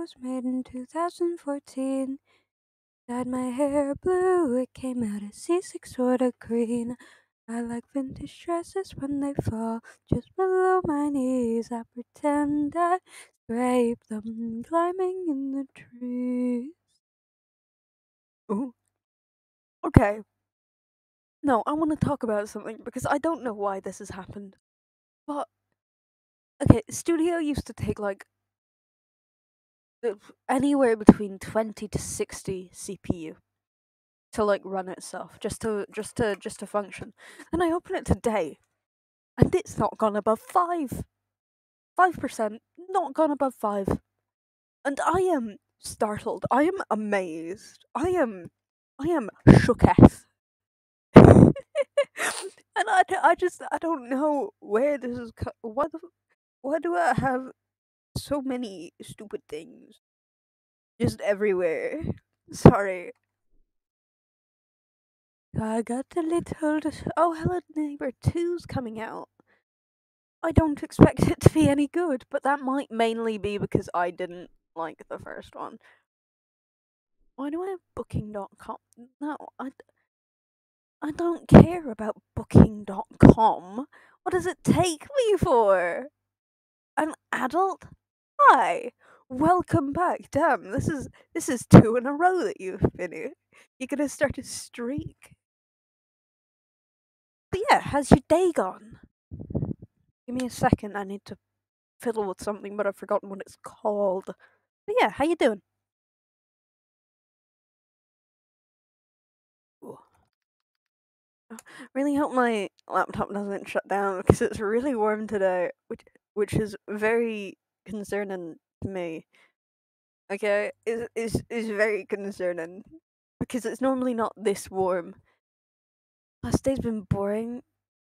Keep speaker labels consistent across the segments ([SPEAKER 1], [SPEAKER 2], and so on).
[SPEAKER 1] was made in 2014. Dyed my hair blue, it came out a C6 sort of green. I like vintage dresses when they fall just below my knees. I pretend I scrape them climbing in the trees. Ooh. Okay. No, I want to talk about something because I don't know why this has happened. But okay, studio used to take like anywhere between 20 to 60 CPU to like run itself, just to function. And I open it today and it's not gone above 5%, not gone above 5. And I am startled. I am amazed. I am shooketh. And I don't know where this is. Why do I have so many stupid things just everywhere? Sorry. I got a little. Oh, Hello Neighbor 2's coming out. I don't expect it to be any good, but that might mainly be because I didn't like the first one. Why do I have booking.com? No, I don't care about booking.com. What does it take me for? An adult? Hi. Welcome back. Damn, this is two in a row that you've been here. You're gonna start a streak. But yeah, how's your day gone? Give me a second, I need to fiddle with something, but I've forgotten what it's called. But yeah, how you doing? Ooh. Really hope my laptop doesn't shut down because it's really warm today, which is very concerning to me. Okay, is very concerning because it's normally not this warm. Last day's been boring.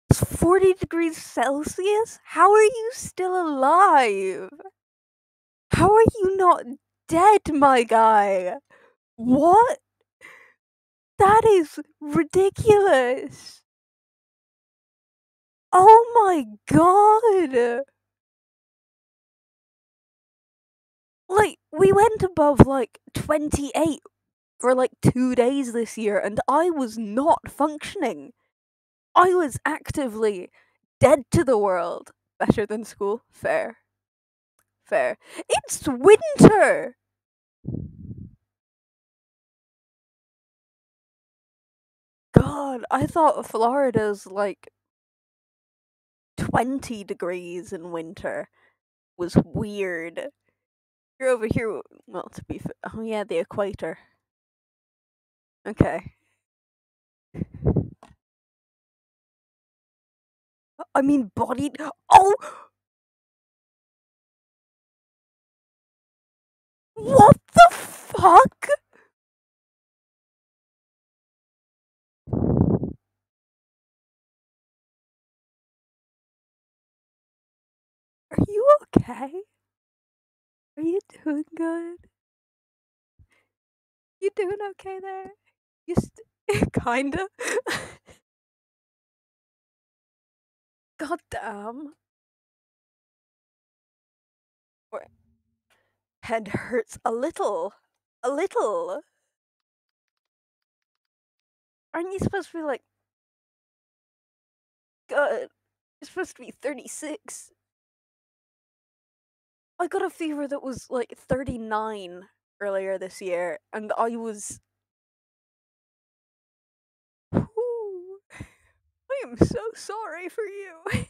[SPEAKER 1] It's 40 degrees Celsius? How are you still alive? How are you not dead, my guy? What? That is ridiculous. Oh my god. Like, we went above like 28 for like 2 days this year, and I was not functioning. I was actively dead to the world. Better than school? Fair. Fair. It's winter! God, I thought Florida's like 20 degrees in winter was weird. You're over here, well, to be fair. Oh, yeah, the equator. Okay. I mean, body. Oh! What the fuck? Are you okay? Are you doing good? You doing okay there? You kinda. God damn. Wait, head hurts a little. A little. Aren't you supposed to be like, God, you're supposed to be 36. I got a fever that was like 39 earlier this year, and I was. Whew, I am so sorry for you.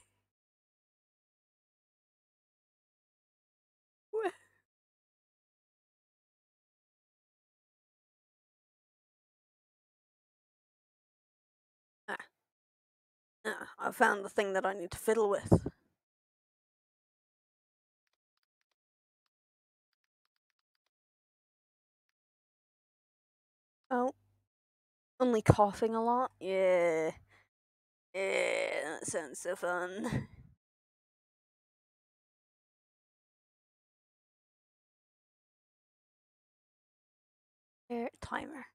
[SPEAKER 1] Ah, I found the thing that I need to fiddle with. Oh, only coughing a lot? Yeah. Yeah, that sounds so fun. Here, timer.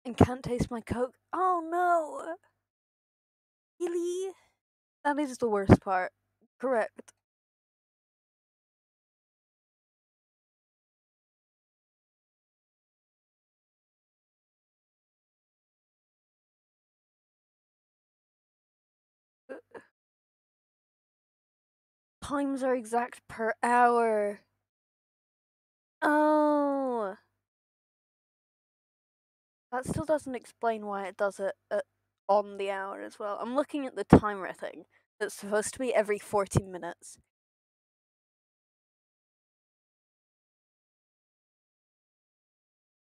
[SPEAKER 1] And can't taste my Coke. Oh no! Really? That is the worst part. Correct. Times are exact per hour. Oh. That still doesn't explain why it does it on the hour as well. I'm looking at the timer thing. That's supposed to be every 40 minutes.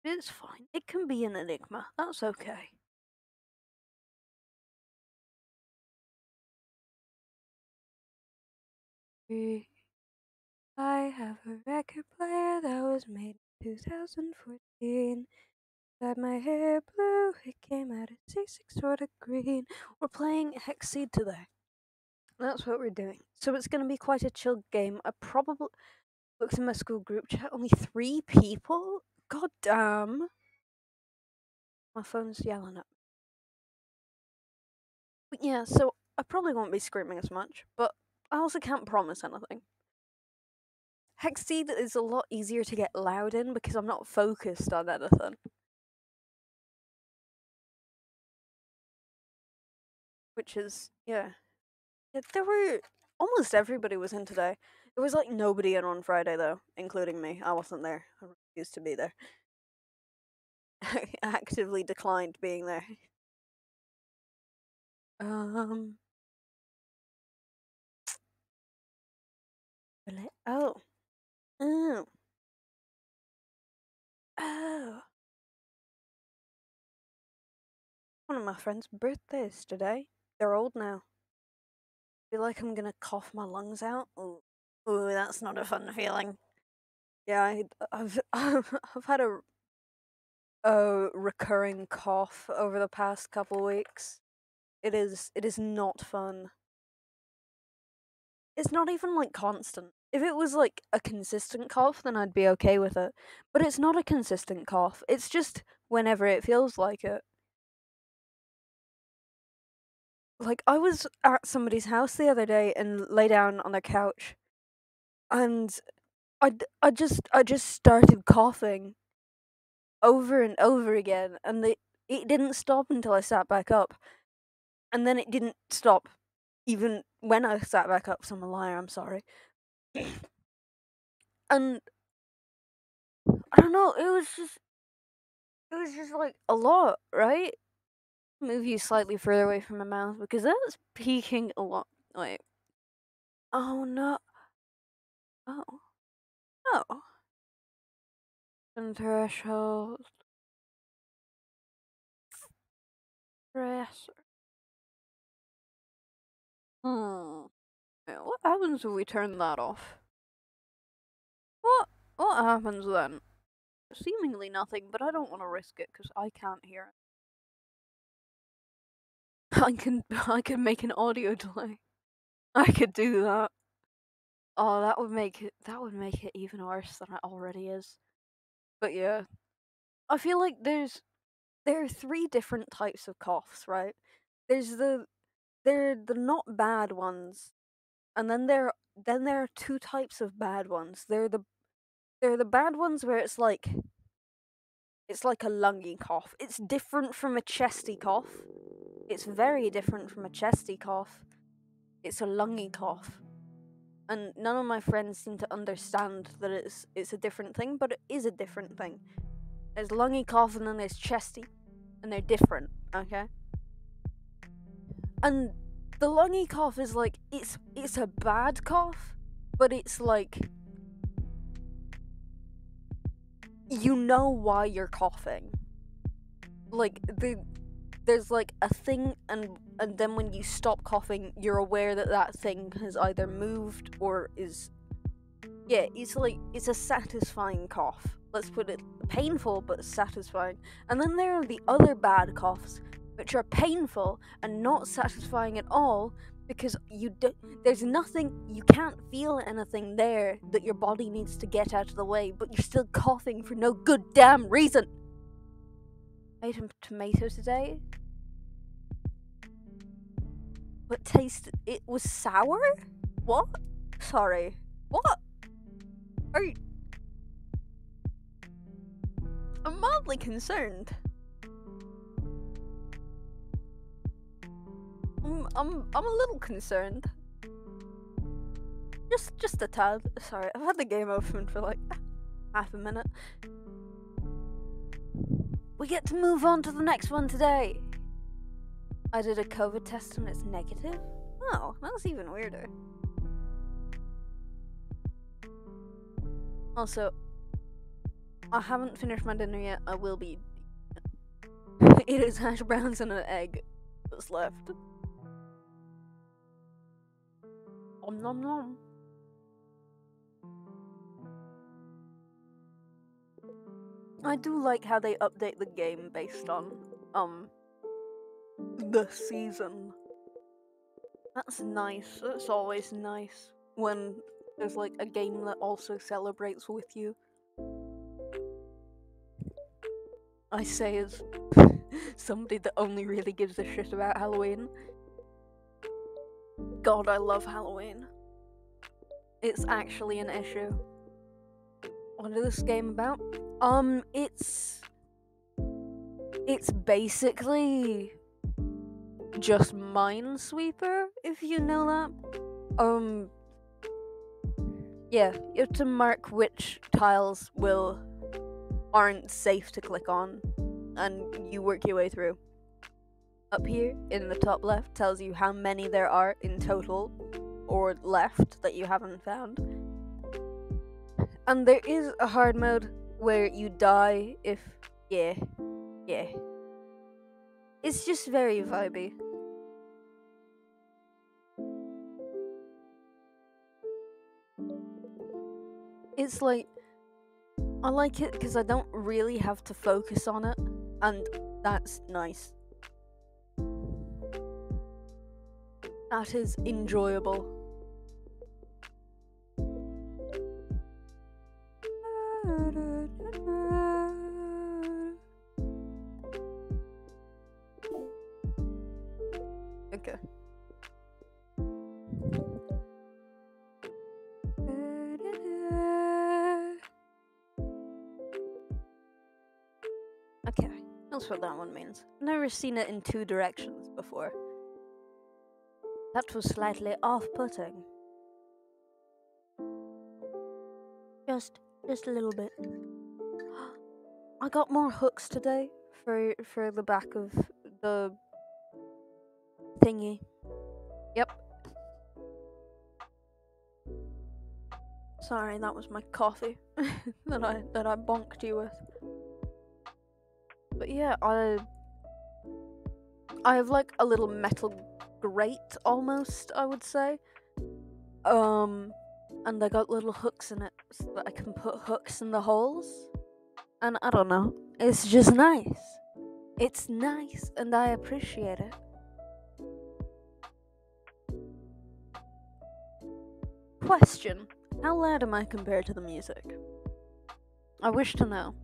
[SPEAKER 1] It's fine. It can be an enigma. That's okay. I have a record player that was made in 2014. Dyed my hair blue, it came out at C6 sort of green. We're playing Hexceed today. That's what we're doing. So it's going to be quite a chill game. I probably looked in my school group chat, only 3 people? God damn. My phone's yelling at me. But yeah, so I probably won't be screaming as much, but I also can't promise anything. Hexseed is a lot easier to get loud in because I'm not focused on anything. Which is, yeah. There were, almost everybody was in today. It was like nobody in on Friday though, including me. I wasn't there. I refused to be there. I actively declined being there. Um. Oh. Oh. Oh. One of my friend's birthdays today. They're old now. Feel like I'm gonna cough my lungs out. Ooh, ooh, that's not a fun feeling. Yeah, I've had a recurring cough over the past couple weeks. It is not fun. It's not even like constant. If it was like a consistent cough, then I'd be okay with it. But it's not a consistent cough. It's just whenever it feels like it. Like I was at somebody's house the other day and lay down on their couch, and I just started coughing over and over again, and it didn't stop until I sat back up, and then it didn't stop even when I sat back up. So I'm a liar. I'm sorry. And I don't know. It was just like a lot, right? Move you slightly further away from my mouth because that's peaking a lot. Wait. Oh no. Oh. Oh. And threshold. Press. Hmm. Yeah, what happens if we turn that off? What? What happens then? Seemingly nothing, but I don't want to risk it because I can't hear it. I can make an audio delay. I could do that. Oh, that would make it even worse than it already is. But yeah, I feel like there are 3 different types of coughs, right? There's they're the not bad ones, and then there are 2 types of bad ones. They're the bad ones where it's like a lungy cough. It's different from a chesty cough. It's very different from a chesty cough. It's a lungy cough. And none of my friends seem to understand that it's a different thing, but it is a different thing. There's lungy cough and then there's chesty, and they're different, okay? And the lungy cough is like it's a bad cough, but it's like you know why you're coughing. Like there's like a thing, and then when you stop coughing, you're aware that that thing has either moved or is, yeah, it's a satisfying cough. Let's put it painful but satisfying. And then there are the other bad coughs, which are painful and not satisfying at all because there's nothing, you can't feel anything there that your body needs to get out of the way, but you're still coughing for no good damn reason. I ate a tomato today, but it was sour? What? Sorry. What? Are you... I'm mildly concerned. I'm a little concerned. Just a tad. Sorry, I've had the game open for like half a minute. We get to move on to the next one today. I did a COVID test and it's negative. Oh, that's even weirder. Also, I haven't finished my dinner yet. I will be. It is hash browns and an egg that's left. Om nom nom. I do like how they update the game based on the season. That's nice. That's always nice when there's like a game that also celebrates with you. I say as somebody that only really gives a shit about Halloween. God, I love Halloween. It's actually an issue. What is this game about? It's basically just Minesweeper, if you know that. Yeah, you have to mark which tiles aren't safe to click on, and you work your way through. Up here in the top left tells you how many there are in total or left that you haven't found. And there is a hard mode where you die if yeah. It's just very vibey. It's like I like it because I don't really have to focus on it, and that's nice. That is enjoyable. Okay. Okay, that's what that one means. Never seen it in two directions before. That was slightly off-putting. Just a little bit. I got more hooks today for the back of the thingy. Yep. Sorry, that was my coffee that I bonked you with. But yeah, I have like a little metal grate almost, I would say. And I got little hooks in it so that I can put hooks in the holes. And I don't know, it's just nice. It's nice and I appreciate it. Question: how loud am I compared to the music? I wish to know.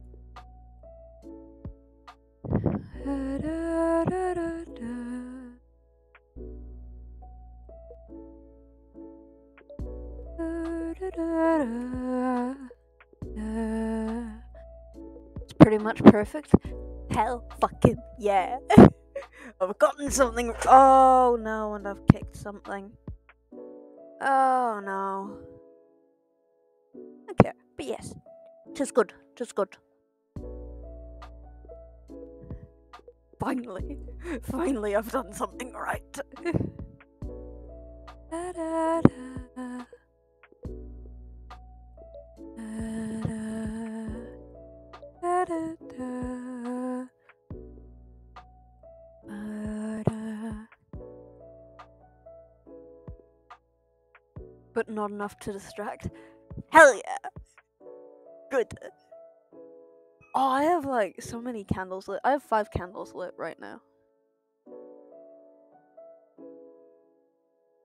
[SPEAKER 1] It's pretty much perfect. Hell fucking yeah. I've gotten something. Oh no, and I've kicked something. Oh no. Okay, but yes. Just good. Finally I've done something right. But not enough to distract. Hell yeah! Good. Oh, I have like so many candles lit. I have 5 candles lit right now.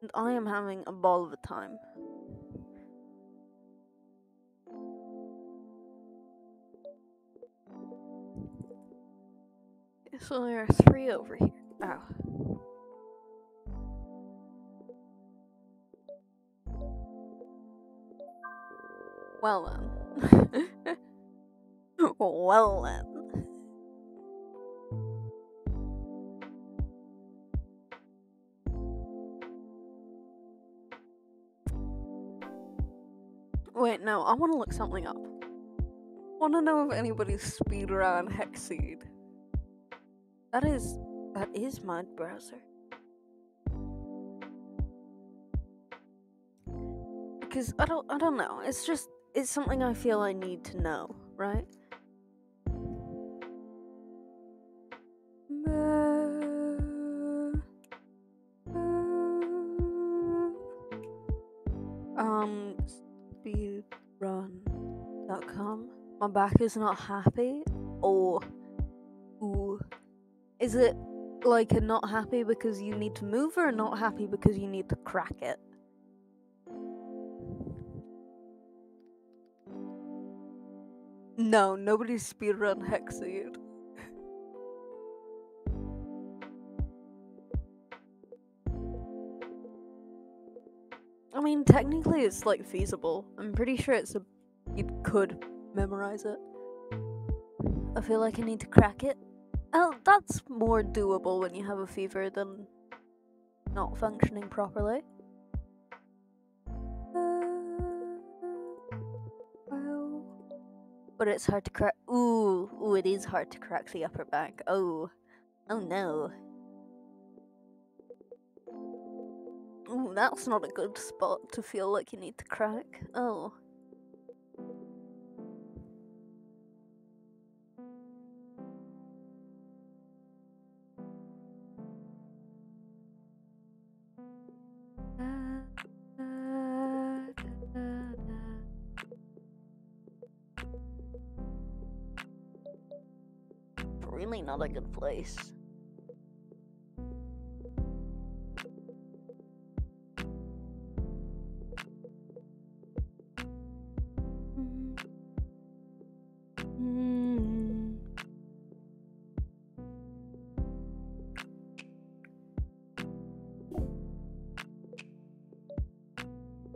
[SPEAKER 1] And I am having a ball of a time. So there are 3 over here. Ow. Well then. Well then. wait, no, I want to look something up. Want to know if anybody's speedrun Hexceed. That is my browser. Because I don't know. It's something I feel I need to know, right? Speedrun.com. My back is not happy. Or, ooh, is it like a not happy because you need to move, or not happy because you need to crack it? No, nobody's speedrun Hexceed. I mean, technically it's like feasible. I'm pretty sure you could memorize it. I feel like I need to crack it. Oh, that's more doable when you have a fever than not functioning properly. But it's hard to crack. Ooh, it is hard to crack the upper back. Oh no. Ooh, that's not a good spot to feel like you need to crack. Oh. Really not a good place.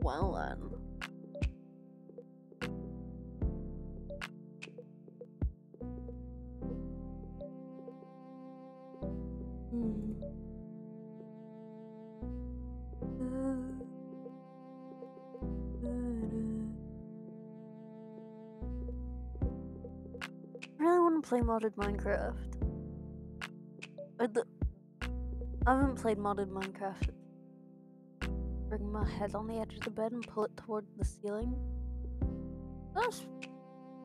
[SPEAKER 1] Well then. I really want to play modded Minecraft. I haven't played modded Minecraft. Bring my head on the edge of the bed and pull it toward the ceiling.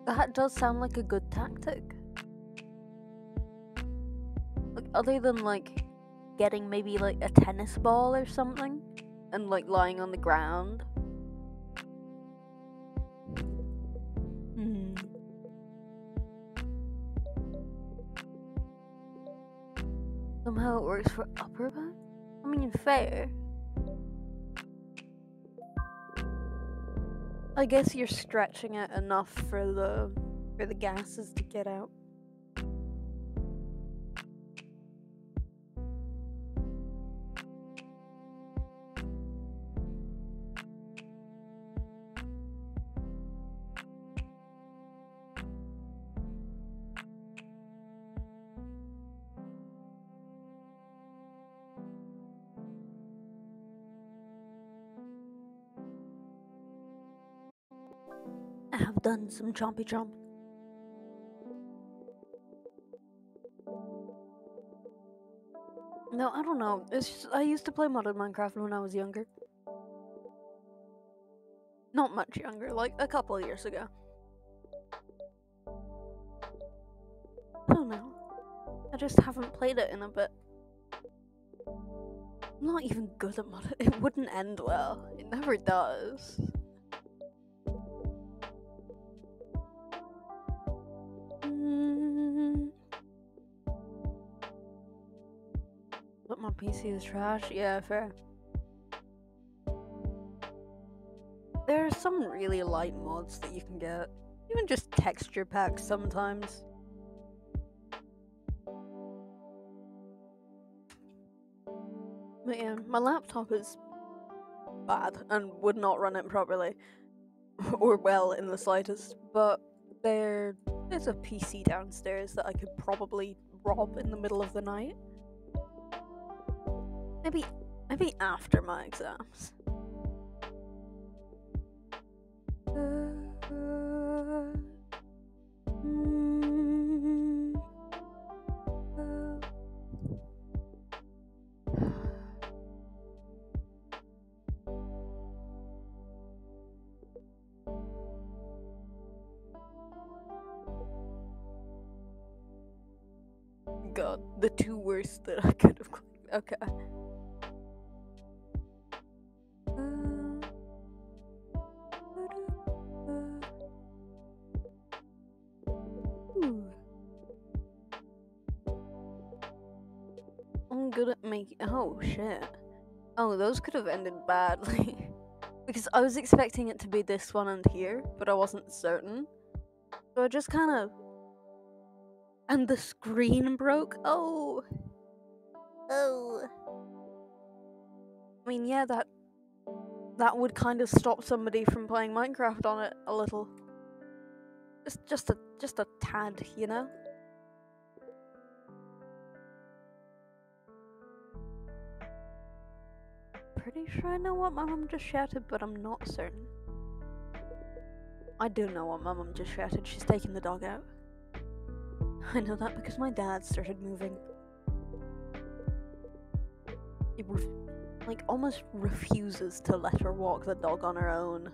[SPEAKER 1] That does sound like a good tactic. Like, other than like getting maybe like a tennis ball or something and like lying on the ground. Somehow it works for upper back? I mean, fair. I guess you're stretching it enough for the gases to get out. I have done some chompy chomp. No, I don't know. It's just, I used to play modded Minecraft when I was younger. Not much younger, like a couple of years ago. I don't know. I just haven't played it in a bit. I'm not even good at modded. It wouldn't end well. It never does. But my PC is trash. Yeah, fair. There are some really light mods that you can get. Even just texture packs sometimes. But yeah, my laptop is bad and would not run it properly. Or well in the slightest. But there's a PC downstairs that I could probably rob in the middle of the night. Maybe after my exams. God, the two worst that I could have clicked. Okay. I'm good at making. Oh shit. Oh, those could have ended badly. Because I was expecting it to be this one and here, but I wasn't certain. So I just kind of. And the screen broke? Oh. Oh. I mean, yeah, that would kind of stop somebody from playing Minecraft on it a little. Just a tad, you know? Pretty sure I know what my mum just shouted, but I'm not certain. I do know what my mum just shouted. She's taking the dog out. I know that because my dad started moving. He almost refuses to let her walk the dog on her own.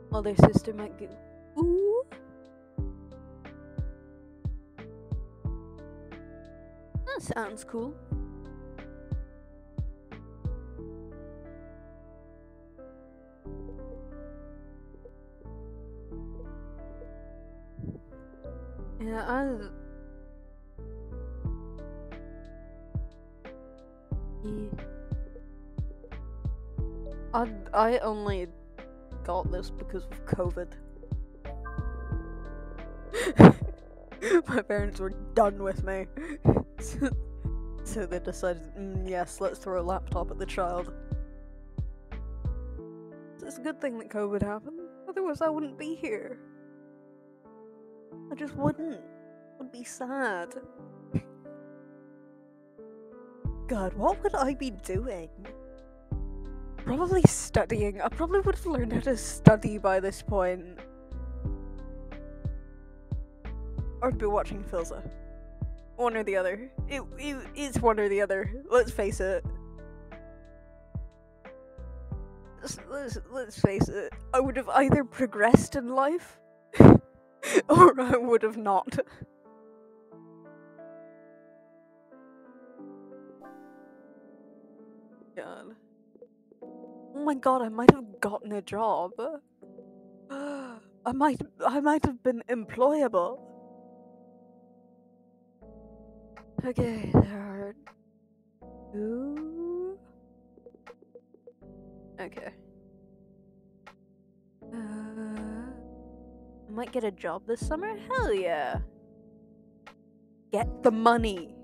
[SPEAKER 1] While their sister might go, ooh. That sounds cool. Yeah, I only got this because of COVID. My parents were done with me. So they decided, yes, let's throw a laptop at the child. It's a good thing that COVID happened, otherwise I wouldn't be here. I just wouldn't. Would be sad. God, what would I be doing? Probably studying. I probably would have learned how to study by this point. Or be watching Filza. One or the other. It's one or the other. Let's face it. Let's face it. I would have either progressed in life, or I would have not. God. Oh my god, I might have gotten a job. I might have been employable. Okay, there are 2. Okay. I might get a job this summer? Hell yeah. Get the money.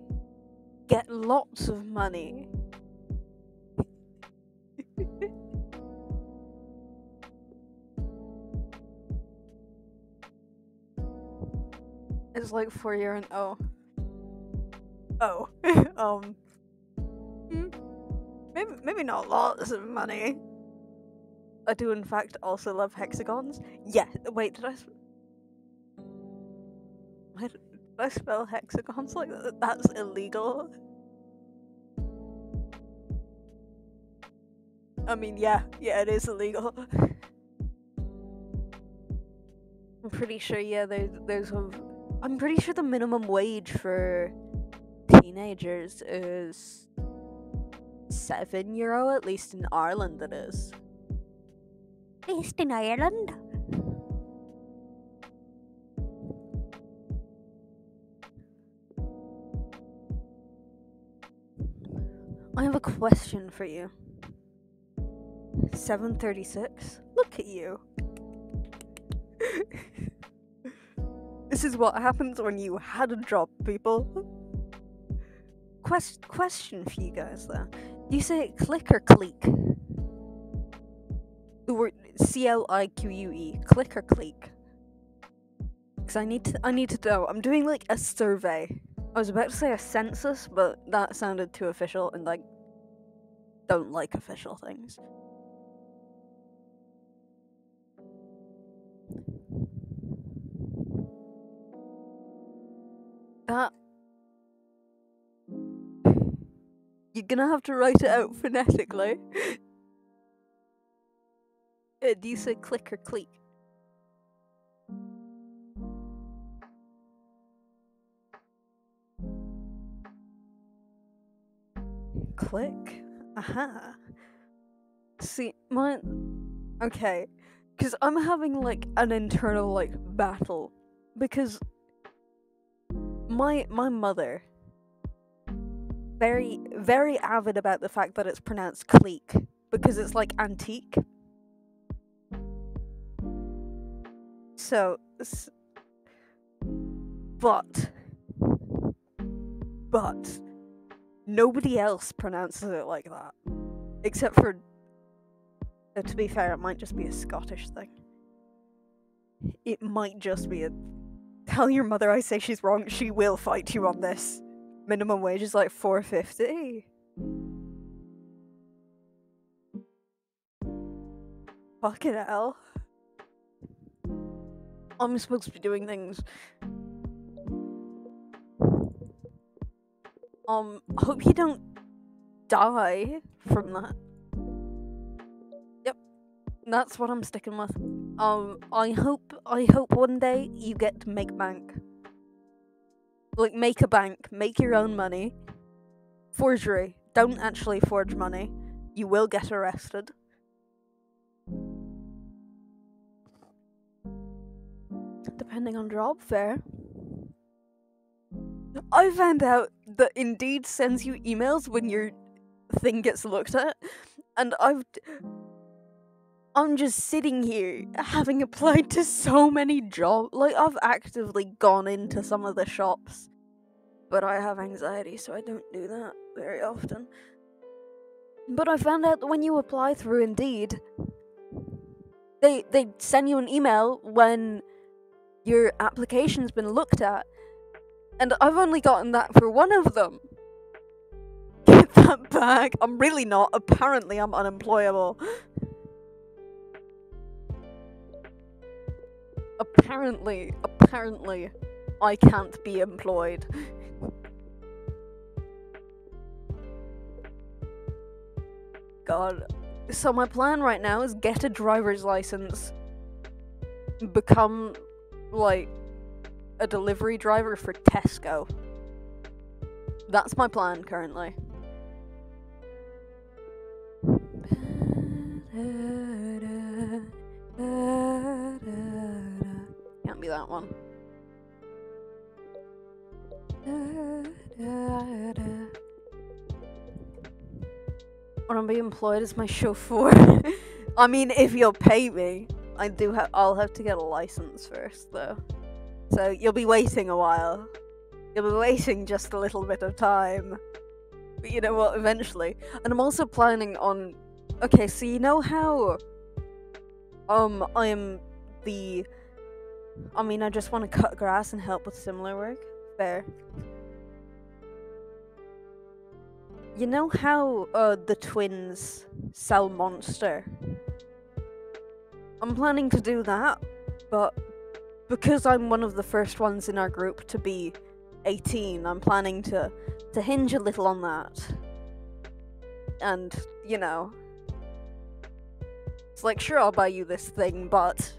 [SPEAKER 1] Get lots of money. It's like 4 year and maybe not lots of money. I do in fact also love hexagons. Yeah, wait, did I spell hexagons like that? That's illegal. I mean, yeah, it is illegal. I'm pretty sure, yeah, I'm pretty sure the minimum wage for teenagers is €7, at least in Ireland it is. At least in Ireland? I have a question for you. 7:36? Look at you. This is what happens when you had a job, people. Question for you guys, though. Do you say it click or cleek? The word CLIQUE. Click or cleek? Because I need to know. I'm doing like a survey. I was about to say a census, but that sounded too official, and I don't like official things. That... You're gonna have to write it out phonetically. Do you say click or cleek? Click? Aha. See, okay. Because I'm having, like, an internal, like, battle. Because my mother... very, very avid about the fact that it's pronounced cleek. Because it's, like, antique. So... But... Nobody else pronounces it like that. Except for... to be fair, it might just be a Scottish thing. It might just be a... Tell your mother I say she's wrong, she will fight you on this. Minimum wage is like $4.50. Fucking hell. I'm supposed to be doing things. Hope you don't die from that. Yep. That's what I'm sticking with. I hope one day you get to make bank. Like, make a bank. Make your own money. Forgery. Don't actually forge money. You will get arrested. Depending on job, fair. I found out that Indeed sends you emails when your thing gets looked at, and I'm just sitting here, having applied to so many jobs. Like, I've actively gone into some of the shops, but I have anxiety, so I don't do that very often. But I found out that when you apply through Indeed, they send you an email when your application's been looked at, and I've only gotten that for one of them. Get that back. I'm really not. Apparently, I'm unemployable. Apparently, I can't be employed. God. So my plan right now is get a driver's license, become, like, a delivery driver for Tesco. That's my plan currently. Can't be that one. I want to be employed as my chauffeur. I mean, if you'll pay me, I'll have to get a license first, though. So you'll be waiting a while. You'll be waiting just a little bit of time. But you know what, eventually. And I'm also planning on... Okay, so you know how... I just want to cut grass and help with similar work? Fair. You know how, the twins sell Monster? I'm planning to do that, but because I'm one of the first ones in our group to be 18, I'm planning to hinge a little on that. And, you know, it's like, sure, I'll buy you this thing, but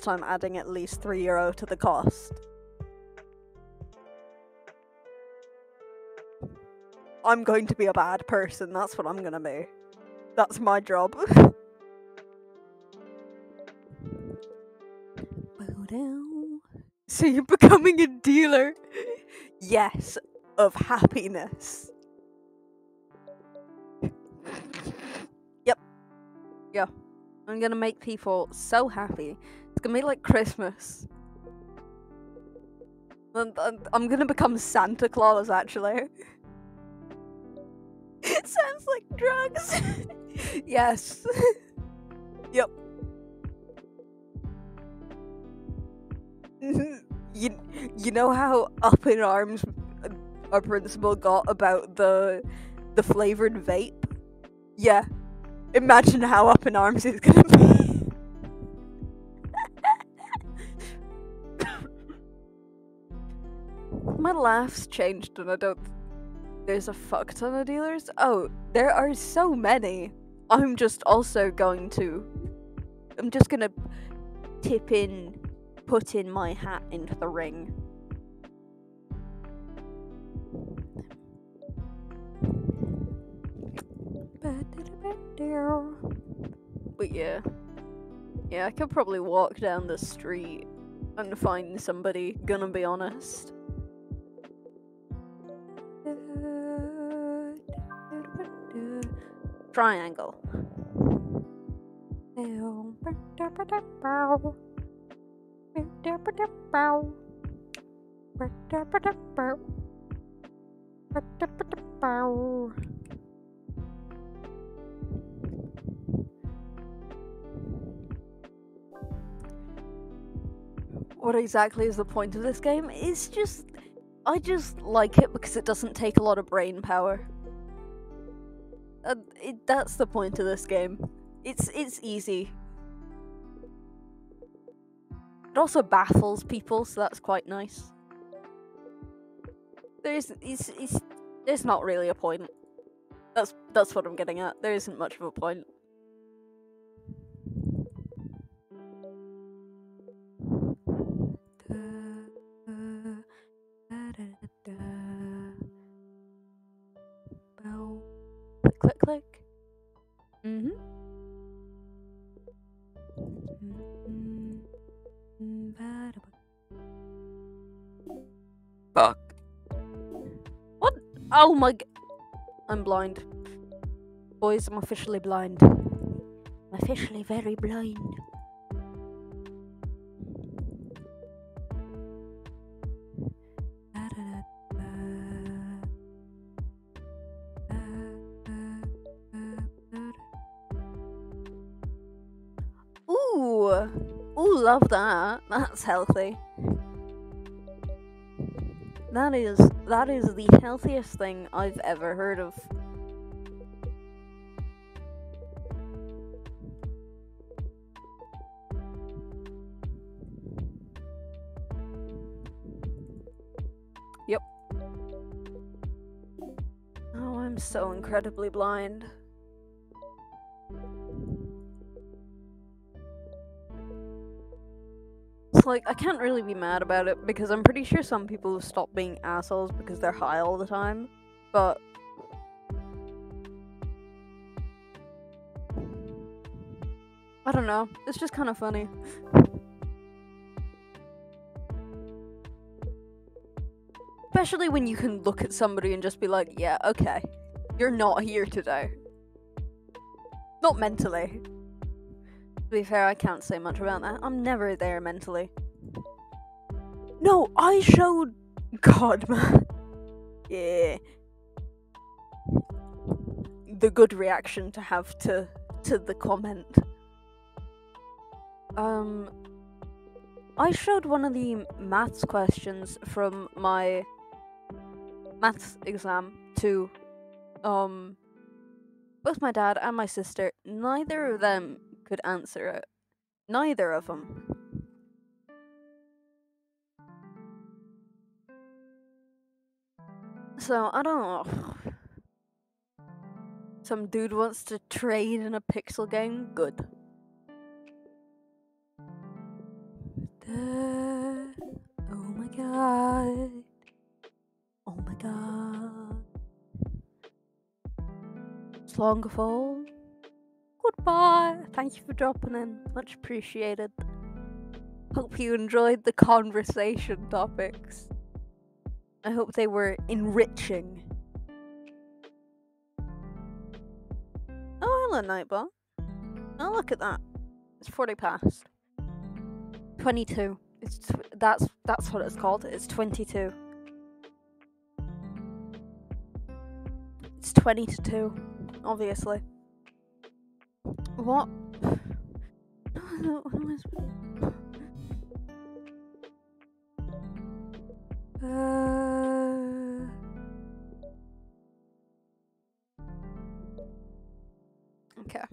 [SPEAKER 1] I'm adding at least €3 to the cost. I'm going to be a bad person, that's what I'm gonna be. That's my job. So you're becoming a dealer? Yes, of happiness. Yep. Yeah. I'm gonna make people so happy. It's gonna be like Christmas. I'm gonna become Santa Claus, actually. It sounds like drugs. Yes. Yep. You know how up in arms our principal got about the flavored vape? Yeah. Imagine how up in arms it's gonna be. My laugh's changed and I don't... There's a fuck ton of dealers? Oh, there are so many. I'm just also going to... I'm just gonna put in my hat into the ring. But yeah. Yeah, I could probably walk down the street and find somebody, gonna be honest. Triangle. What exactly is the point of this game? It's just... I just like it because it doesn't take a lot of brain power. That's the point of this game. It's easy. It also baffles people, so that's quite nice. There's not really a point. That's what I'm getting at. There isn't much of a point. Click, click, click. Fuck. What? Oh my god. I'm blind. Boys, I'm officially blind. I'm officially very blind. Ooh, love that. That's healthy. That is the healthiest thing I've ever heard of. Yep. Oh, I'm so incredibly blind. It's like, I can't really be mad about it because I'm pretty sure some people have stopped being assholes because they're high all the time, but... I don't know, it's just kind of funny. Especially when you can look at somebody and just be like, yeah, okay, you're not here today. Not mentally. To be fair, I can't say much about that. I'm never there mentally. No, I showed... God, man. Yeah. The good reaction to have to the comment. I showed one of the maths questions from my maths exam to both my dad and my sister. Neither of them could answer it. Neither of them. So, I don't know. Some dude wants to trade in a pixel game? Good. Oh my god. Oh my god. Slongfall. Goodbye. Thank you for dropping in. Much appreciated. Hope you enjoyed the conversation topics. I hope they were enriching. Oh, hello, Nightbot. Oh, look at that. It's 40 past. 22. That's what it's called. It's 22. It's 20 to 2, obviously. What? Okay.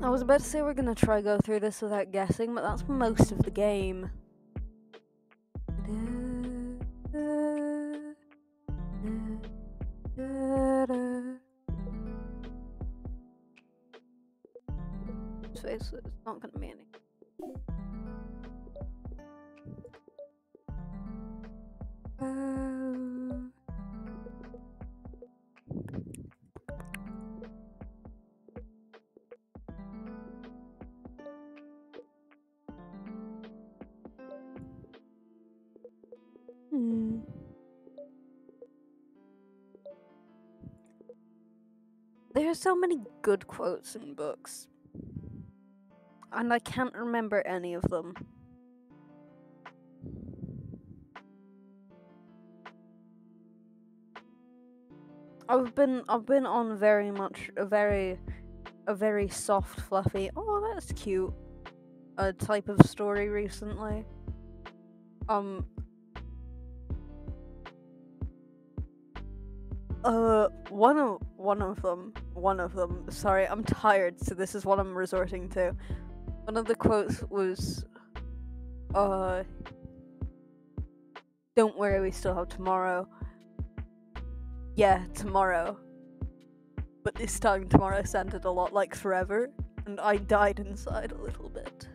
[SPEAKER 1] I was about to say we're gonna try go through this without guessing, but that's most of the game. So it's not gonna be any. There are so many good quotes in books, and I can't remember any of them. I've been on very much a very soft, fluffy, oh that's cute, type of story recently. One of them, sorry, I'm tired, so this is what I'm resorting to. One of the quotes was, don't worry, we still have tomorrow. Yeah, tomorrow. But this time tomorrow sounded a lot like forever, and I died inside a little bit.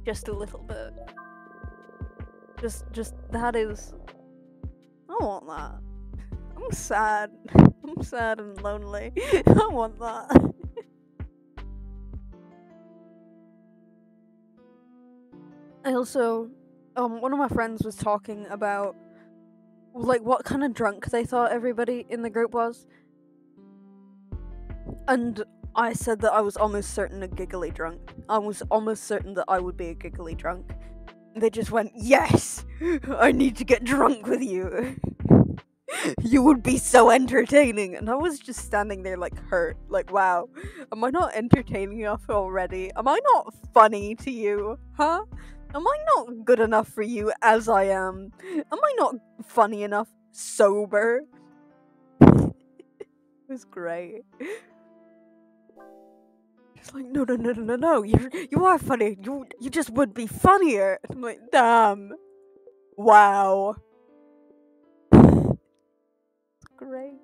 [SPEAKER 1] Just a little bit. Just, that is... I want that. I'm sad. I'm sad and lonely. I want that. I also, one of my friends was talking about, like, what kind of drunk they thought everybody in the group was. And I said that I was almost certain a giggly drunk. I was almost certain that I would be a giggly drunk. They just went, yes! I need to get drunk with you. You would be so entertaining. And I was just standing there like hurt. Like, wow, am I not entertaining enough already? Am I not funny to you? Huh? Am I not good enough for you as I am? Am I not funny enough sober? It was great. It's like, no, you are funny. You just would be funnier. I'm like, damn. Wow. Great.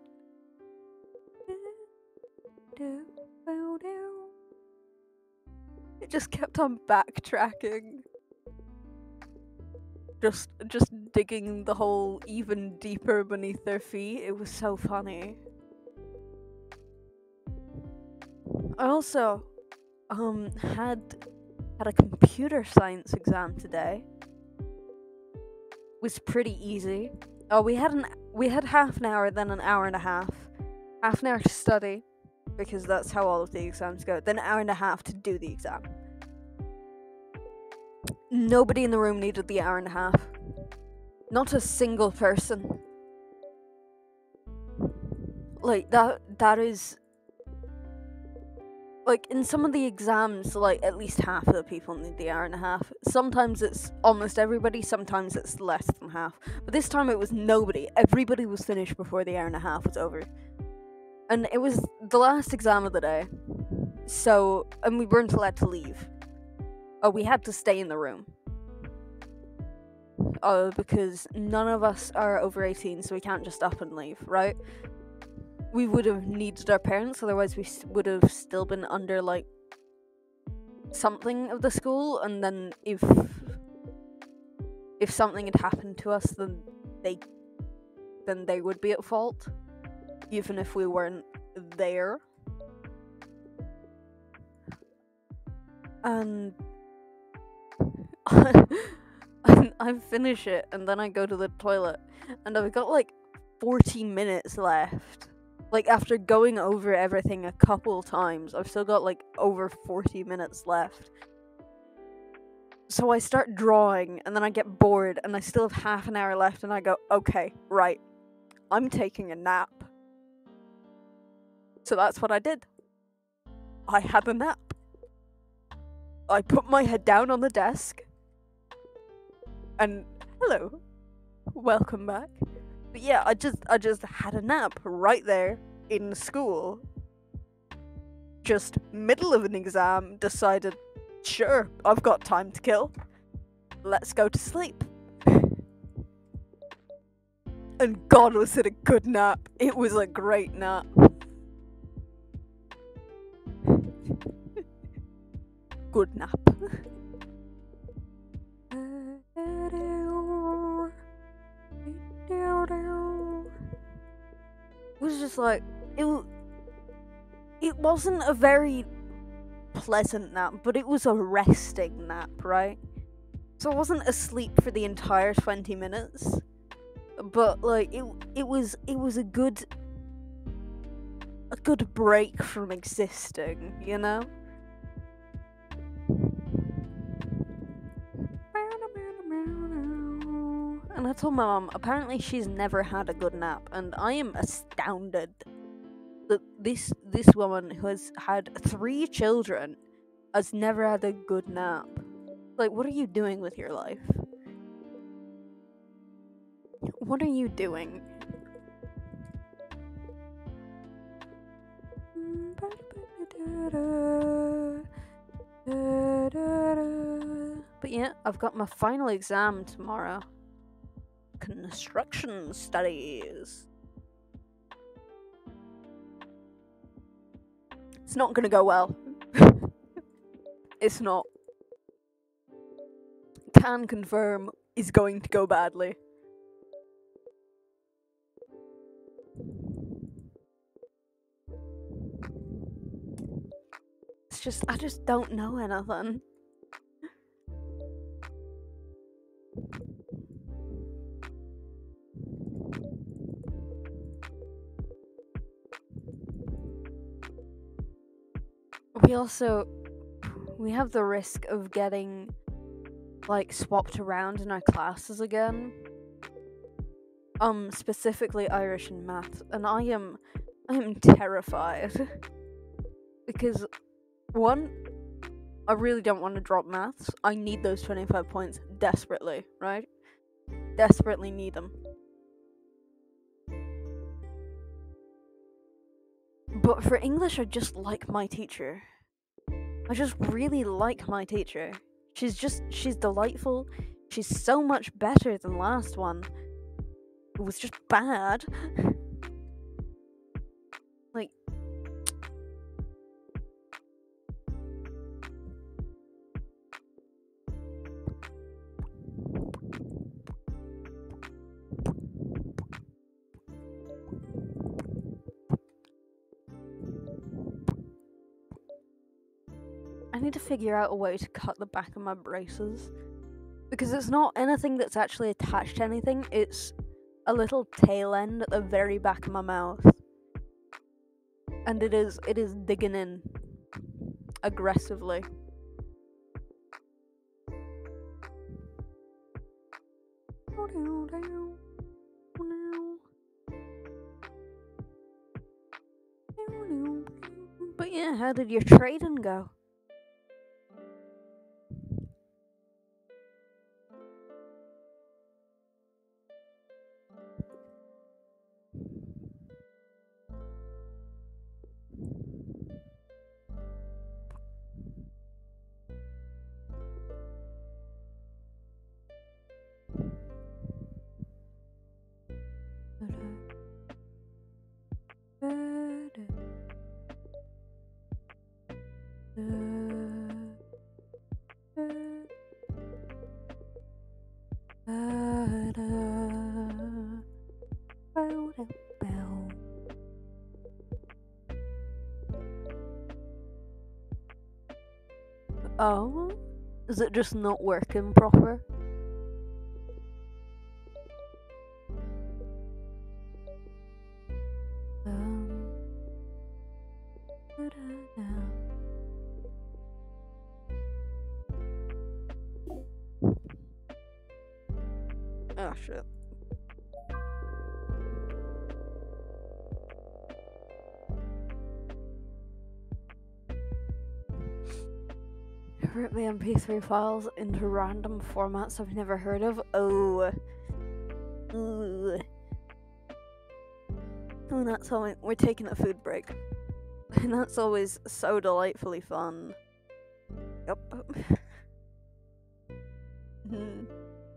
[SPEAKER 1] It just kept on backtracking. Just digging the hole even deeper beneath their feet. It was so funny. I also had a computer science exam today. It was pretty easy. Oh, we had half an hour, then an hour and a half. Half an hour to study, because that's how all of the exams go. Then an hour and a half to do the exam. Nobody in the room needed the hour and a half. Not a single person. Like, that is... Like, in some of the exams, like, at least half of the people need the hour and a half. Sometimes it's almost everybody, sometimes it's less than half. But this time it was nobody. Everybody was finished before the hour and a half was over. And it was the last exam of the day. So, and we weren't allowed to leave. Oh, we had to stay in the room. Because none of us are over 18, so we can't just up and leave, right? We would have needed our parents, otherwise we would have still been under, like, something of the school, and then if something had happened to us, then they would be at fault, even if we weren't there. And I finish it, and then I go to the toilet, and I've got, like, 40 minutes left. Like, after going over everything a couple times, I've still got, like, over 40 minutes left. So I start drawing, and then I get bored, and I still have half an hour left, and I go, okay, right, I'm taking a nap. So that's what I did. I had a nap. I put my head down on the desk, and hello, welcome back. But yeah, I just had a nap right there in school. just middle of an exam, decided, sure, I've got time to kill. Let's go to sleep. And God, was it a good nap. It was a great nap. Good nap. It was just like, it wasn't a very pleasant nap, but it was a resting nap, right? So I wasn't asleep for the entire 20 minutes, but like it was a good break from existing, you know? And I told my mom, apparently she's never had a good nap, and I am astounded that this woman who has had 3 children has never had a good nap. Like, what are you doing with your life? What are you doing? But yeah, I've got my final exam tomorrow. Construction studies. It's not gonna go well. It's not. Can confirm is going to go badly. It's just, I just don't know anything. We have the risk of getting like swapped around in our classes again. Specifically Irish and math, and I am terrified. Because 1, I really don't want to drop maths. I need those 25 points desperately, right? Desperately need them. But for English, I just like my teacher. I just really like my teacher. She's delightful. She's so much better than last one. It was just bad. Like, I need to figure out a way to cut the back of my braces. Because it's not anything that's actually attached to anything, it's a little tail end at the very back of my mouth. And it is digging in aggressively. But yeah, how did your trading go? Oh? Is it just not working proper? Oh shit. Rip the MP3 files into random formats I've never heard of. Oh. Ooh. Oh, that's all. We're taking a food break. And that's always so delightfully fun. Yep.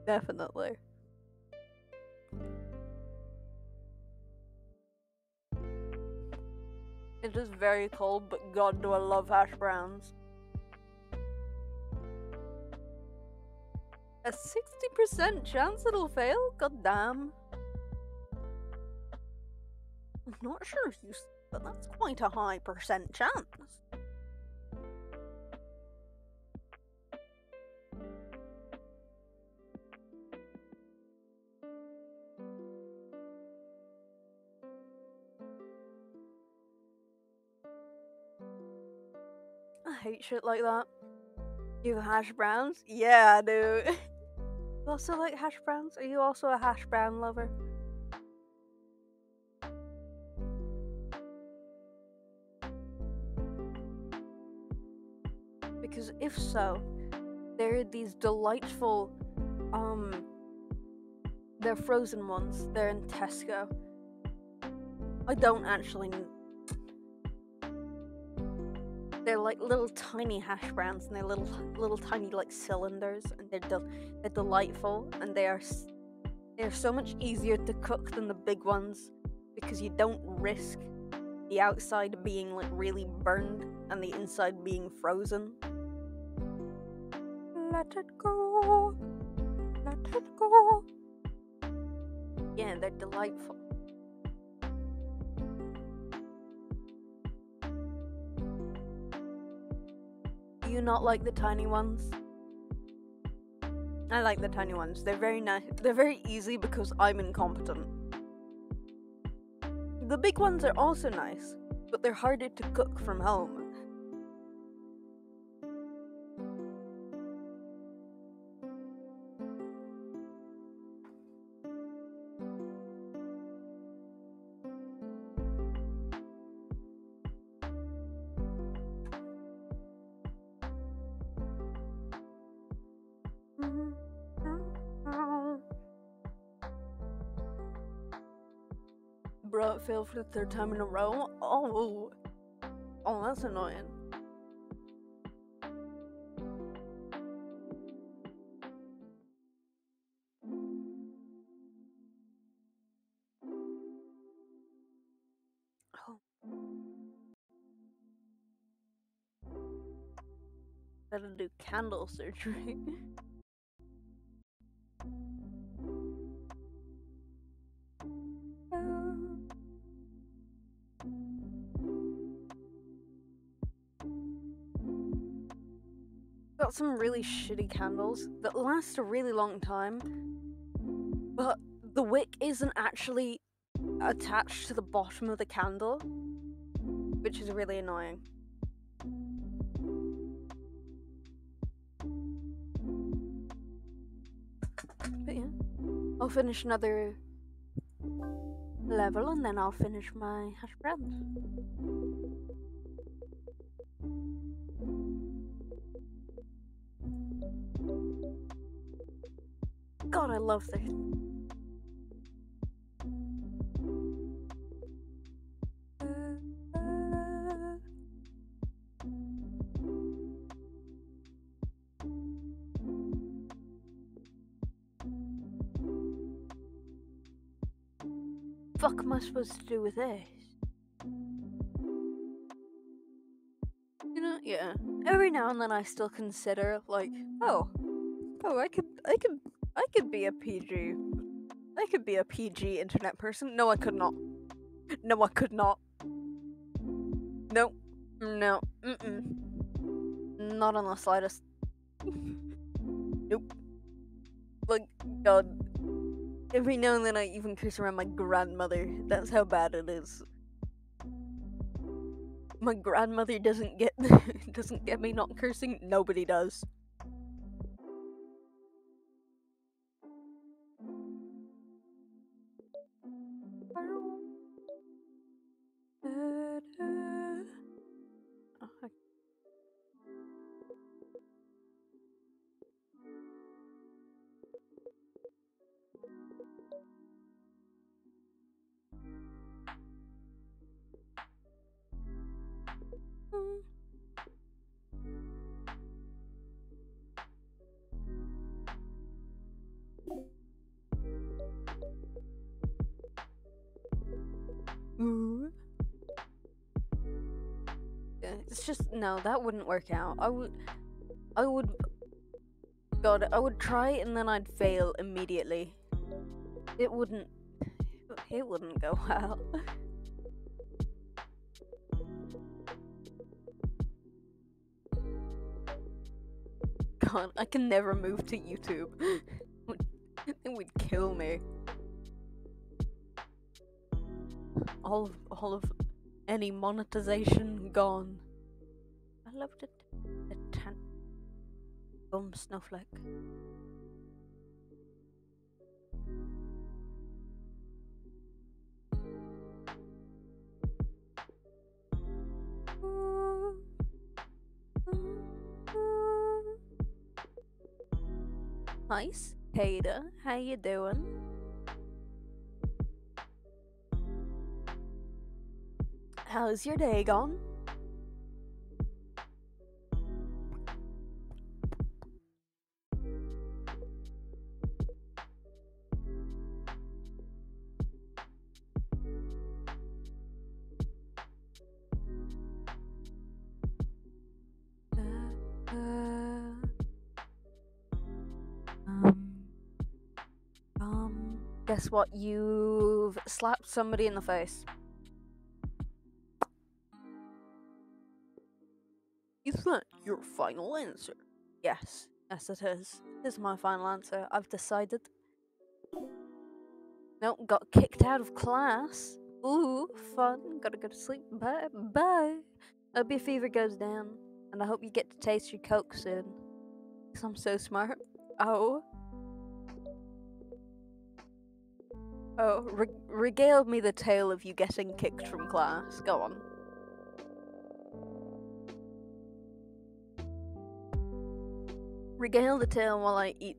[SPEAKER 1] Definitely. It is very cold, but god do I love hash browns. A 60% chance it'll fail? God damn. I'm not sure if you... but that's quite a high percent chance. I hate shit like that. You have hash browns? Yeah, I do. You also like hash browns? Are you also a hash brown lover? Because if so, there are these delightful, they're frozen ones. They're in Tesco. I don't actually... They're like little tiny hash browns, and they're little tiny like cylinders, and they're delightful, and they're so much easier to cook than the big ones because you don't risk the outside being like really burned and the inside being frozen. Let it go. Let it go. Yeah, they're delightful. Do you not like the tiny ones? I like the tiny ones. They're very nice. They're very easy because I'm incompetent. The big ones are also nice, but they're harder to cook from home. Bro, it failed for the third time in a row? Oh, that's annoying. Oh. Gotta do candle surgery. Got some really shitty candles that last a really long time, but the wick isn't actually attached to the bottom of the candle, which is really annoying. But yeah, I'll finish another level and then I'll finish my hash browns. God, I love this. Fuck am I supposed to do with this? You know, yeah. Every now and then I still consider like, oh, I could be a PG. I could be a PG internet person. No, I could not. No, I could not. No. No. Not on the slightest. Nope. Like, God. Every now and then I even curse around my grandmother. That's how bad it is. My grandmother doesn't get me not cursing. Nobody does. That's just no, that wouldn't work out. I would God, I would try and then I'd fail immediately. It wouldn't go well. God, I can never move to YouTube. It would kill me. All of any monetization gone. I loved it. Snowflake. Hi, Cicada. How you doing? How's your day gone? Guess what? You've slapped somebody in the face. Is that your final answer? Yes. Yes, it is. It is my final answer. I've decided. Nope, got kicked out of class. Ooh, fun. Gotta go to sleep. Bye. Bye. Hope your fever goes down. And I hope you get to taste your Coke soon. Because I'm so smart. Oh. Oh, regale me the tale of you getting kicked from class. Go on. Regale the tale while I eat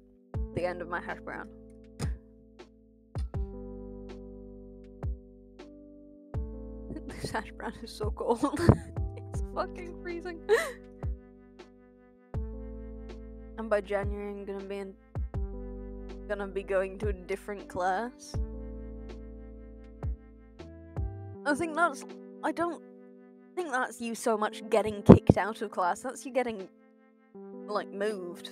[SPEAKER 1] the end of my hash brown. This hash brown is so cold. It's fucking freezing. And by January, I'm gonna be going to a different class. I don't think that's you so much getting kicked out of class. That's you getting, like, moved.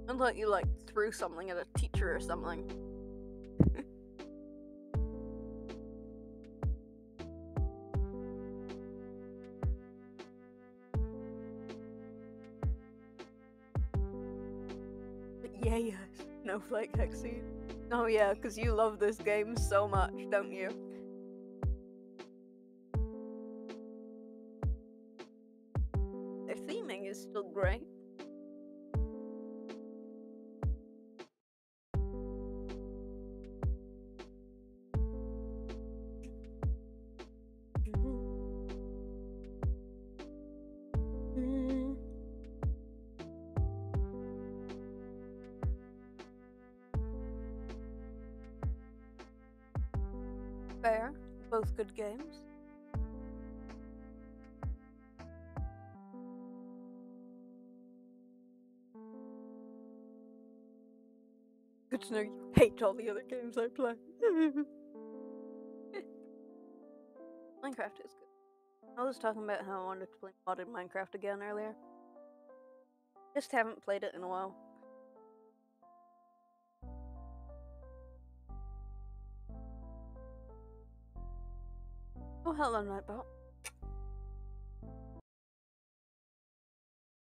[SPEAKER 1] I thought you, like, threw something at a teacher or something. Yeah, Snowflake Hexceed. Oh yeah, because you love this game so much, don't you? Their theming is still great. Fair. Both good games. Good to know you hate all the other games I play. Minecraft is good. I was talking about how I wanted to play modded Minecraft again earlier. Just haven't played it in a while. Oh, hello, Nightbot.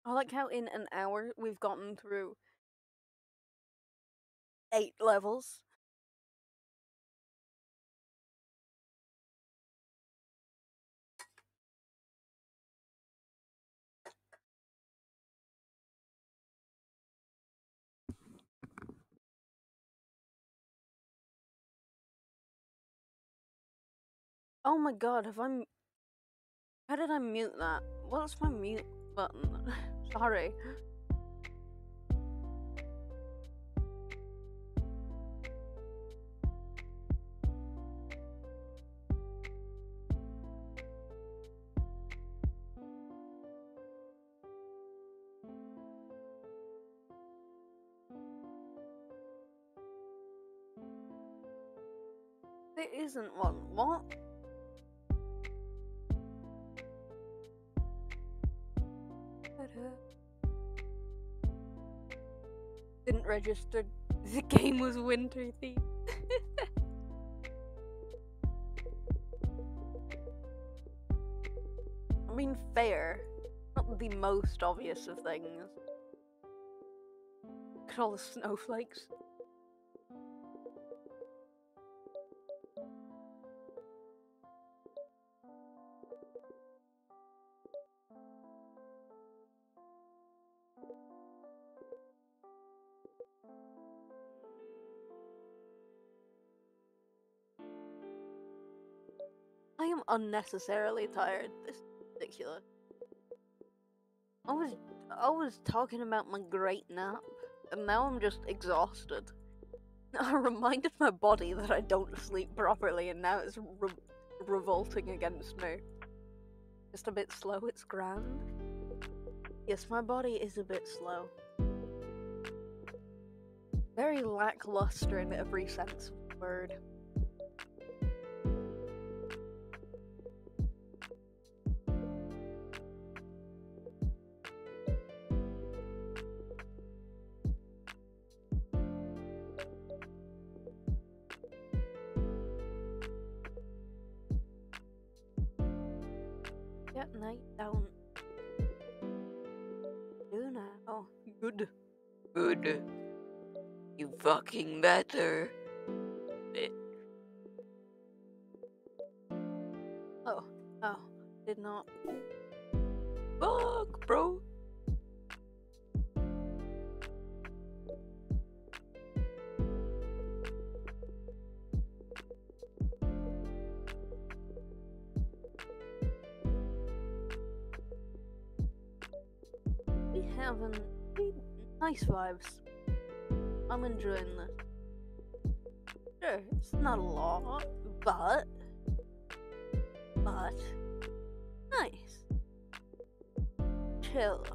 [SPEAKER 1] I like how in an hour we've gotten through 8 levels. Oh my god, how did I mute that? What's my mute button? Sorry. There isn't one. What? Didn't register. The game was winter themed. I mean, fair. Not the most obvious of things. Look at all the snowflakes. I am unnecessarily tired. This is ridiculous. I was talking about my great nap, and now I'm just exhausted. I reminded my body that I don't sleep properly, and now it's revolting against me. Just a bit slow, it's grand. Yes, my body is a bit slow. Very lackluster in every sense of the word. Get night down. Do now. Oh, good. Good. You fucking better. Oh, did not. Fuck, bro. We haven't. Nice vibes. I'm enjoying this. Sure, it's not a lot, but nice. Chill.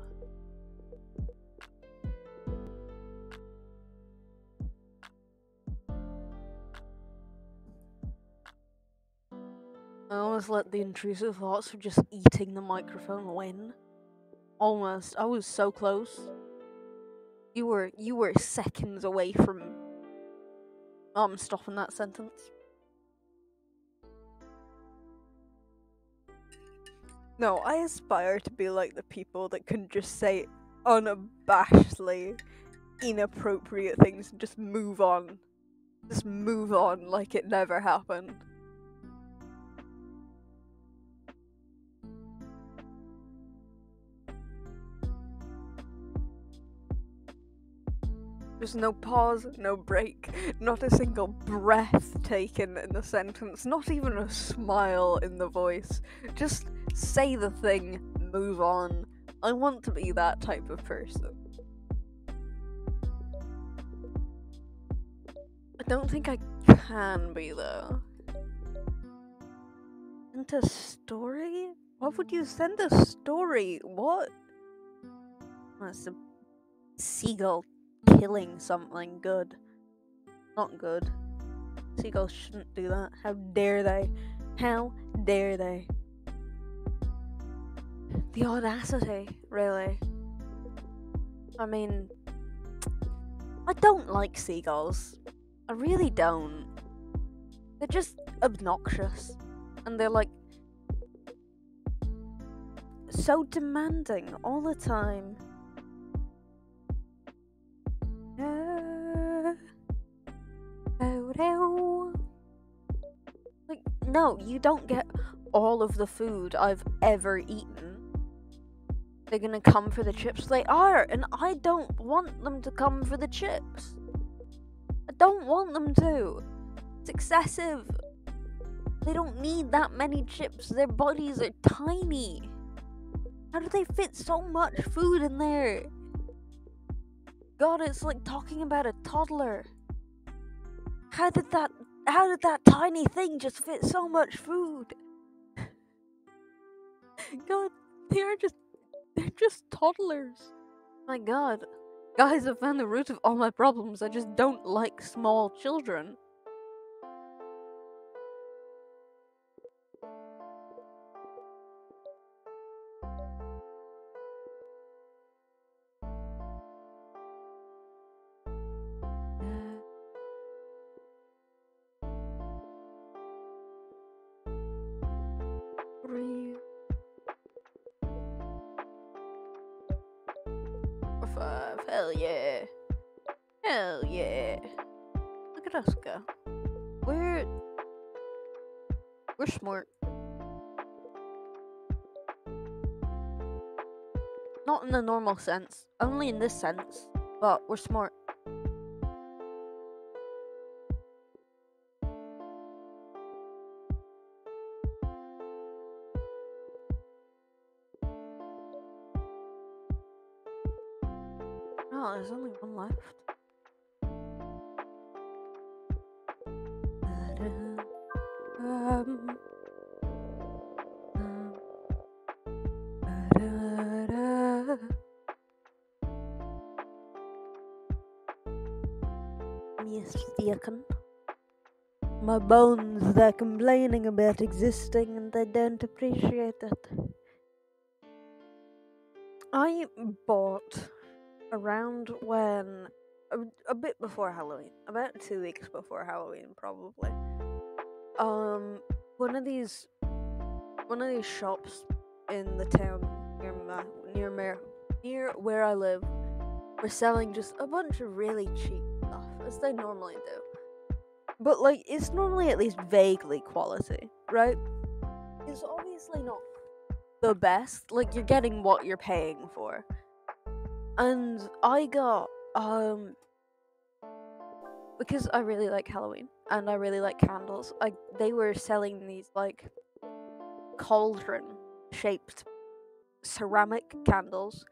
[SPEAKER 1] I almost let the intrusive thoughts of just eating the microphone win. Almost. I was so close. You were seconds away from stopping that sentence. No, I aspire to be like the people that can just say unabashedly inappropriate things and just move on. Just move on like it never happened. There's no pause, no break, not a single breath taken in the sentence, not even a smile in the voice. Just say the thing, move on. I want to be that type of person. I don't think I can be, though. Send a story? What would you send a story? What? That's a seagull killing something good. Not good. Seagulls shouldn't do that. How dare they? How dare they? The audacity, really. I mean, I don't like seagulls. I really don't. They're just obnoxious. And they're like so demanding all the time. Like, no, you don't get all of the food I've ever eaten. They're gonna come for the chips. They are, and I don't want them to come for the chips. I don't want them to. It's excessive. They don't need that many chips. Their bodies are tiny. How do they fit so much food in there? God, it's like talking about a toddler. How did that tiny thing just fit so much food? God, they're just toddlers. My God. Guys, I found the root of all my problems. I just don't like small children. Yeah. Look at us go. We're smart. Not in the normal sense, only in this sense, but we're smart. Oh, there's only one left. Mistaken. My bones, they're complaining about existing and they don't appreciate it. I bought around when a bit before Halloween, about 2 weeks before Halloween, probably. One of these shops in the town near where I live were selling just a bunch of really cheap stuff, as they normally do. But like, it's normally at least vaguely quality, right? It's obviously not the best. Like, you're getting what you're paying for. And I got because I really like Halloween and I really like candles. They were selling these like cauldron shaped ceramic candles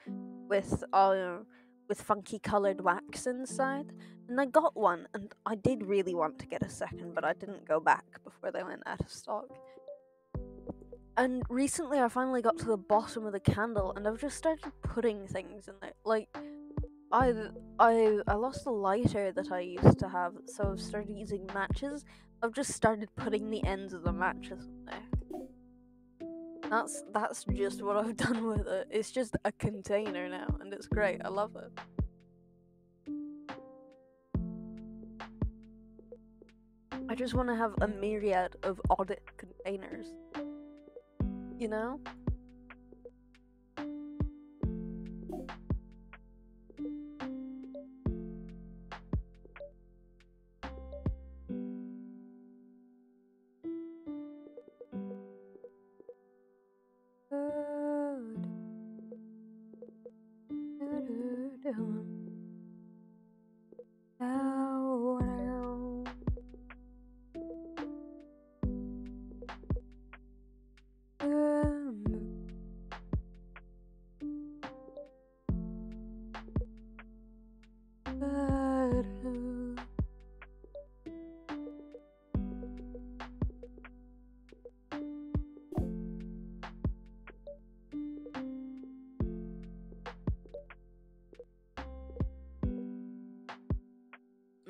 [SPEAKER 1] with funky colored wax inside, and I got one, and I did really want to get a second, but I didn't go back before they went out of stock. And recently I finally got to the bottom of the candle, and I've just started putting things in it. Like, I lost the lighter that I used to have, so I've started using matches. I've just started putting the ends of the matches in there. That's just what I've done with it. It's just a container now, and it's great. I love it. I just want to have a myriad of odd containers. You know?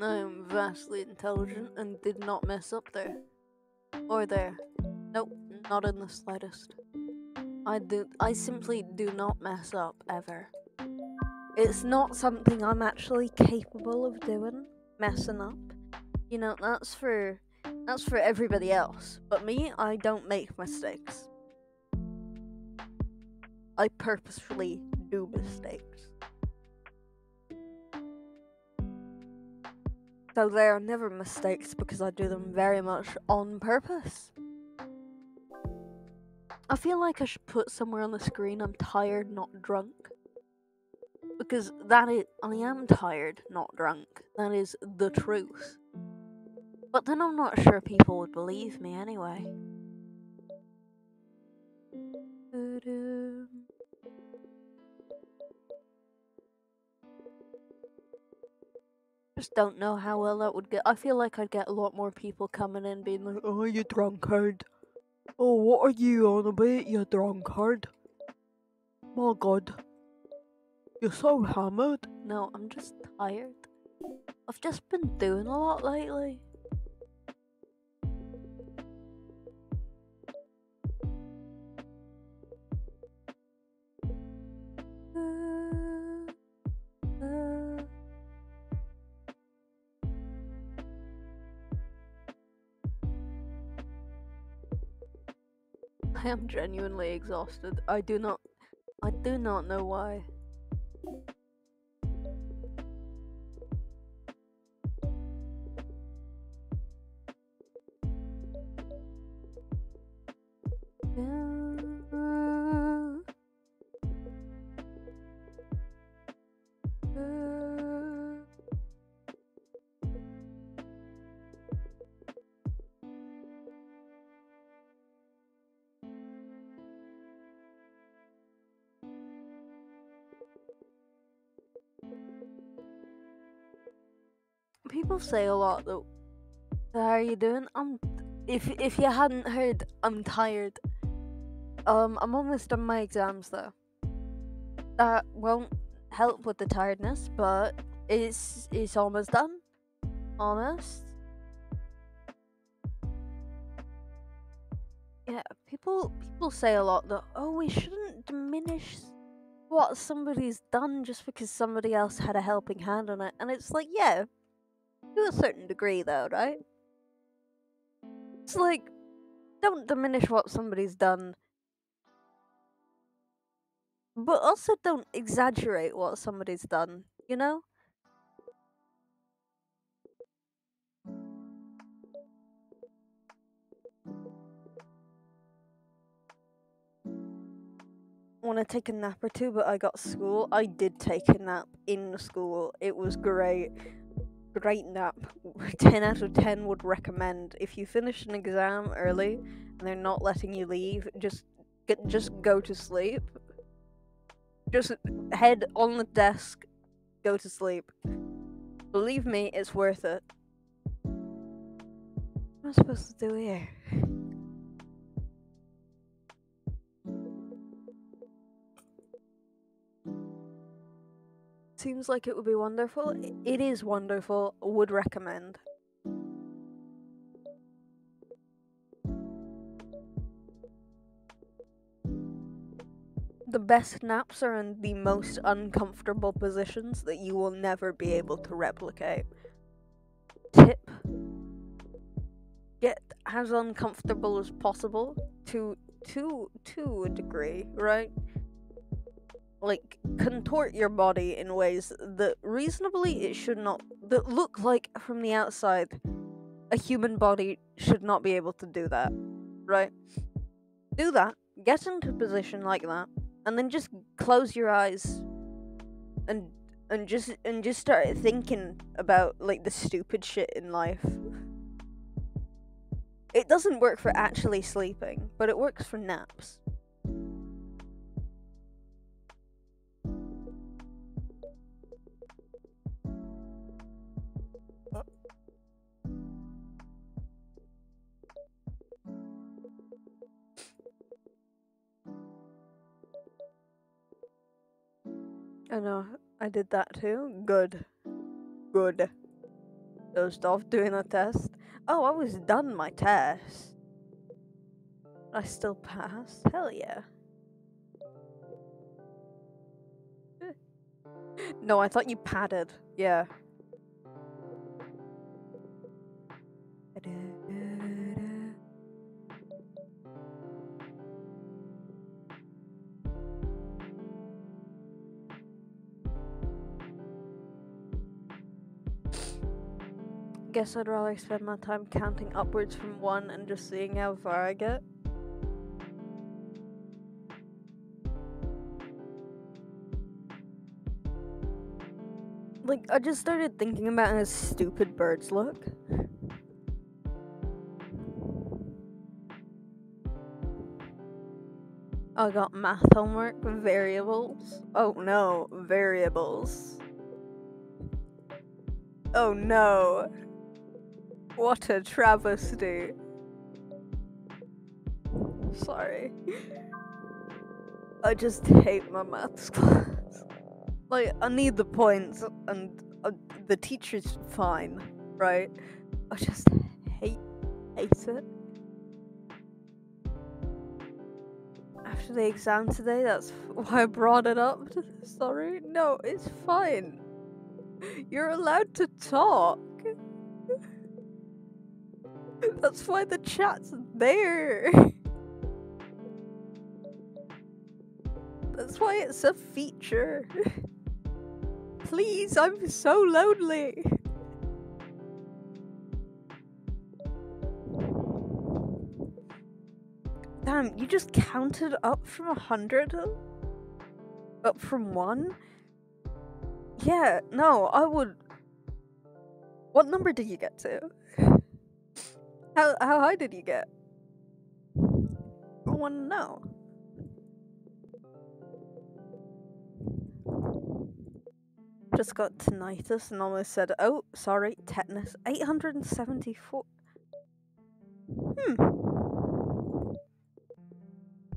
[SPEAKER 1] I am vastly intelligent and did not mess up there. Or there. Nope, not in the slightest. I simply do not mess up, ever. It's not something I'm actually capable of doing, messing up. You know, that's for everybody else. But me, I don't make mistakes. I purposefully do mistakes. So they are never mistakes because I do them very much on purpose. I feel like I should put somewhere on the screen I'm tired, not drunk. Because I am tired, not drunk. That is the truth. But then I'm not sure people would believe me anyway. Just don't know how well that would get. I feel like I'd get a lot more people coming in being like, "Oh, you drunkard. Oh, what are you on about, you drunkard? My God. You're so hammered." No, I'm just tired. I've just been doing a lot lately. I am genuinely exhausted. I do not know why. People say a lot though. How are you doing? If you hadn't heard, I'm tired. I'm almost done my exams though. That won't help with the tiredness, but it's almost done. Almost. Yeah, people say a lot that, oh, we shouldn't diminish what somebody's done just because somebody else had a helping hand on it. And it's like, yeah, to a certain degree though, right? It's like, don't diminish what somebody's done, but also don't exaggerate what somebody's done, you know? Want to take a nap or two, but I got school. I did take a nap in school. It was great. Great nap. 10 out of 10 would recommend. If you finish an exam early and they're not letting you leave, just go to sleep. Just head on the desk, go to sleep. Believe me, it's worth it. What am I supposed to do here? Seems like it would be wonderful. It is wonderful. Would recommend. The best naps are in the most uncomfortable positions that you will never be able to replicate. Tip: get as uncomfortable as possible to a degree, right? Like, contort your body in ways that reasonably it should not, that look like from the outside a human body should not be able to do that, right? Do that, get into a position like that, and then just close your eyes and just start thinking about like the stupid shit in life. It doesn't work for actually sleeping, but it works for naps. I know, I did that too. Good. Dozed off doing a test. Oh, I was done my test. I still passed. Hell yeah. No, I thought you padded. Yeah. Guess I'd rather spend my time counting upwards from 1 and just seeing how far I get. Like, I just started thinking about how stupid birds look. I got math homework, variables. Oh no, variables. Oh no. What a travesty. Sorry. I just hate my maths class. Like, I need the points, and the teacher's fine, right? I just hate it. After the exam today, that's why I brought it up. Sorry. No, it's fine. You're allowed to talk. That's why the chat's there. That's why it's a feature. Please, I'm so lonely. Damn, you just counted up from 100? Up from 1? Yeah, no, I would... What number did you get to? How high did you get? I wanna know. Just got tinnitus and almost said, oh, sorry, tetanus. 874.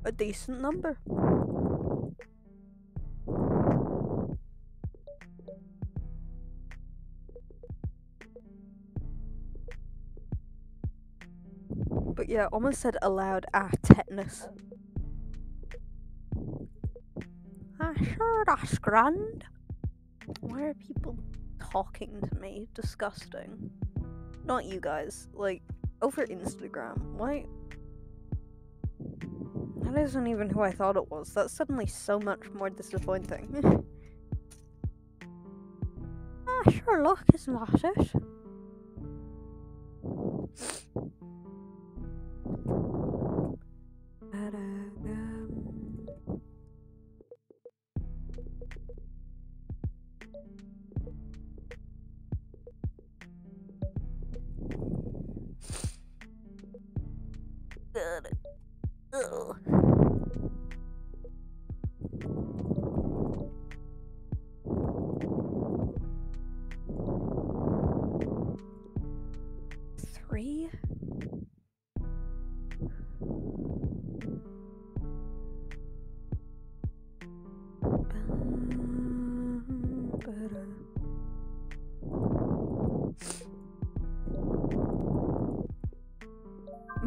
[SPEAKER 1] A decent number. But yeah, almost said aloud, tetanus. Sure, that's grand. Why are people talking to me? Disgusting. Not you guys. Like, over Instagram. Why? That isn't even who I thought it was. That's suddenly so much more disappointing. Sure, look, isn't that it? Ugh. 3?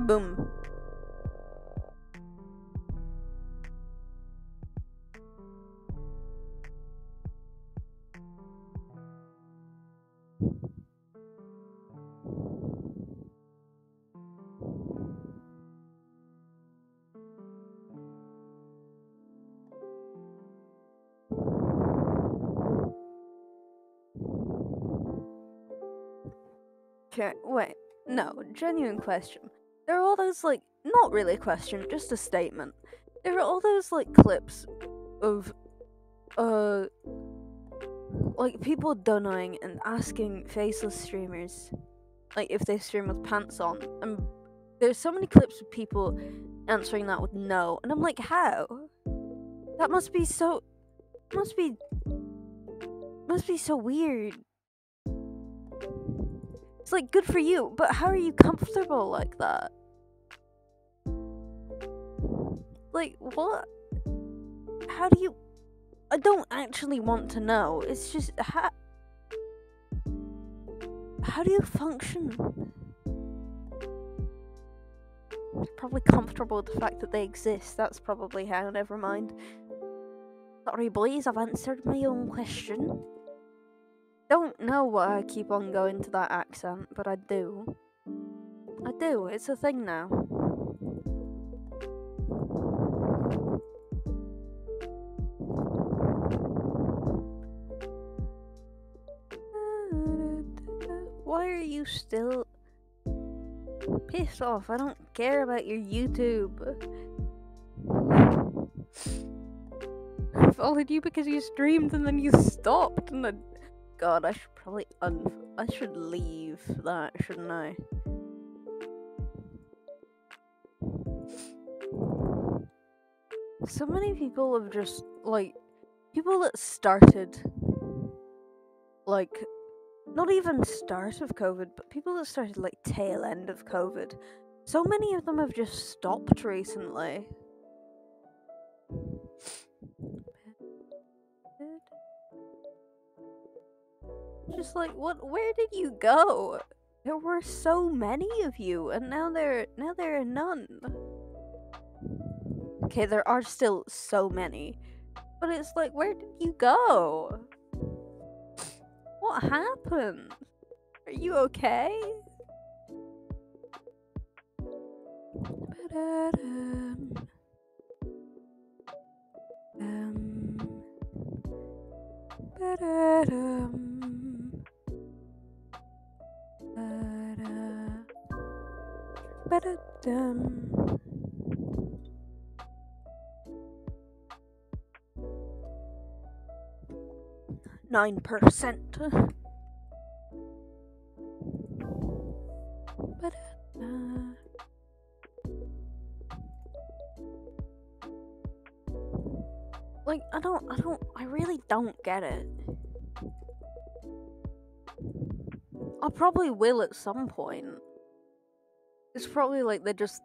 [SPEAKER 1] Boom. Okay, wait. No, genuine question. There are all those, like, not really a question, just a statement. There are all those, like, clips of, like, people donating and asking faceless streamers, like, if they stream with pants on. And there's so many clips of people answering that with no. And I'm like, how? That must be so weird. It's like, good for you, but how are you comfortable like that? Like, what? How do you... I don't actually want to know. It's just, how do you function? You're probably comfortable with the fact that they exist. That's probably how. Never mind. Sorry, boys, I've answered my own question. Don't know why I keep on going to that accent, but I do. I do. It's a thing now. Why are you still... Piss off, I don't care about your YouTube. I followed you because you streamed and then you stopped and then... God, I should probably I should leave that, shouldn't I? So many people have just, like, people that started, like, not even start of COVID, but people that started, like, tail end of COVID. So many of them have just stopped recently. Just like, what? Where did you go? There were so many of you, and now there are none. Okay, there are still so many, but it's like, where did you go? What happened? Are you okay? Ba-da-dum. 9%. Like, I really don't get it. I probably will at some point. It's probably like they just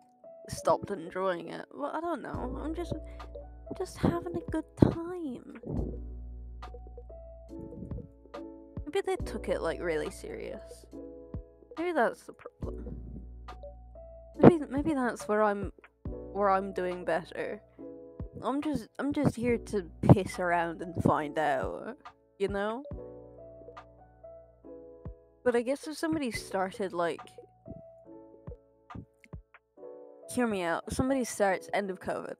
[SPEAKER 1] stopped enjoying it. Well, I don't know. I'm just having a good time. Maybe they took it like really serious. Maybe that's the problem. Maybe that's where I'm doing better. I'm just here to piss around and find out, you know? But I guess if somebody started like hear me out. Somebody starts end of COVID.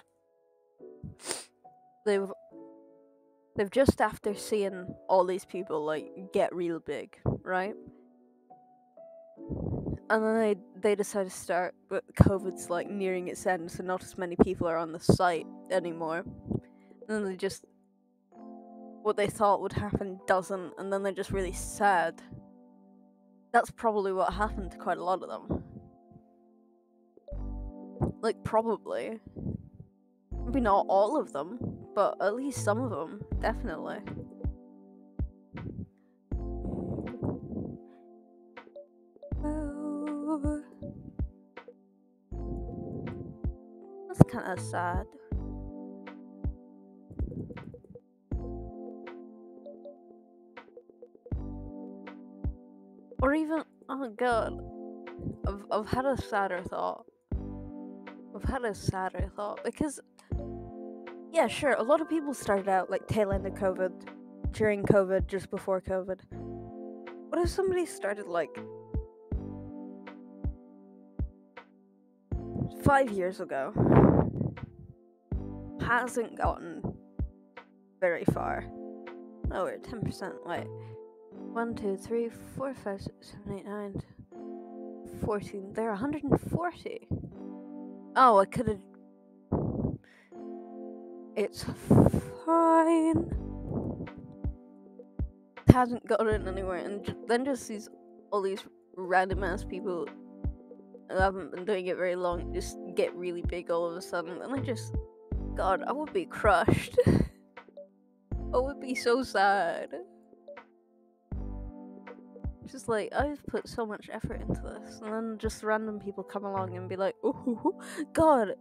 [SPEAKER 1] They've just after seeing all these people like get real big, right? And then they decide to start, but COVID's like nearing its end, so not as many people are on the site anymore. And then they just what they thought would happen doesn't, and then they're just really sad. That's probably what happened to quite a lot of them. Like, probably. Maybe not all of them, but at least some of them, definitely. Oh, that's kind of sad. Or even, oh god, I've had a sadder thought. Because, yeah, sure, a lot of people started out like tail end of COVID, during COVID, just before COVID. What if somebody started like 5 years ago, hasn't gotten very far? Oh, we're at 10%. Wait. 1, 2, 3, 4, 5, 6, 7, 8, 9, 14. They're 140. Oh, I could have. It's fine. Hasn't gotten anywhere, and then just all these random ass people who haven't been doing it very long just get really big all of a sudden, and God, I would be crushed. I would be so sad. Just like, I've put so much effort into this, and then just random people come along and be like, oh, God.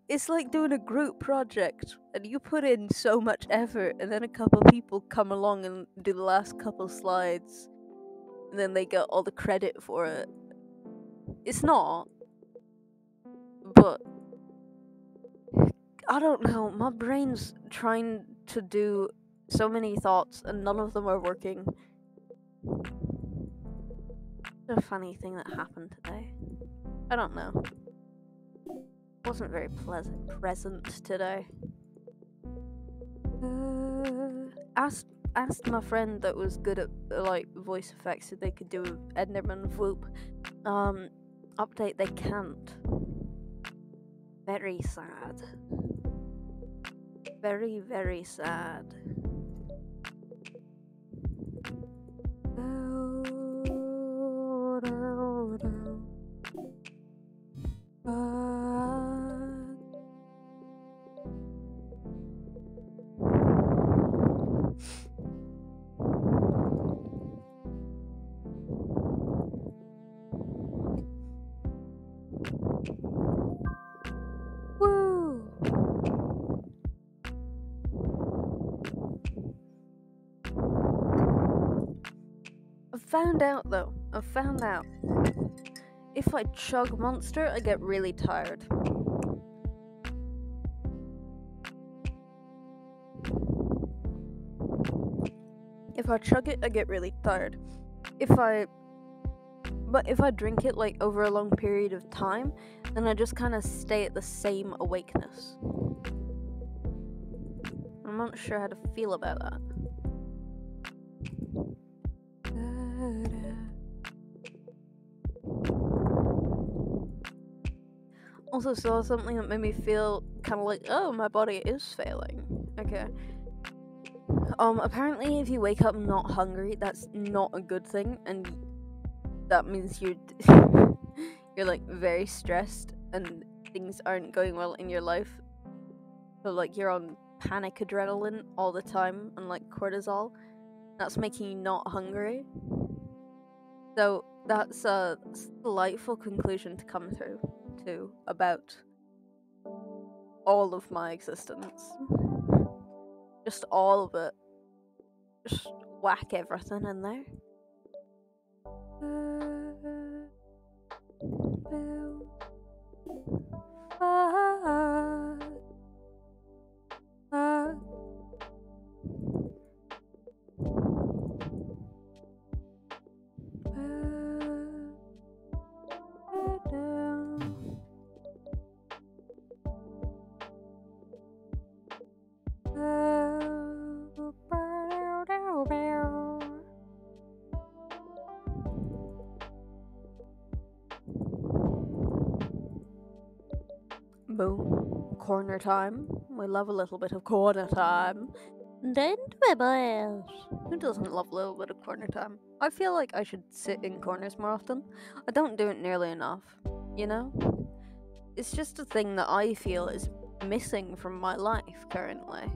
[SPEAKER 1] It's like doing a group project, and you put in so much effort, and then a couple people come along and do the last couple slides, and then they get all the credit for it. It's not, but I don't know, my brain's trying to do so many thoughts, and none of them are working. A funny thing that happened today. I don't know. Wasn't very present today. Asked my friend that was good at like voice effects if they could do Enderman Whoop. Update they can't. Very sad. Very, very sad. Woo! I found out. If I chug Monster, I get really tired. If I chug it, I get really tired. But if I drink it like over a long period of time, then I just kind of stay at the same awakeness. I'm not sure how to feel about that. Also saw something that made me feel kind of like, oh, my body is failing. Okay. Apparently if you wake up not hungry, that's not a good thing, and that means you're like very stressed and things aren't going well in your life. So like you're on panic adrenaline all the time and like cortisol. That's making you not hungry. So that's a delightful conclusion to come through to about all of my existence. Just all of it. Just whack everything in there. Boom. Corner time. We love a little bit of corner time. Don't we, boys? Who doesn't love a little bit of corner time? I feel like I should sit in corners more often. I don't do it nearly enough, you know? It's just a thing that I feel is missing from my life currently.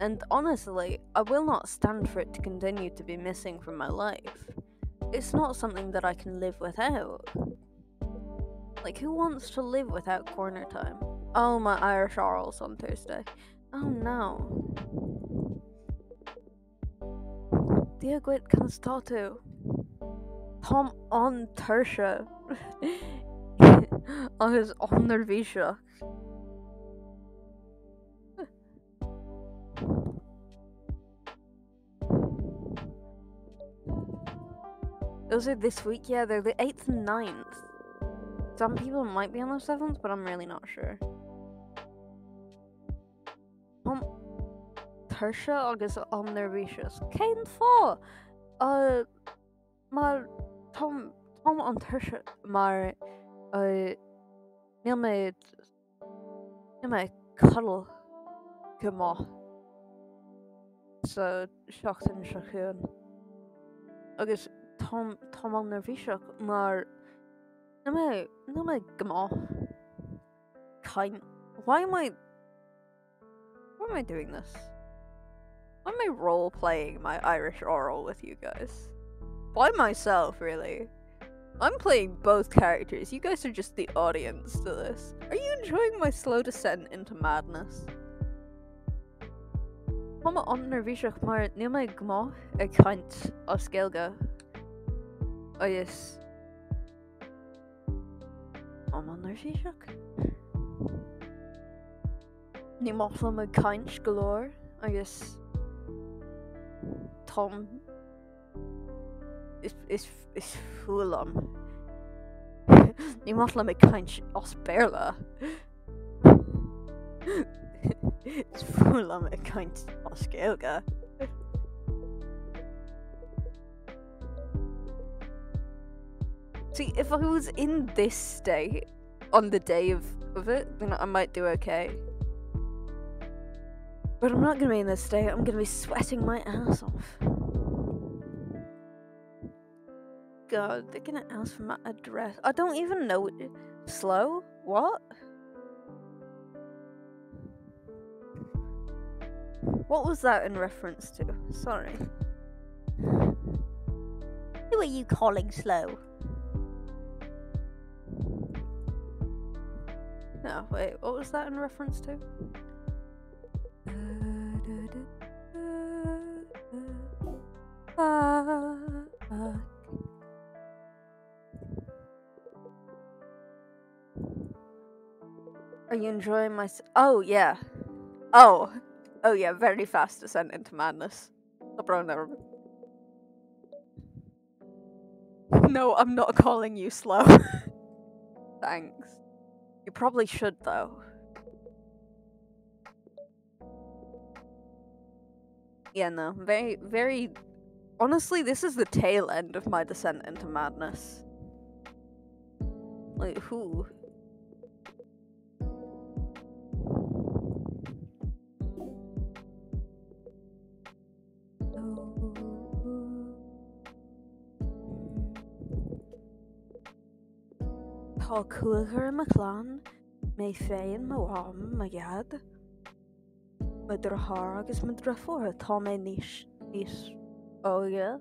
[SPEAKER 1] And honestly, I will not stand for it to continue to be missing from my life. It's not something that I can live without. Like, who wants to live without corner time? Oh, my Irish orals on Thursday. Oh no. Diagwit can statu. Tom on Tersha. Agus on Nervisha. Those are this week, yeah, they're the 8th and 9th. Some people might be on the 7th, but I'm really not sure. Tersha agus on Nervisha. Cain fá! Maar Tom on Tersha, maar níl mé cuddle gymá sa seachtain seachún. Agus Tom on Nervisha, maar níl mé gymá. Why am I doing this? Why am I role-playing my Irish oral with you guys? By myself, really. I'm playing both characters. You guys are just the audience to this. Are you enjoying my slow descent into madness? Thoma an nervíiseach mar níl mé gmá ag caint á scéalga. Agus Thoma an nervíiseach. Ní mála me caint galore agus Tom is fulam. Ní mála me caint os béla. It's fulam me caint os scéalga. See, if I was in this state on the day of it, then I might do okay. But I'm not gonna be in this state. I'm gonna be sweating my ass off. God, they're gonna ask for my address. I don't even know it. Slow? What? What was that in reference to? Sorry. Who are you calling slow? No, wait, what was that in reference to? Are you enjoying my... Oh, yeah. Oh, yeah, very fast descent into madness. No, I'm not calling you slow. Thanks. You probably should, though. Yeah, no, very, very... Honestly, this is the tail end of my descent into madness. Like, who? Tá cuagar ma clan, mé féin ma wam ma gad. Ma drahar agus ma drafór tá mé níos óige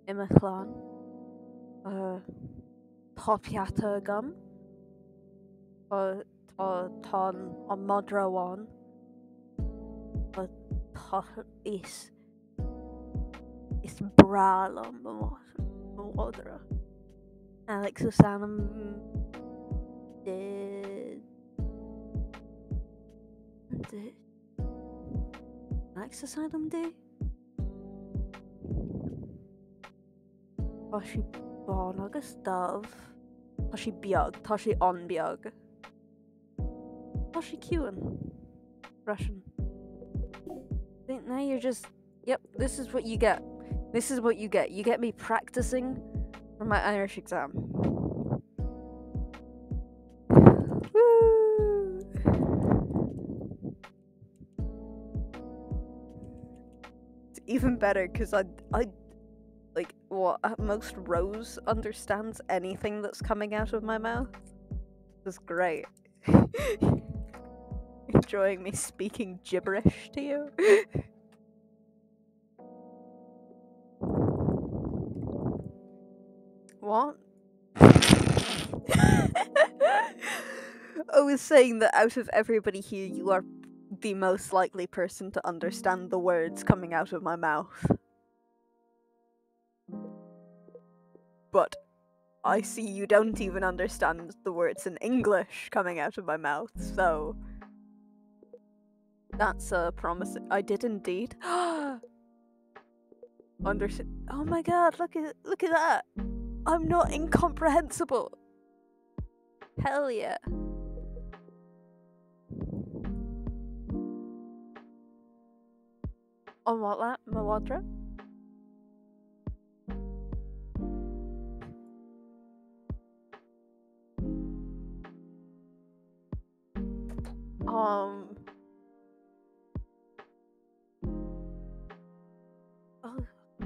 [SPEAKER 1] I ma clan. Topiata gum. Ton on Modra one. Is Bralum Modra. Alexosanum did Alexosanum D? Toshi Bonagus Dove. Toshi Biog. Toshi On Biog. Toshi Qin. Russian. Now you're just. Yep, this is what you get. This is what you get. You get me practicing for my Irish exam. Woo! It's even better because I like what most Rose understands anything that's coming out of my mouth. It's great. Enjoying me speaking gibberish to you. What? I was saying that out of everybody here, you are the most likely person to understand the words coming out of my mouth. But I see you don't even understand the words in English coming out of my mouth, so that's promising. I did indeed. Oh my god, look at that. I'm not incomprehensible. Hell yeah. On what that? Mawadra?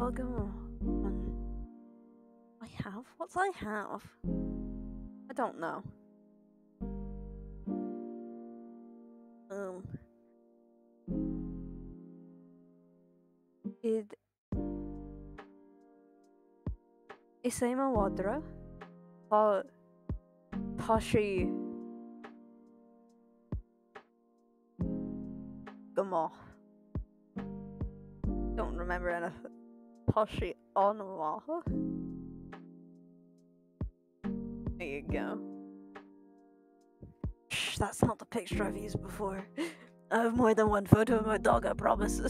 [SPEAKER 1] I'll go on. I have? What's I have? I don't know. Isema Wadra? Tashi Gamo. Don't remember anything. Tashi Onwa. There you go. Shh, that's not the picture I've used before. I have more than one photo of my dog, I promise.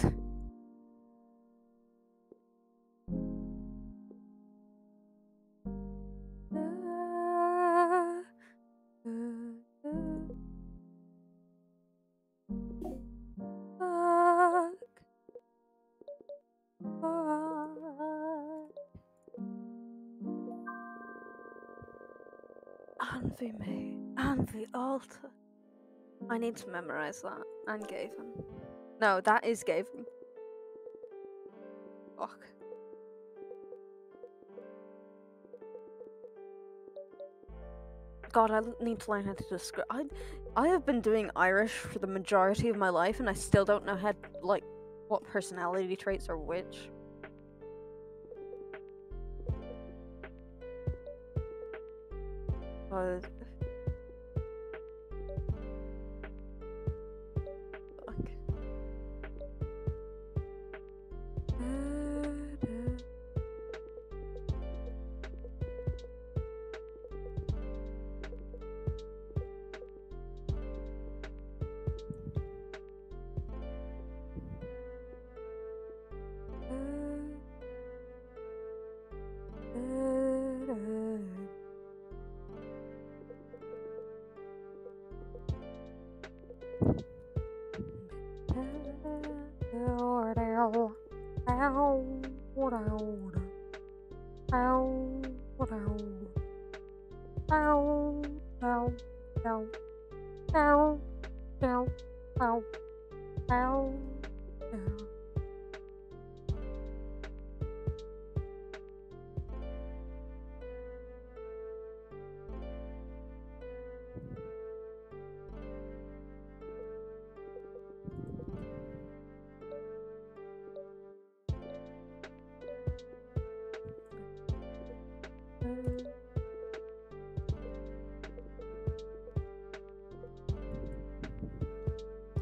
[SPEAKER 1] Anvi Alta. I need to memorize that. And Gavin. No, that is Gavin. Fuck. God, I need to learn how to describe. I have been doing Irish for the majority of my life, and I still don't know how, like, what personality traits are which. But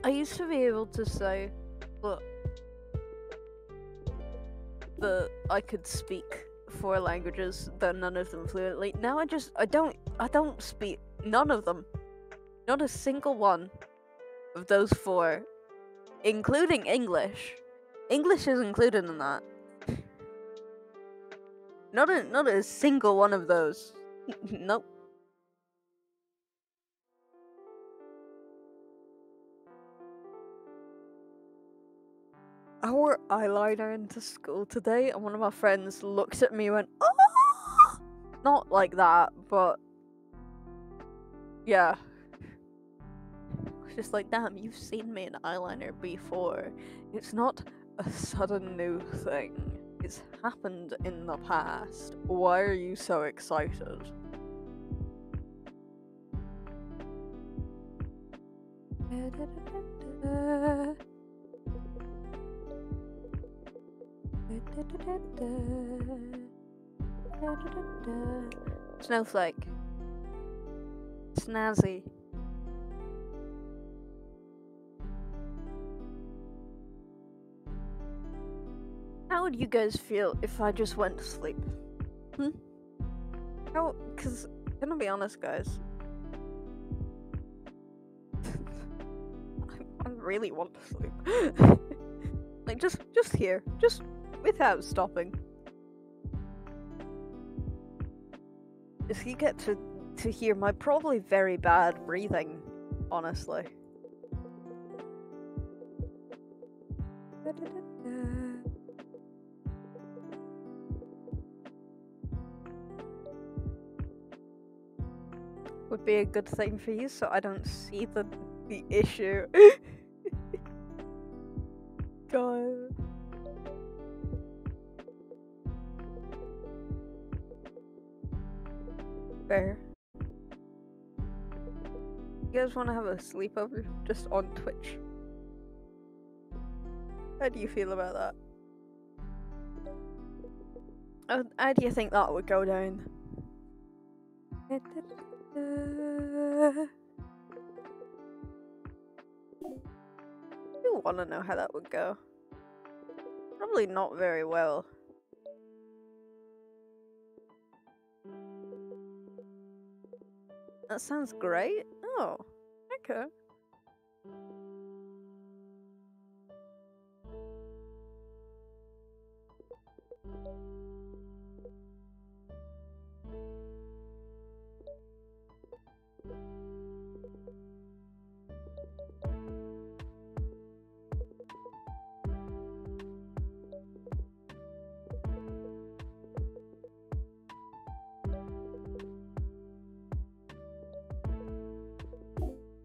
[SPEAKER 1] I used to be able to say that I could speak 4 languages, though none of them fluently. Now I don't speak none of them. Not a single one of those 4, including English. English is included in that. Not a single one of those. Nope. I wore eyeliner into school today, and one of my friends looked at me and went, "Oh!" Not like that, but yeah. It's just like, damn, you've seen me in eyeliner before. It's not a sudden new thing. It's happened in the past. Why are you so excited? Snowflake. Snazzy. How would you guys feel if I just went to sleep? How? Because, gonna be honest, guys. I really want to sleep. Like, just here. Just without stopping. If you get to hear my probably very bad breathing, honestly. Would be a good thing for you, so I don't see the issue. God. Fair. You guys want to have a sleepover just on Twitch? How do you feel about that? How do you think that would go down? You want to know how that would go? Probably not very well. That sounds great. Oh, okay.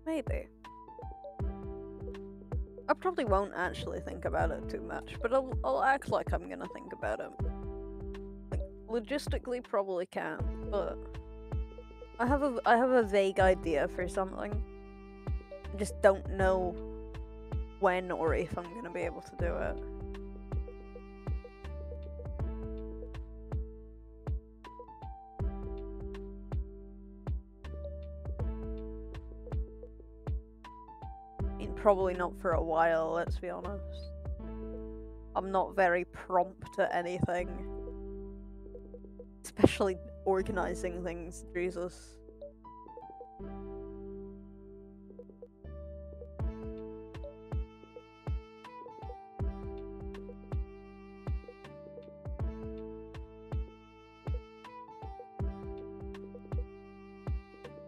[SPEAKER 1] Maybe. I probably won't actually think about it too much, but I'll act like I'm gonna think about it. Like, logistically, probably can't, but I have a vague idea for something. I just don't know when or if I'm gonna be able to do it. Probably not for a while, let's be honest. I'm not very prompt at anything. Especially organizing things, Jesus.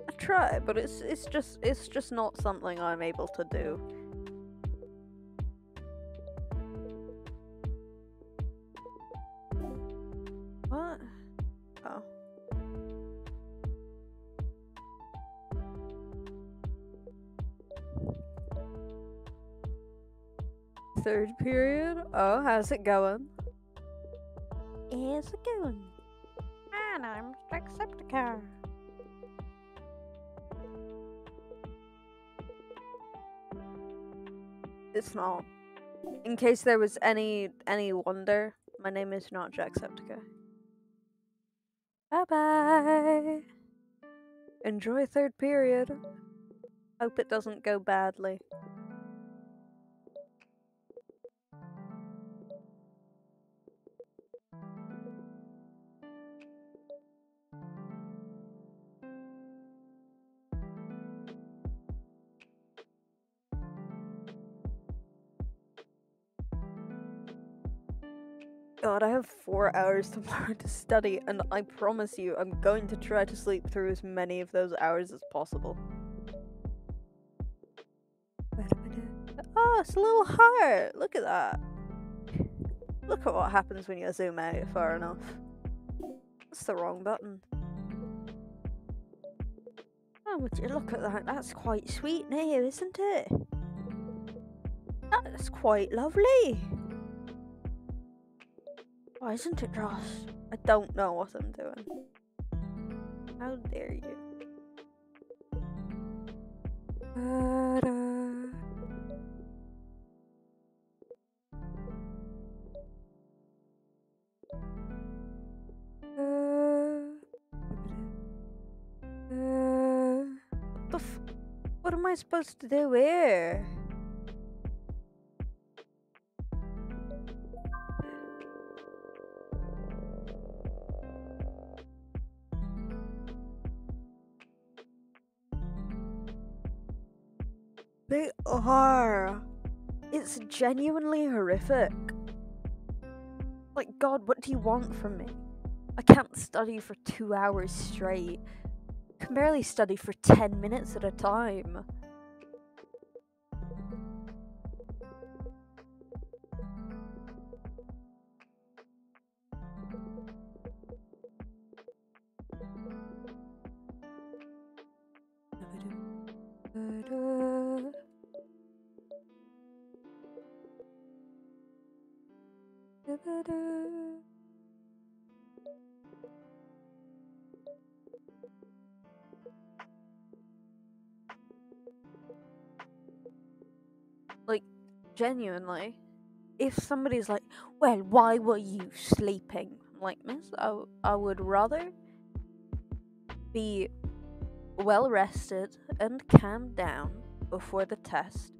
[SPEAKER 1] I try, but it's just not something I'm able to do. What? Oh. Third period? Oh, how's it going? How's it going? And I'm Jacksepticeye. It's not. In case there was any wonder, my name is not Jacksepticeye. Bye bye. Enjoy third period. Hope it doesn't go badly. god, I have 4 hours tomorrow to study, and I promise you, I'm going to try to sleep through as many of those hours as possible. Oh, it's a little heart! Look at that. Look at what happens when you zoom out far enough. That's the wrong button. Oh, would you look at that? That's quite sweet now, isn't it? That's quite lovely. Why isn't it, Ross? I don't know what I'm doing. How dare you? What am I supposed to do here? They are. It's genuinely horrific. Like, God, what do you want from me? I can't study for 2 hours straight. I can barely study for 10 minutes at a time. Like, genuinely, if somebody's like, well, why were you sleeping? I'm like, miss, I would rather be well rested and calmed down before the test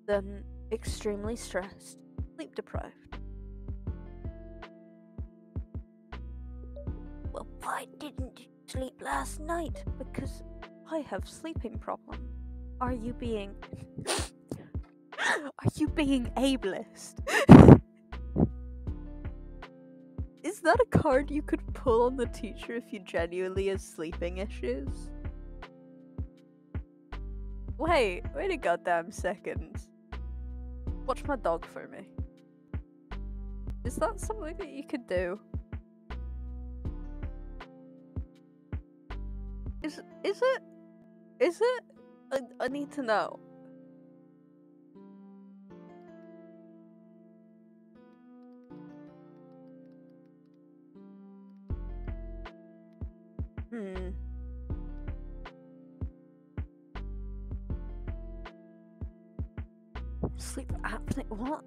[SPEAKER 1] than extremely stressed, sleep deprived. Well, why didn't you sleep last night? Because I have sleeping problems. Are you being ableist? Is that a card you could pull on the teacher if you genuinely have sleeping issues? Wait a goddamn second. Watch my dog for me. Is that something that you could do? Is it? Is it? I need to know. Sleep apnea? What?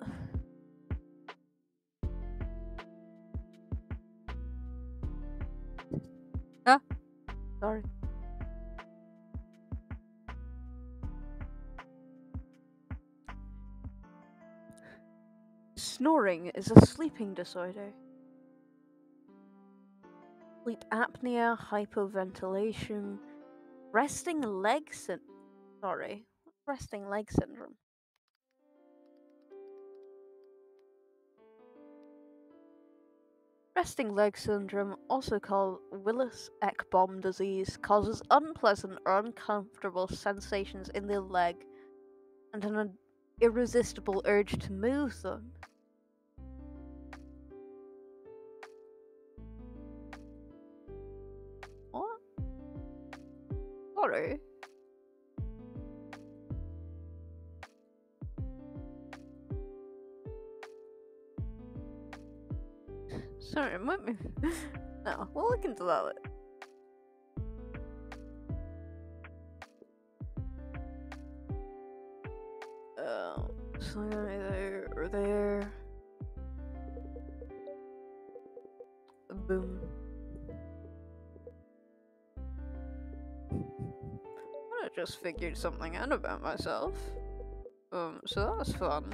[SPEAKER 1] Ah, sorry. Snoring is a sleeping disorder. Sleep apnea, hypoventilation, resting leg syndrome. Sorry, resting leg syndrome. Resting leg syndrome, also called Willis-Ekbom disease, causes unpleasant or uncomfortable sensations in the leg and an irresistible urge to move them. What? Sorry. Sorry, it might be. No, we'll look into that later. So there or there. Boom. I just figured something out about myself. So that's fun.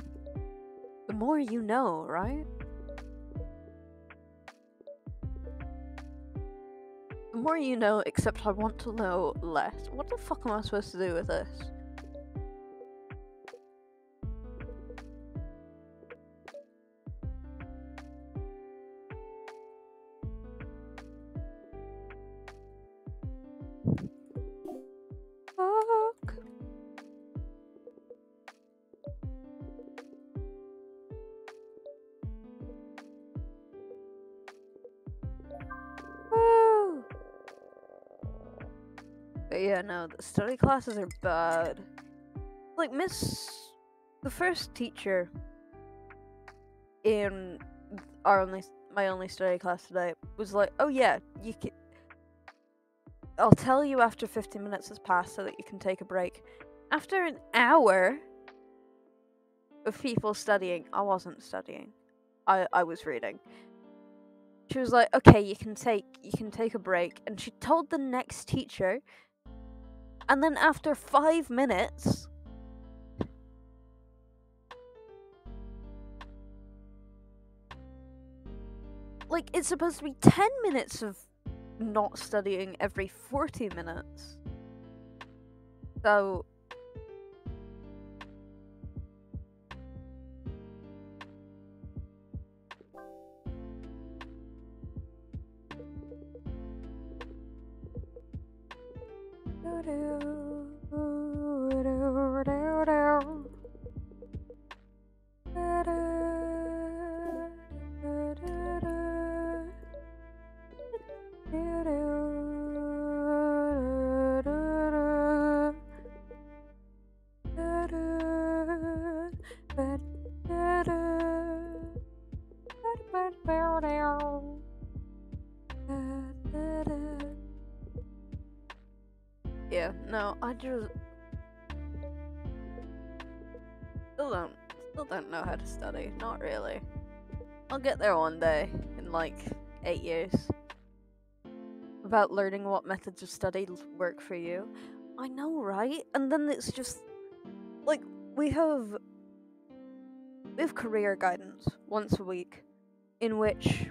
[SPEAKER 1] The more you know, right? The more you know, except I want to know less. What the fuck am I supposed to do with this? Yeah, no, the study classes are bad. Like, the first teacher in my only study class today was like, "Oh yeah, I'll tell you after 15 minutes has passed so that you can take a break." After an hour of people studying, I wasn't studying. I was reading. She was like, "Okay, you can take a break," and she told the next teacher. And then after 5 minutes, like, it's supposed to be 10 minutes of not studying every 40 minutes. So yeah, no, I just still don't know how to study. Not really. I'll get there one day in like 8 years. About learning what methods of study work for you. I know, right? And then it's just like we have career guidance once a week, in which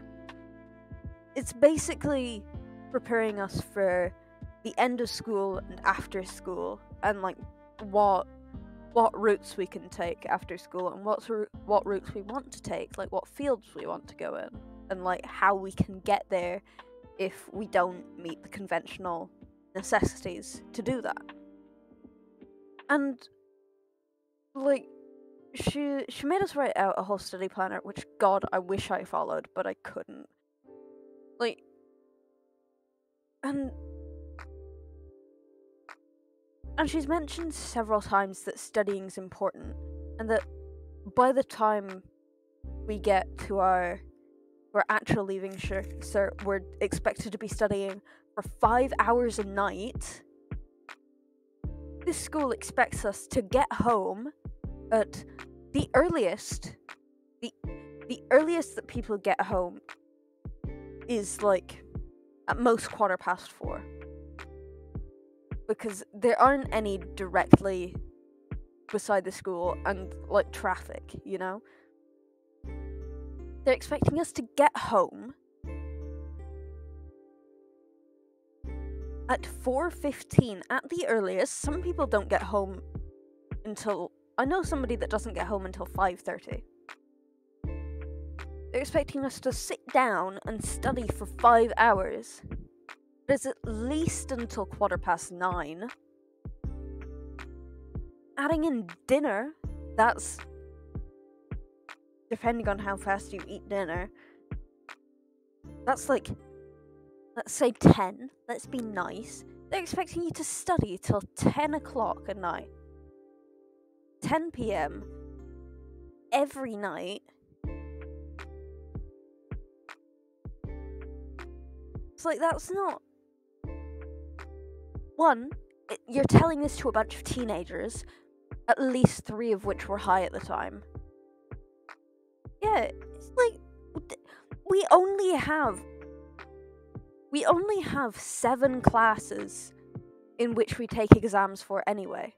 [SPEAKER 1] it's basically preparing us for the end of school and after school, and like what routes we can take after school, and what routes we want to take, like what fields we want to go in, and like how we can get there if we don't meet the conventional necessities to do that. And like she made us write out a whole study planner, which God, I wish I followed, but I couldn't. Like, and she's mentioned several times that studying's important, and that by the time we get to our actual leaving cert, we're expected to be studying for 5 hours a night. This school expects us to get home at the earliest. The earliest that people get home is like at most 4:15. Because there aren't any directly beside the school, and like traffic, you know? They're expecting us to get home at 4:15 at the earliest. Some people don't get home until... I know somebody that doesn't get home until 5:30. They're expecting us to sit down and study for 5 hours. It's at least until 9:15. Adding in dinner, that's... depending on how fast you eat dinner, that's like... let's say 10. Let's be nice. They're expecting you to study till 10 o'clock at night. 10 p.m. every night. It's like, that's not... One, you're telling this to a bunch of teenagers, at least 3 of which were high at the time. Yeah, it's like, we only have 7 classes in which we take exams for anyway.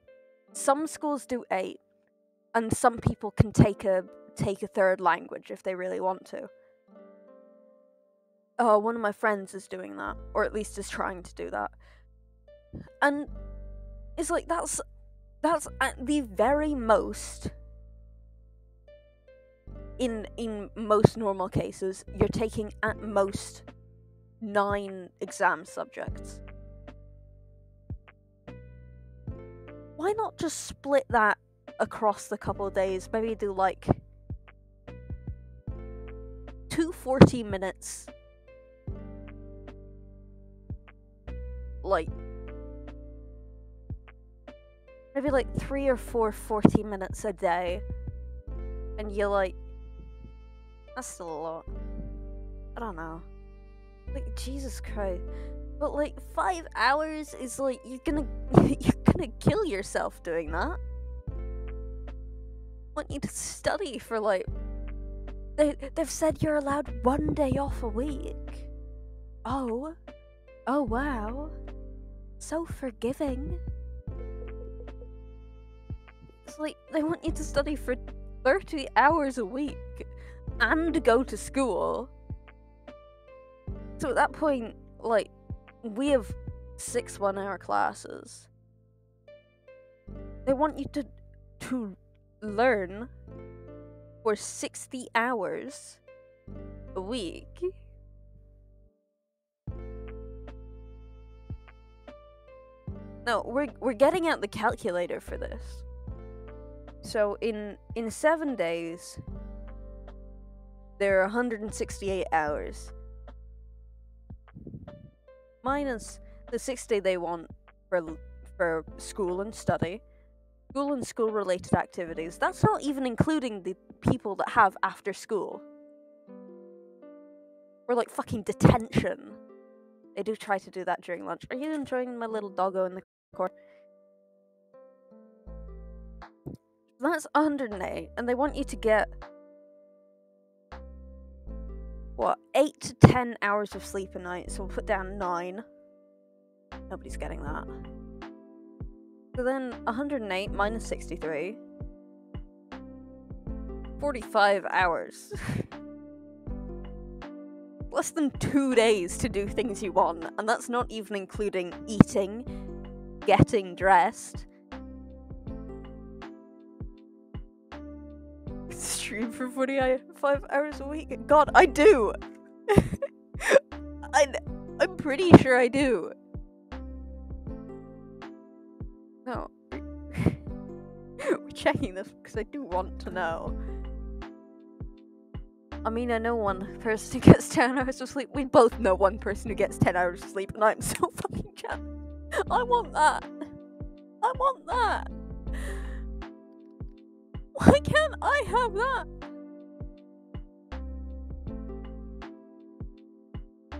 [SPEAKER 1] Some schools do 8, and some people can take a third language if they really want to. One of my friends is doing that, or at least is trying to do that. And it's like, that's at the very most, in most normal cases, you're taking at most 9 exam subjects. Why not just split that across the couple of days? Maybe do like 2 40 minutes, like maybe like 3 or 4 40 minutes a day. And you're like, that's still a lot. I don't know. Like, Jesus Christ. But like 5 hours is like, you're gonna kill yourself doing that. I want you to study for like, they've said you're allowed 1 day off a week. Oh wow. So forgiving. It's like, they want you to study for 30 hours a week and go to school. So at that point, like, we have 6 1-hour classes. They want you to learn for 60 hours a week. No, we're getting out the calculator for this. So in 7 days, there are 168 hours. Minus the 60 they want for school and study. School and school-related activities. That's not even including the people that have after school. Or like fucking detention. They do try to do that during lunch. Are you enjoying my little doggo in the corner? That's 108, and they want you to get, what, 8 to 10 hours of sleep a night, so we'll put down 9. Nobody's getting that. So then 108 minus 63. 45 hours. Less than 2 days to do things you want, and that's not even including eating, getting dressed. Stream for 45 hours a week? God, I do! I'm pretty sure I do. No. We're checking this because I do want to know. I mean, I know one person who gets 10 hours of sleep. We both know one person who gets 10 hours of sleep, and I'm so fucking jealous. I want that. I want that. Why can't I have that?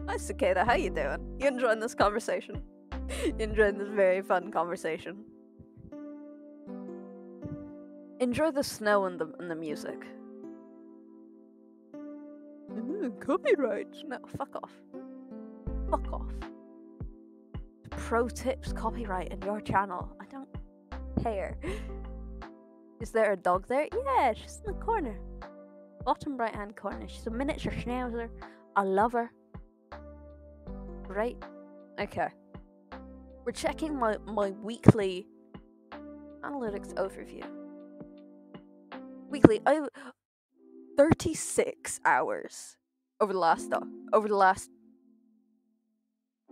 [SPEAKER 1] Hi, Cicada. How you doing? You enjoying this conversation? You enjoying this very fun conversation? Enjoy the snow and the music. Copyright. No, fuck off. Fuck off. Pro tips copyright in your channel. I don't care. Is there a dog there? Yeah, she's in the corner. Bottom right hand corner. She's a miniature schnauzer. I love her. Right? Okay. We're checking my weekly analytics overview. Weekly. I have 36 hours over the last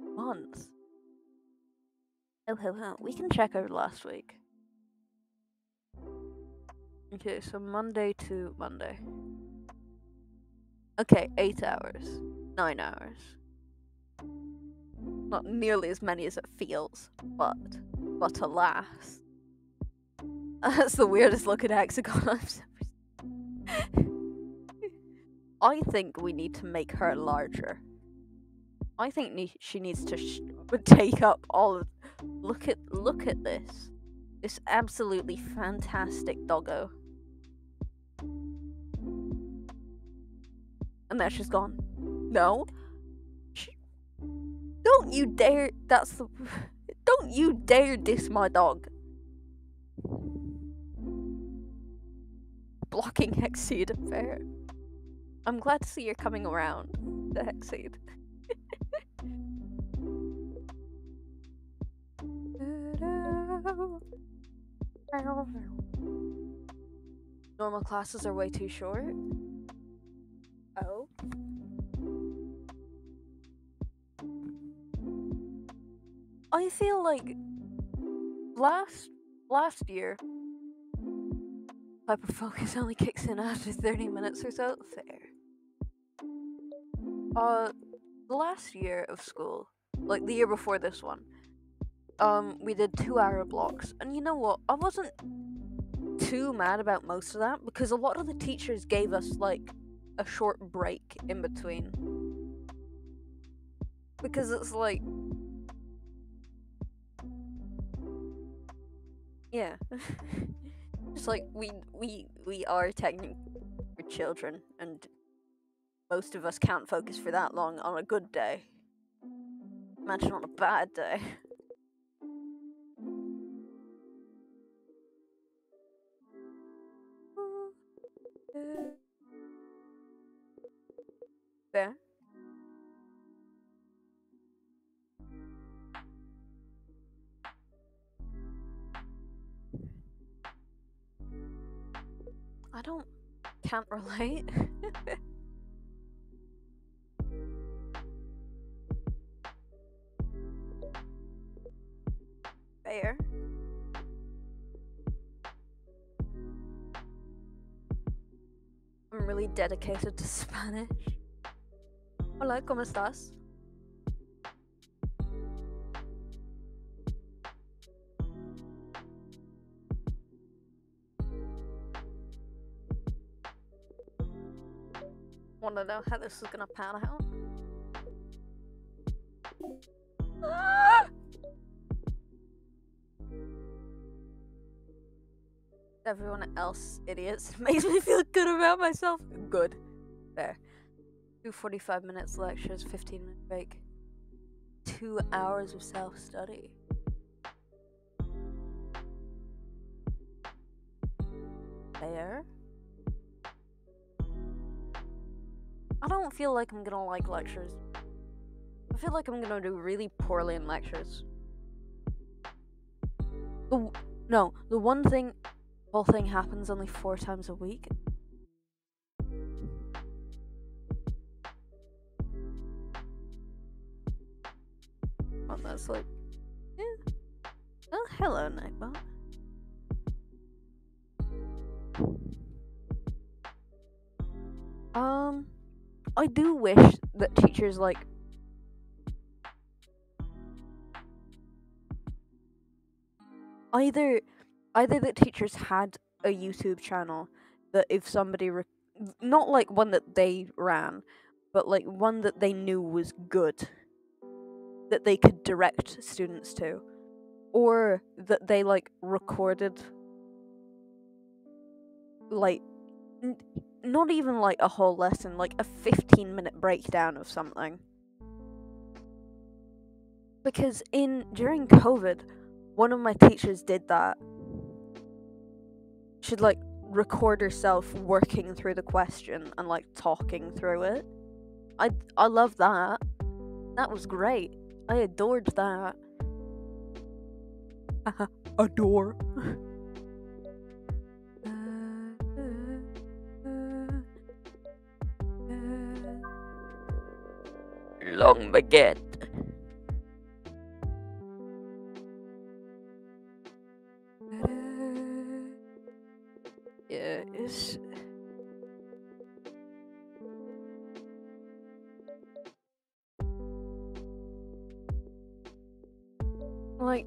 [SPEAKER 1] month. Oh. We can check over last week. Okay, so Monday to Monday. Okay, 8 hours. 9 hours. Not nearly as many as it feels, but alas. That's the weirdest looking hexagon I've ever seen. I think we need to make her larger. I think she needs to take up all of... Look at this. This absolutely fantastic doggo. And there she's gone. No. Don't you dare... Don't you dare diss my dog. Blocking Hexceed fair. I'm glad to see you're coming around to Hexceed. Normal classes are way too short. Oh. I feel like last year hyperfocus only kicks in after 30 minutes or so. Fair. The last year of school, like the year before this one, we did 2-hour blocks, and you know what? I wasn't too mad about most of that because a lot of the teachers gave us like a short break in between. Because it's like, yeah, just like we are technically children, and most of us can't focus for that long on a good day. Imagine on a bad day. There. Can't relate. Fair. I'm really dedicated to Spanish. Hola, ¿cómo estás? Wanna know how this is gonna pan out? Everyone else idiots. Makes me feel good about myself. Good. There. 2 45-minute lectures, 15-minute break. 2 hours of self-study. There. I don't feel like I'm gonna like lectures. I feel like I'm gonna do really poorly in lectures. The whole thing happens only 4 times a week. Oh, that's like, yeah. Oh, hello, Nightbot. I do wish that teachers like either that teachers had a YouTube channel that if somebody not like one that they ran, but like one that they knew was good, that they could direct students to, or that they like recorded like not even like a whole lesson, like a 15-minute breakdown of something. Because during COVID, one of my teachers did that. She'd like record herself working through the question and like talking through it. I love that. That was great. I adored that. Adore. Long baguette. Yeah, it's like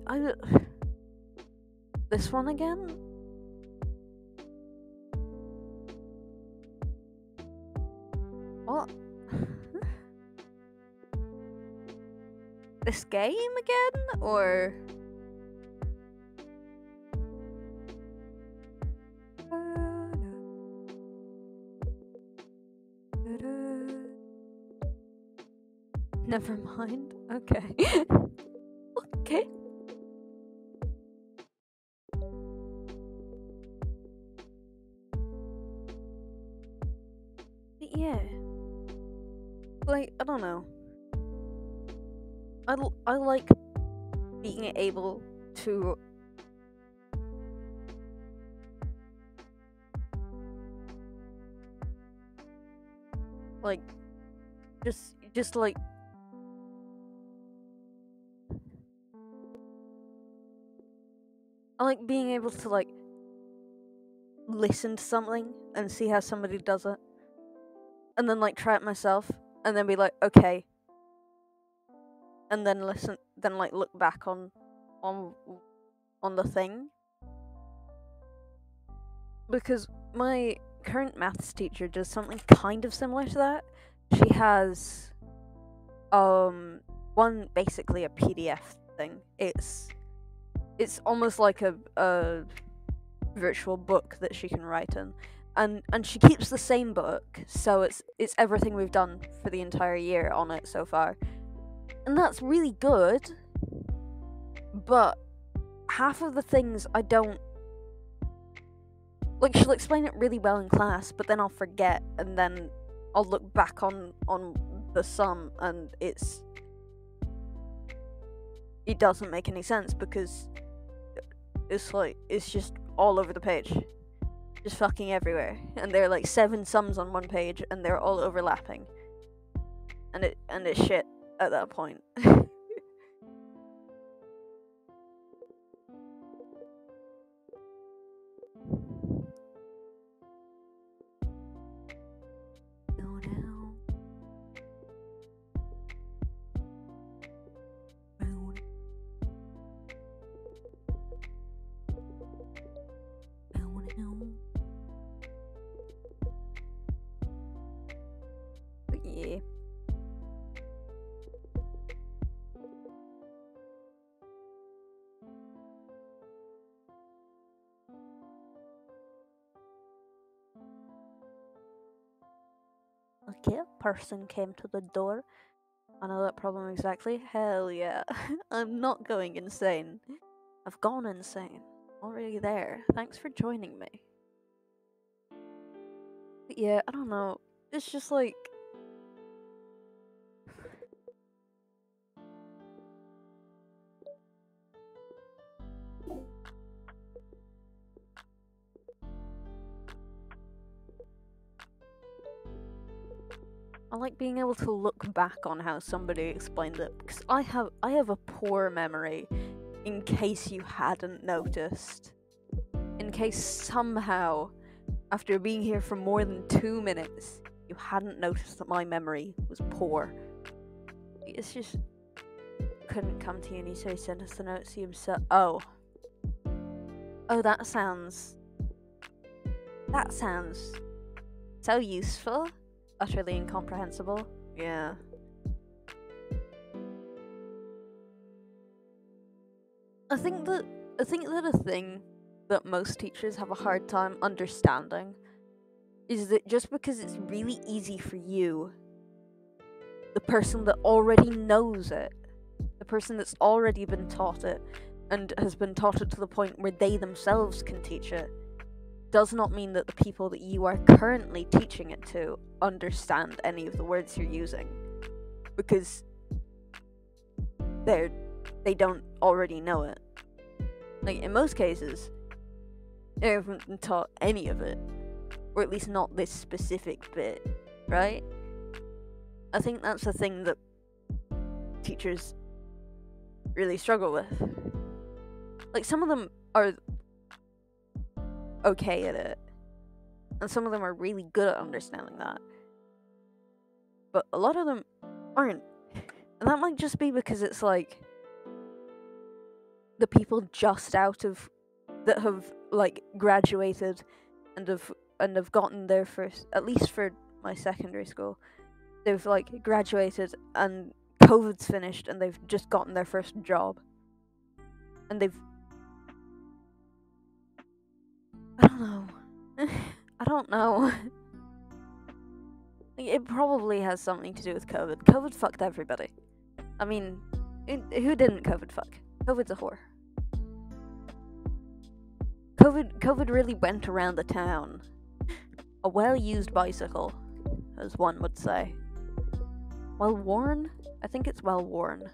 [SPEAKER 1] this one again? What? This game again? Or never mind. Okay. Okay. Yeah. Like, I don't know. I like being able to like just like I like being able to like listen to something and see how somebody does it, and then like try it myself, and then be like, okay, and then listen, then like look back on on on the thing, because my current maths teacher does something kind of similar to that. She has one, basically a PDF thing. It's almost like a virtual book that she can write in. And she keeps the same book, so it's everything we've done for the entire year on it so far. And that's really good, but half of the things I don't like. She'll explain it really well in class, but then I'll forget, and then I'll look back on the sum, and it doesn't make any sense because it's just all over the page, just fucking everywhere, and there are like 7 sums on one page, and they're all overlapping, and it's shit at that point. Yeah. Okay, a person came to the door. I know that problem exactly. Hell yeah. I'm not going insane. I've gone insane. Already there. Thanks for joining me. But yeah, I don't know. It's just like... I like being able to look back on how somebody explained it, because I have a poor memory, in case you hadn't noticed. In case somehow, after being here for more than 2 minutes, you hadn't noticed that my memory was poor. It's just... couldn't come to uni, so he sent us the notes himself. Oh, that sounds so useful. Utterly incomprehensible. Yeah. I think that a thing that most teachers have a hard time understanding is that just because it's really easy for you, the person that already knows it, the person that's already been taught it, and has been taught it to the point where they themselves can teach it, does not mean that the people that you are currently teaching it to understand any of the words you're using, because they don't already know it. Like, in most cases, they haven't been taught any of it, or at least not this specific bit, right? I think that's the thing that teachers really struggle with. Like, some of them are okay at it, and some of them are really good at understanding that, but a lot of them aren't. And that might just be because it's like the people just out of that have like graduated and have gotten their first, at least for my secondary school, they've like graduated and COVID's finished and they've just gotten their first job, and they've... I don't know. I don't know. It probably has something to do with COVID. COVID fucked everybody. I mean, who didn't COVID fuck? COVID's a whore. COVID really went around the town. A well-used bicycle, as one would say. Well worn? I think it's well worn.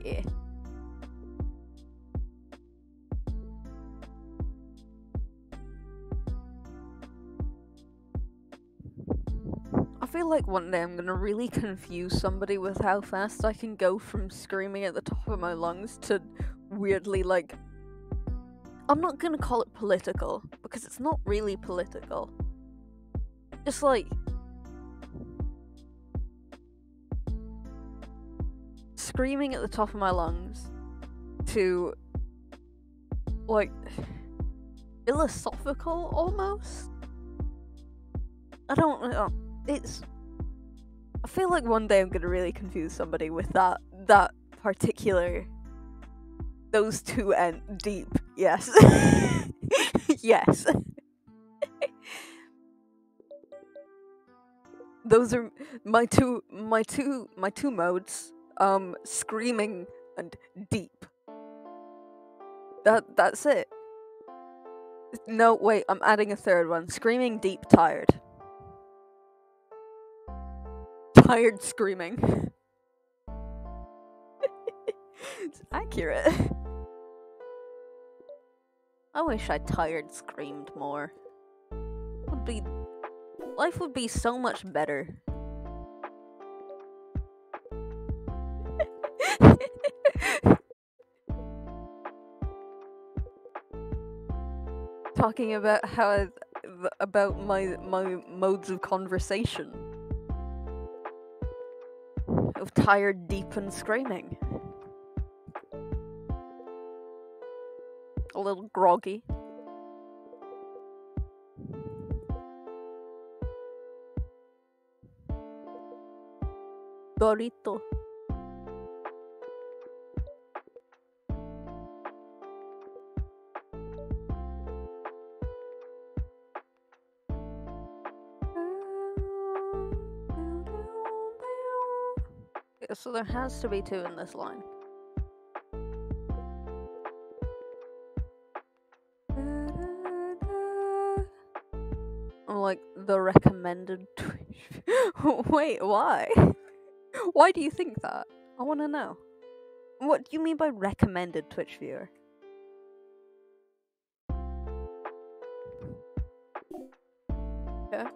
[SPEAKER 1] Yeah. I feel like one day I'm gonna really confuse somebody with how fast I can go from screaming at the top of my lungs to weirdly, like, I'm not gonna call it political, because it's not really political. Just like screaming at the top of my lungs to, like, philosophical almost. I don't know. I feel like one day I'm gonna really confuse somebody with that particular. Those two end deep. Yes. Yes. Those are my two modes. Screaming and deep. That's it. No, wait, I'm adding a third one. Screaming, deep, tired. Tired screaming. It's accurate. I wish I tired screamed more. Life would be so much better. Talking about about my modes of conversation. Of tired, deep, and screaming. A little groggy. Dorito. So there has to be two in this line. Like the recommended Twitch. Wait, why? Why do you think that? I want to know. What do you mean by recommended Twitch viewer? Yeah.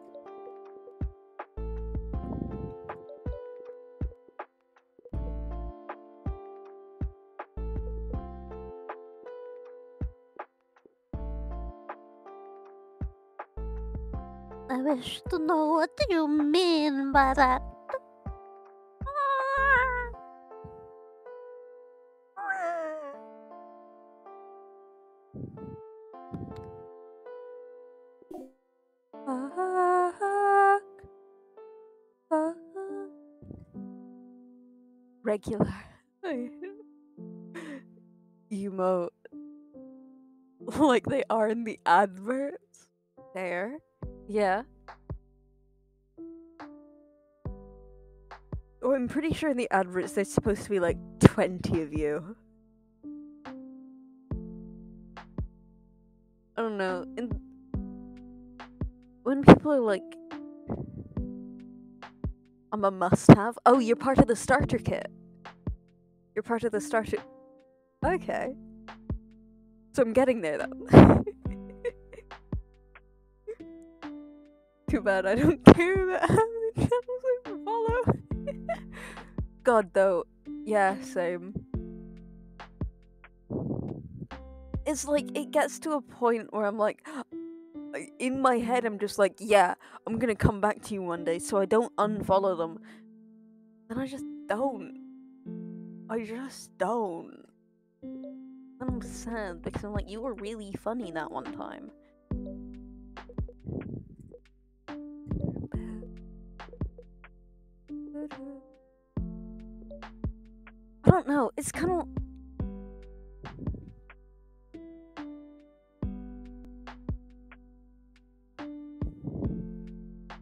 [SPEAKER 1] I wish to know what do you mean by that. Regular emote like they are in the adverts. There. Yeah. Oh, I'm pretty sure in the adverts there's supposed to be like 20 of you. I don't know. When people are like, I'm a must-have. Oh, you're part of the starter kit. You're part of the starter. Okay. So I'm getting there though. Too bad I don't care about how many channels I follow. God though, yeah, same. It's like it gets to a point where I'm like, in my head I'm just like, yeah, I'm gonna come back to you one day, so I don't unfollow them. And I just don't. And I'm sad because I'm like, you were really funny that one time. I don't know, it's kind of...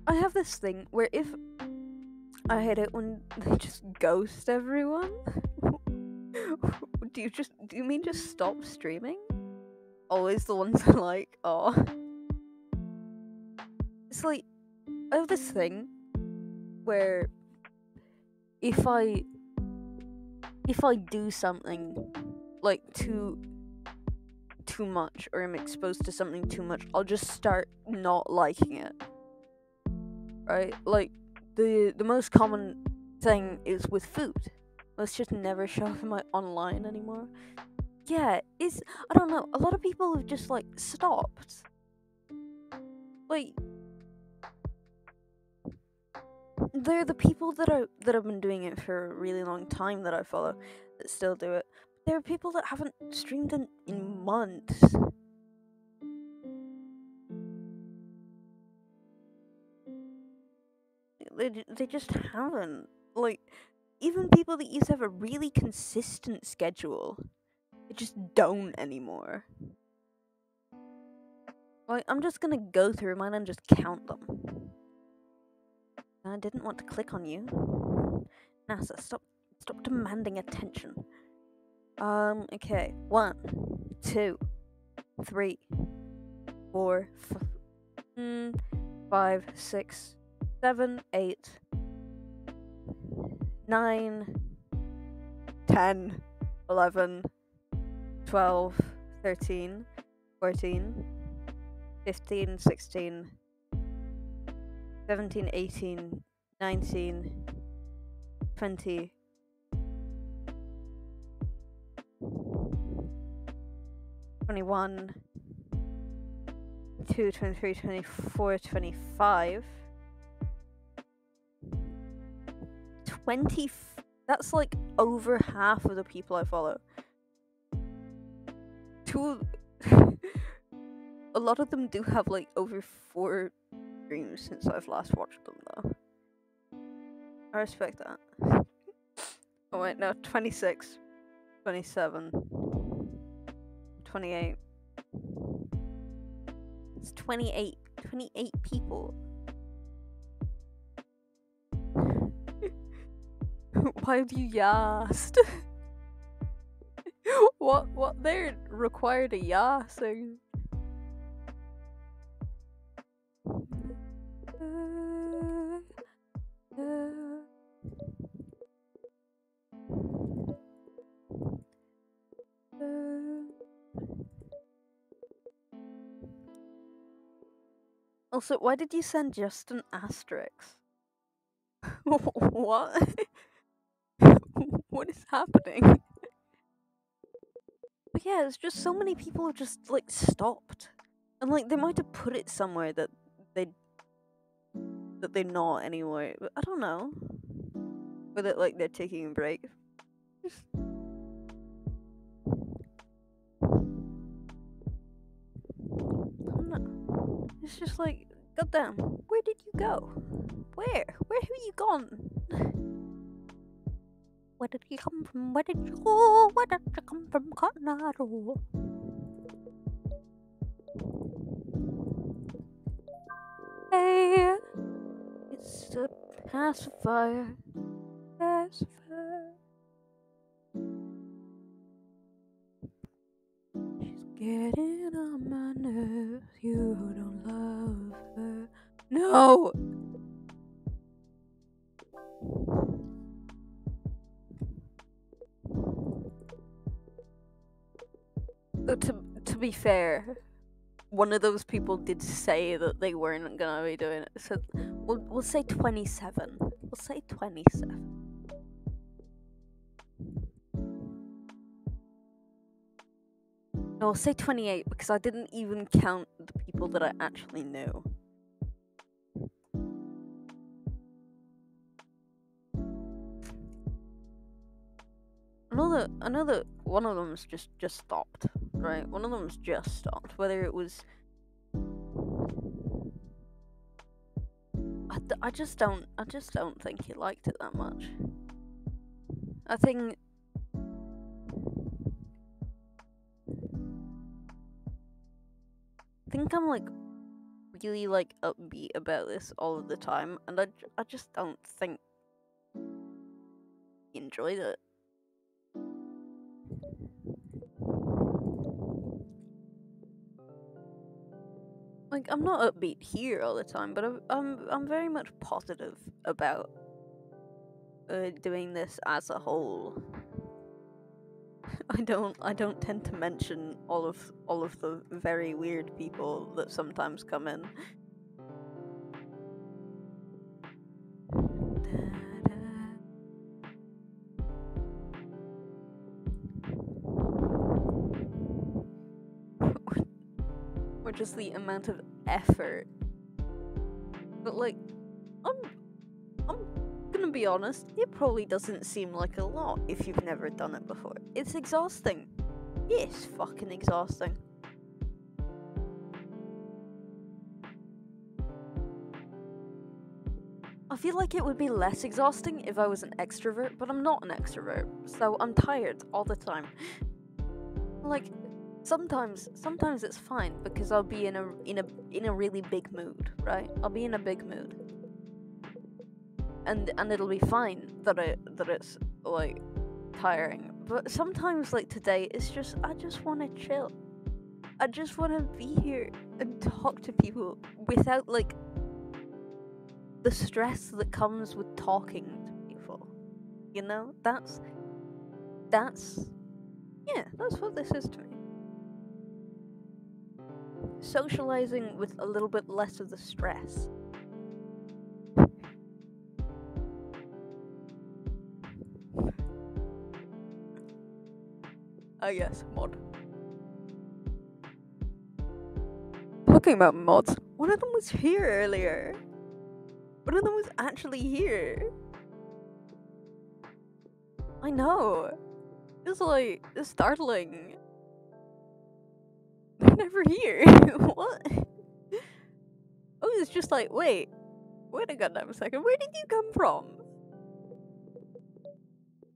[SPEAKER 1] I have this thing where if I hate it when they just ghost everyone. Do you mean just stop streaming? Always the ones I like, oh. It's like, I have this thing where if I if I do something like too much, or am exposed to something too much, I'll just start not liking it. Right? Like the most common thing is with food. Let's just never show up in my online anymore. Yeah, I don't know. A lot of people have just like stopped. Like they're the people that have been doing it for a really long time that I follow that still do it. There are people that haven't streamed in months. They just haven't. Like, even people that used to have a really consistent schedule, they just don't anymore. Like, I'm just gonna go through mine and just count them. I didn't want to click on you. NASA, stop demanding attention. Okay. 1, 2, 3, 4, 5, 6, 7, 8, 9, 10, 11, 12, 13, 14, 15, 16, 17, 18, 19, 20, 21, 22, 23, 24, 25, 20. That's like over half of the people I follow. A lot of them do have like over 4 streams since I've last watched them, though. I respect that. Oh wait, no, 26, 27, 28. It's 28 people. Why have you yassed? What they're required a yassing? Also, why did you send just an asterisk? What? What is happening? But yeah, it's just so many people have just like stopped, and like they might have put it somewhere that they're not anyway. But I don't know whether like they're taking a break. I don't know. It's just like, goddamn, where did you go? Where have you gone? Where did you come from? Where did you go? Where did you come from, Coronado? Hey, it's a pacifier. She's getting on my nerves. You don't love her. No! To be fair, one of those people did say that they weren't gonna be doing it. So we'll say 27. We'll say 27. No, I'll say 28 because I didn't even count the people that I actually knew. I know that one of them's just stopped, right? One of them's just stopped. Whether it was, I just don't think he liked it that much. I think I'm like really like upbeat about this all of the time, and I just don't think he enjoyed it. Like, I'm not upbeat here all the time, but I'm very much positive about doing this as a whole. I don't tend to mention all of the very weird people that sometimes come in. Or just the amount of effort. But like, I'm gonna be honest, it probably doesn't seem like a lot if you've never done it before. It's exhausting. It's fucking exhausting. I feel like it would be less exhausting if I was an extrovert, but I'm not an extrovert, so I'm tired all the time. Like, sometimes it's fine because I'll be in a really big mood, right? I'll be in a big mood, and it'll be fine that it's like tiring. But sometimes, like today, it's just I just want to chill. I just want to be here and talk to people without like the stress that comes with talking to people. You know, that's yeah, that's what this is to me. Socializing with a little bit less of the stress. Yes, mod. Talking about mods, one of them was here earlier. One of them was actually here. I know. It's like, it's startling. They're never here. What? Oh, it's just like, wait a goddamn second. Where did you come from?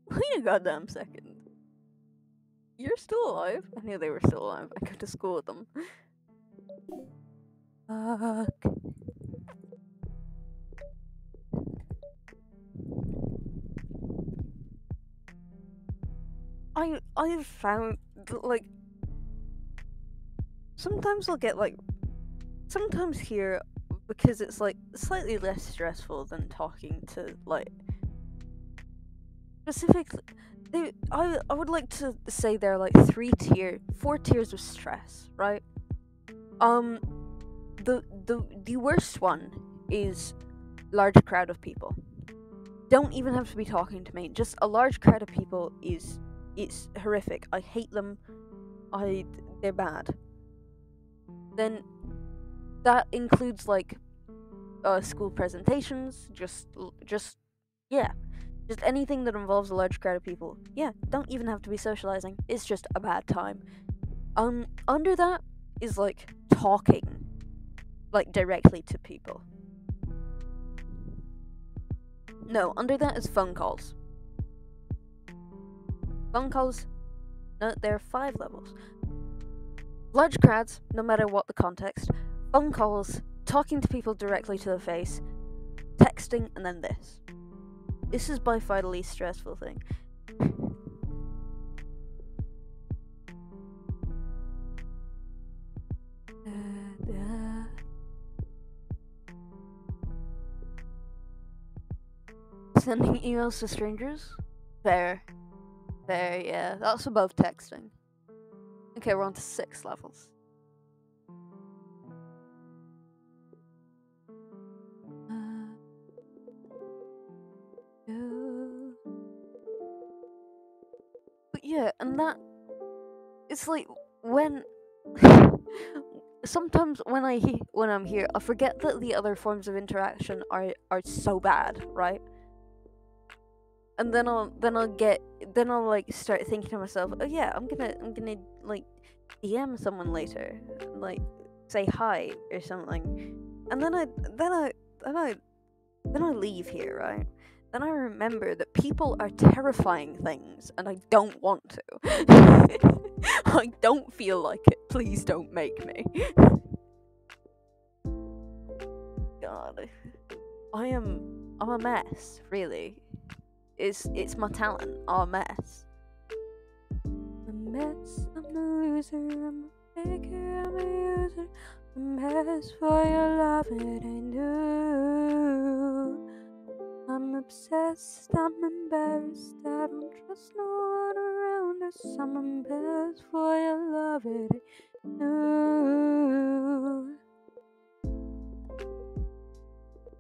[SPEAKER 1] Wait a goddamn second. You're still alive? I knew they were still alive. I go to school with them. Fuck. I've found that, like, sometimes I'll get like, sometimes here, because it's like slightly less stressful than talking to like specifically. I would like to say there are like 4 tiers of stress, right? The worst one is large crowd of people. Don't even have to be talking to me. Just a large crowd of people it's horrific. I hate them. They're bad. Then that includes like school presentations, just yeah. Just anything that involves a large crowd of people. Yeah, don't even have to be socializing. It's just a bad time. Under that is like talking like directly to people. No, under that is phone calls. Phone calls, no, there are 5 levels. Large crowds, no matter what the context. Phone calls, talking to people directly to the face, texting, and then this. This is by far the least stressful thing. Sending emails to strangers? Fair, yeah. That's above texting. Okay, we're on to 6 levels. But yeah, and that it's like when sometimes when I'm here, I forget that the other forms of interaction are so bad, right? And then I'll like start thinking to myself, oh yeah, I'm gonna like DM someone later, like say hi or something, and then I leave here, right? Then I remember that people are terrifying things, and I don't want to. I don't feel like it. Please don't make me. God, I'm a mess, really. It's my talent. I'm a mess. A mess. I'm a loser. I'm a faker. I'm a user. A mess for your love. It ain't new. I'm obsessed. I'm embarrassed. I don't trust no one around down the summer beds for your love it.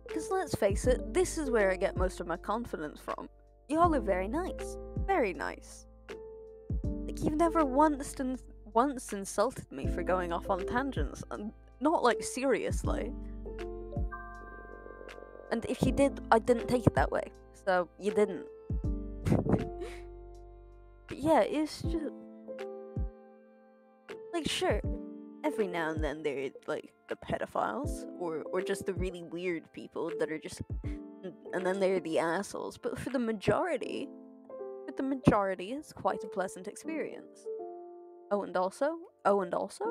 [SPEAKER 1] Because let's face it, this is where I get most of my confidence from. Y'all are very nice. Very nice. Like, you've never once insulted me for going off on tangents, and not like seriously. And if you did, I didn't take it that way. So, you didn't. But yeah, it's just... like, sure, every now and then there are, like, the pedophiles, or just the really weird people that are just... and then there are the assholes. But for the majority, it's quite a pleasant experience. Oh, and also? Oh, also?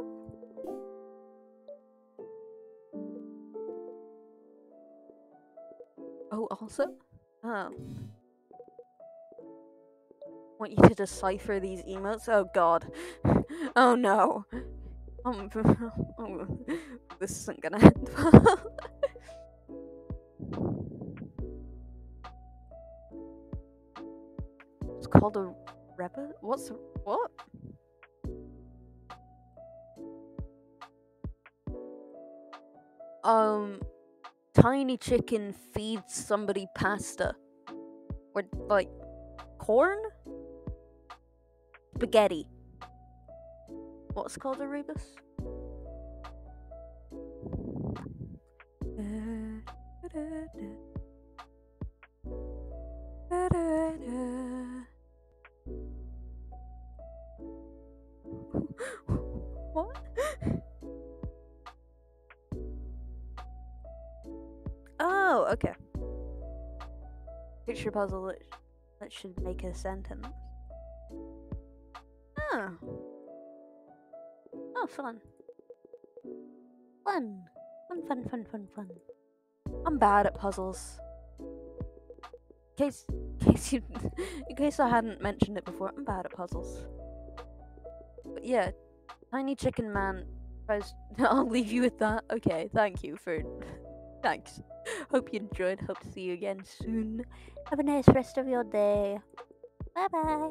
[SPEAKER 1] Oh. Want you to decipher these emotes? Oh god. Oh no. Oh, this isn't gonna end well. It's called a rebel? What? Tiny chicken feeds somebody pasta. Or, like, corn? Spaghetti. What's called a rebus? What? Oh, okay. Picture puzzle that should make a sentence. Oh. Oh, fun. Fun. Fun. I'm bad at puzzles. In case I hadn't mentioned it before, I'm bad at puzzles. But yeah, Tiny Chicken Man tries... I'll leave you with that. Okay, thank you for... Thanks. Hope you enjoyed. Hope to see you again soon. Have a nice rest of your day. Bye-bye.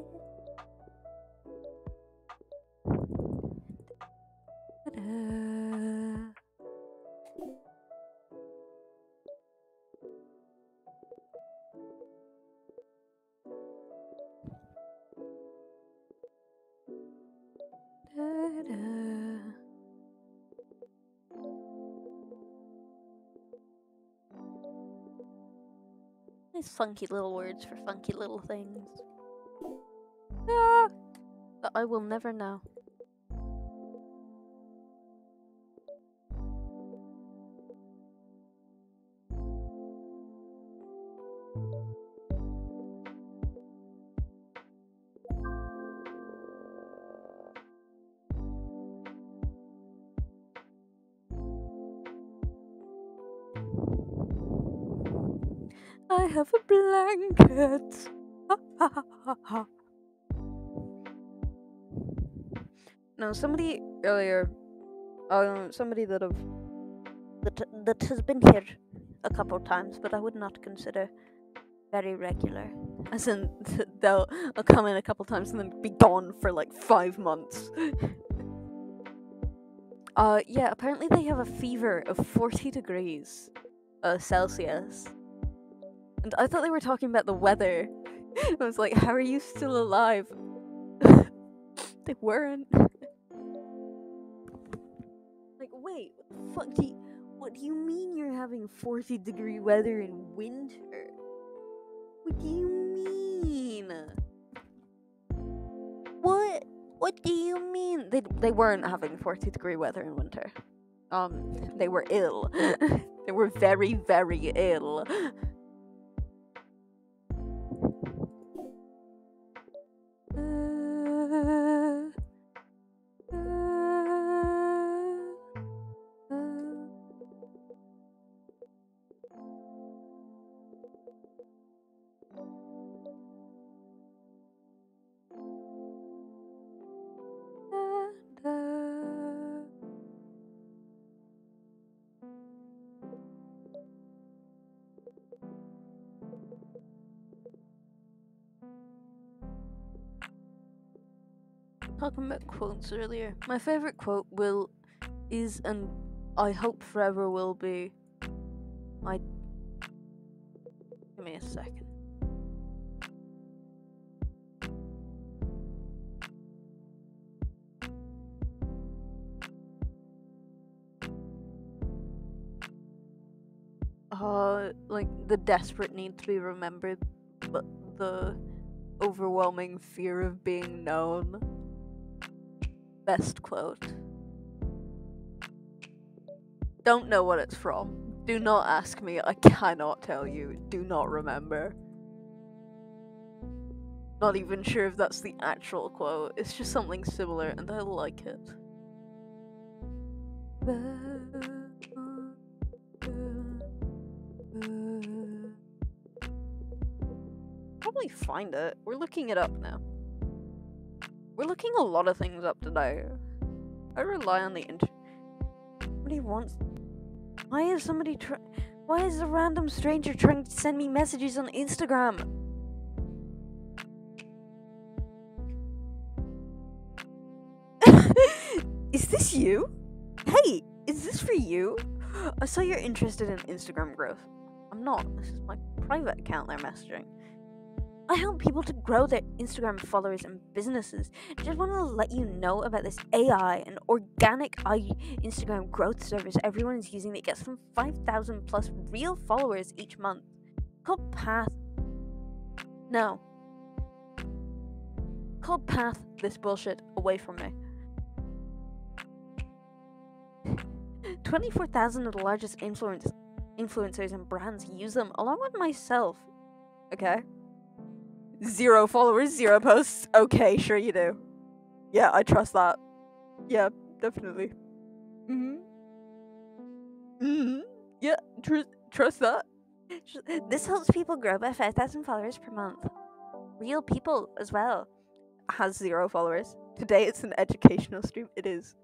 [SPEAKER 1] Nice funky little words for funky little things. But I will never know. I have a blanket. No, somebody earlier, somebody that has been here a couple times, but I would not consider very regular. As in, they'll come in a couple times and then be gone for like 5 months. Yeah, apparently they have a fever of 40 degrees Celsius. And I thought they were talking about the weather. I was like, how are you still alive? They weren't. Like, wait, what do you mean you're having 40-degree weather in winter? What do you mean? What do you mean? They weren't having 40-degree weather in winter. They were ill. They were very, very ill. talking about quotes earlier. My favorite quote is and I hope forever will be. Give me a second. Like the desperate need to be remembered, but the overwhelming fear of being known. Best quote. Don't know what it's from. Do not ask me. I cannot tell you. Do not remember. Not even sure if that's the actual quote. It's just something similar, and I like it. Probably find it. We're looking it up now. We're looking a lot of things up today. I rely on the internet. Somebody wants. Why is a random stranger trying to send me messages on Instagram? Is this you? Hey, is this for you? I saw you're interested in Instagram growth. I'm not. This is my private account they're messaging. I help people to grow their Instagram followers and businesses. Just want to let you know about this AI and organic Instagram growth service everyone is using that gets them 5,000 plus real followers each month. Called Path. No. Called Path. This bullshit away from me. 24,000 of the largest influencers and brands use them, along with myself. Okay? 0 followers, 0 posts. Okay, sure you do. Yeah, I trust that. Yeah, definitely. Yeah, trust that. This helps people grow by 5,000 followers per month. Real people as well. Has 0 followers. Today it's an educational stream. It is.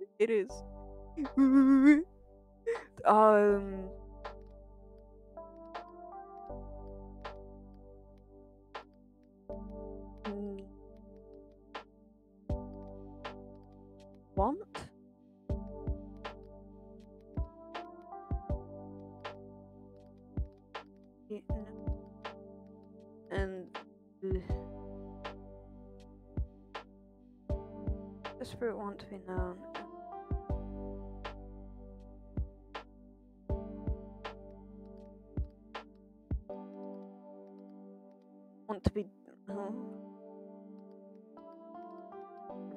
[SPEAKER 1] Want? And desperate want to be known. Want to be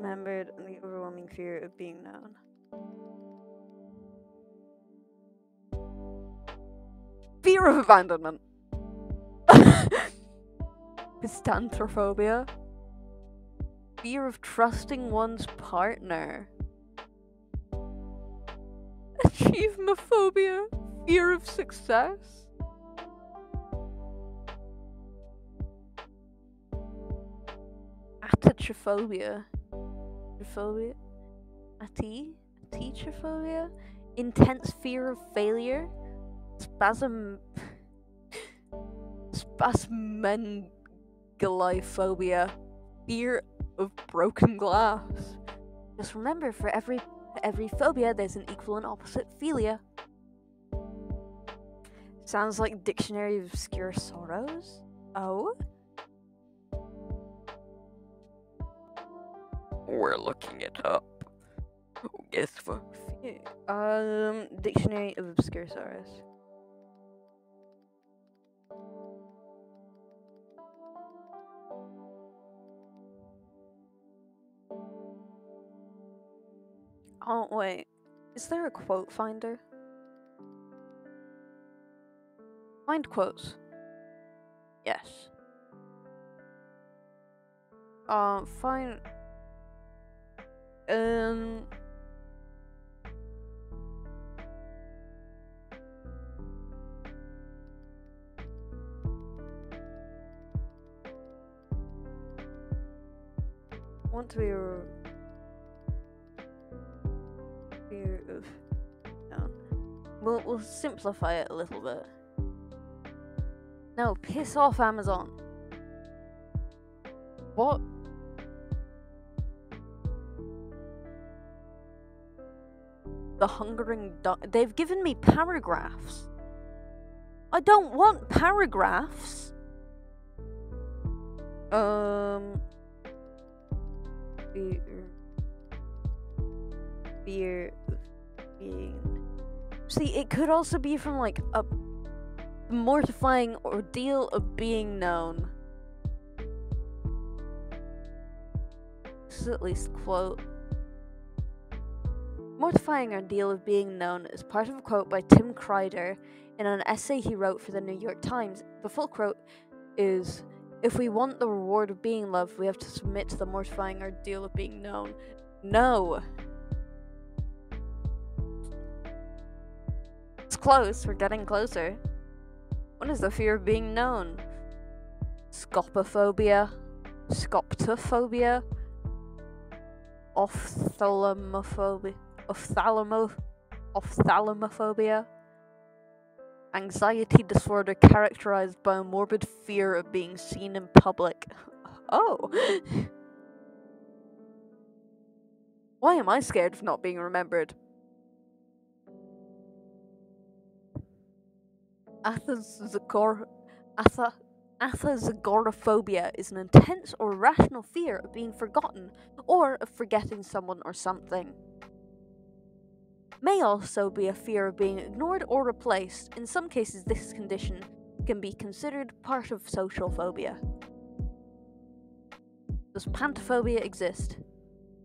[SPEAKER 1] remembered, and the overwhelming fear of being known. Fear of abandonment. Pistanthrophobia. Fear of trusting one's partner. Achievemophobia. Fear of success. Atitrophobia. Atitrophobia. Intense fear of failure. Spasmengalophobia. Fear of broken glass. Just remember, for every phobia, there's an equal and opposite philia. Sounds like Dictionary of Obscure Sorrows. Oh? We're looking it up. Guess what? Dictionary of Obscure Sorrows. Oh, wait. Is there a quote finder? Find quotes. Yes. Find... Want to be fear of... No. We'll simplify it a little bit. No, piss off, Amazon. What? The hungering they've given me paragraphs. I don't want paragraphs. Fear of being. See, it could also be from like a mortifying ordeal of being known. This is at least quote. Mortifying ordeal of being known is part of a quote by Tim Kreider in an essay he wrote for the New York Times. The full quote is, "If we want the reward of being loved, we have to submit to the mortifying ordeal of being known." No. It's close. We're getting closer. What is the fear of being known? Scopophobia, scoptophobia, ophthalmophobia, anxiety disorder characterized by a morbid fear of being seen in public. Oh. Why am I scared of not being remembered? Agoraphobia is an intense or irrational fear of being forgotten or of forgetting someone or something. May also be a fear of being ignored or replaced. In some cases, this condition can be considered part of social phobia. Does pantophobia exist?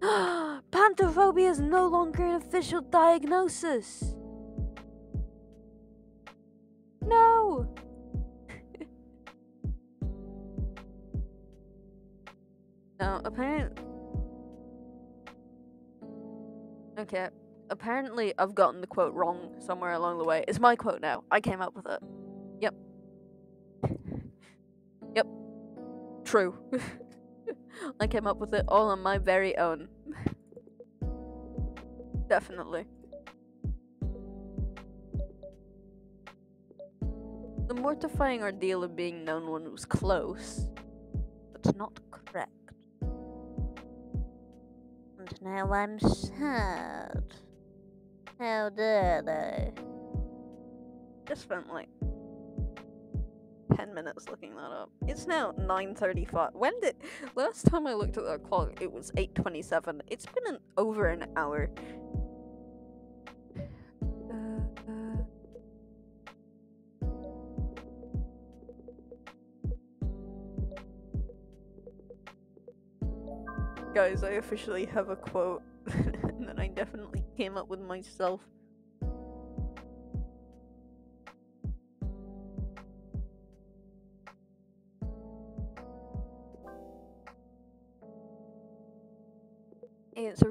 [SPEAKER 1] Pantophobia is no longer an official diagnosis. No! No, apparently... Okay, apparently I've gotten the quote wrong somewhere along the way. It's my quote now. I came up with it. Yep. Yep. True. I came up with it all on my very own. Definitely. The mortifying ordeal of being known one was close, but not correct. And now I'm sad. How dare they? Just spent like 10 minutes looking that up. It's now 9:35. Last time I looked at that clock, it was 8:27. It's been over an hour. Guys, I officially have a quote that I definitely came up with myself. It's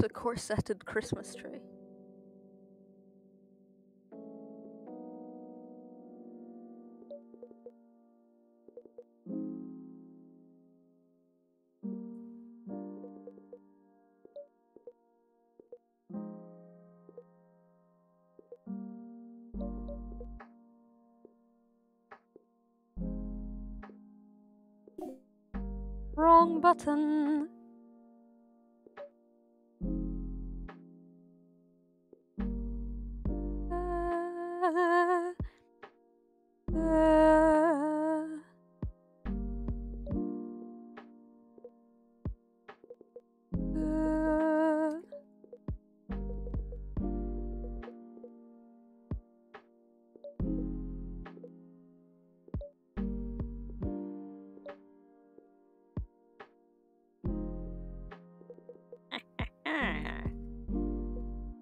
[SPEAKER 1] a corseted Christmas tree. Wrong button.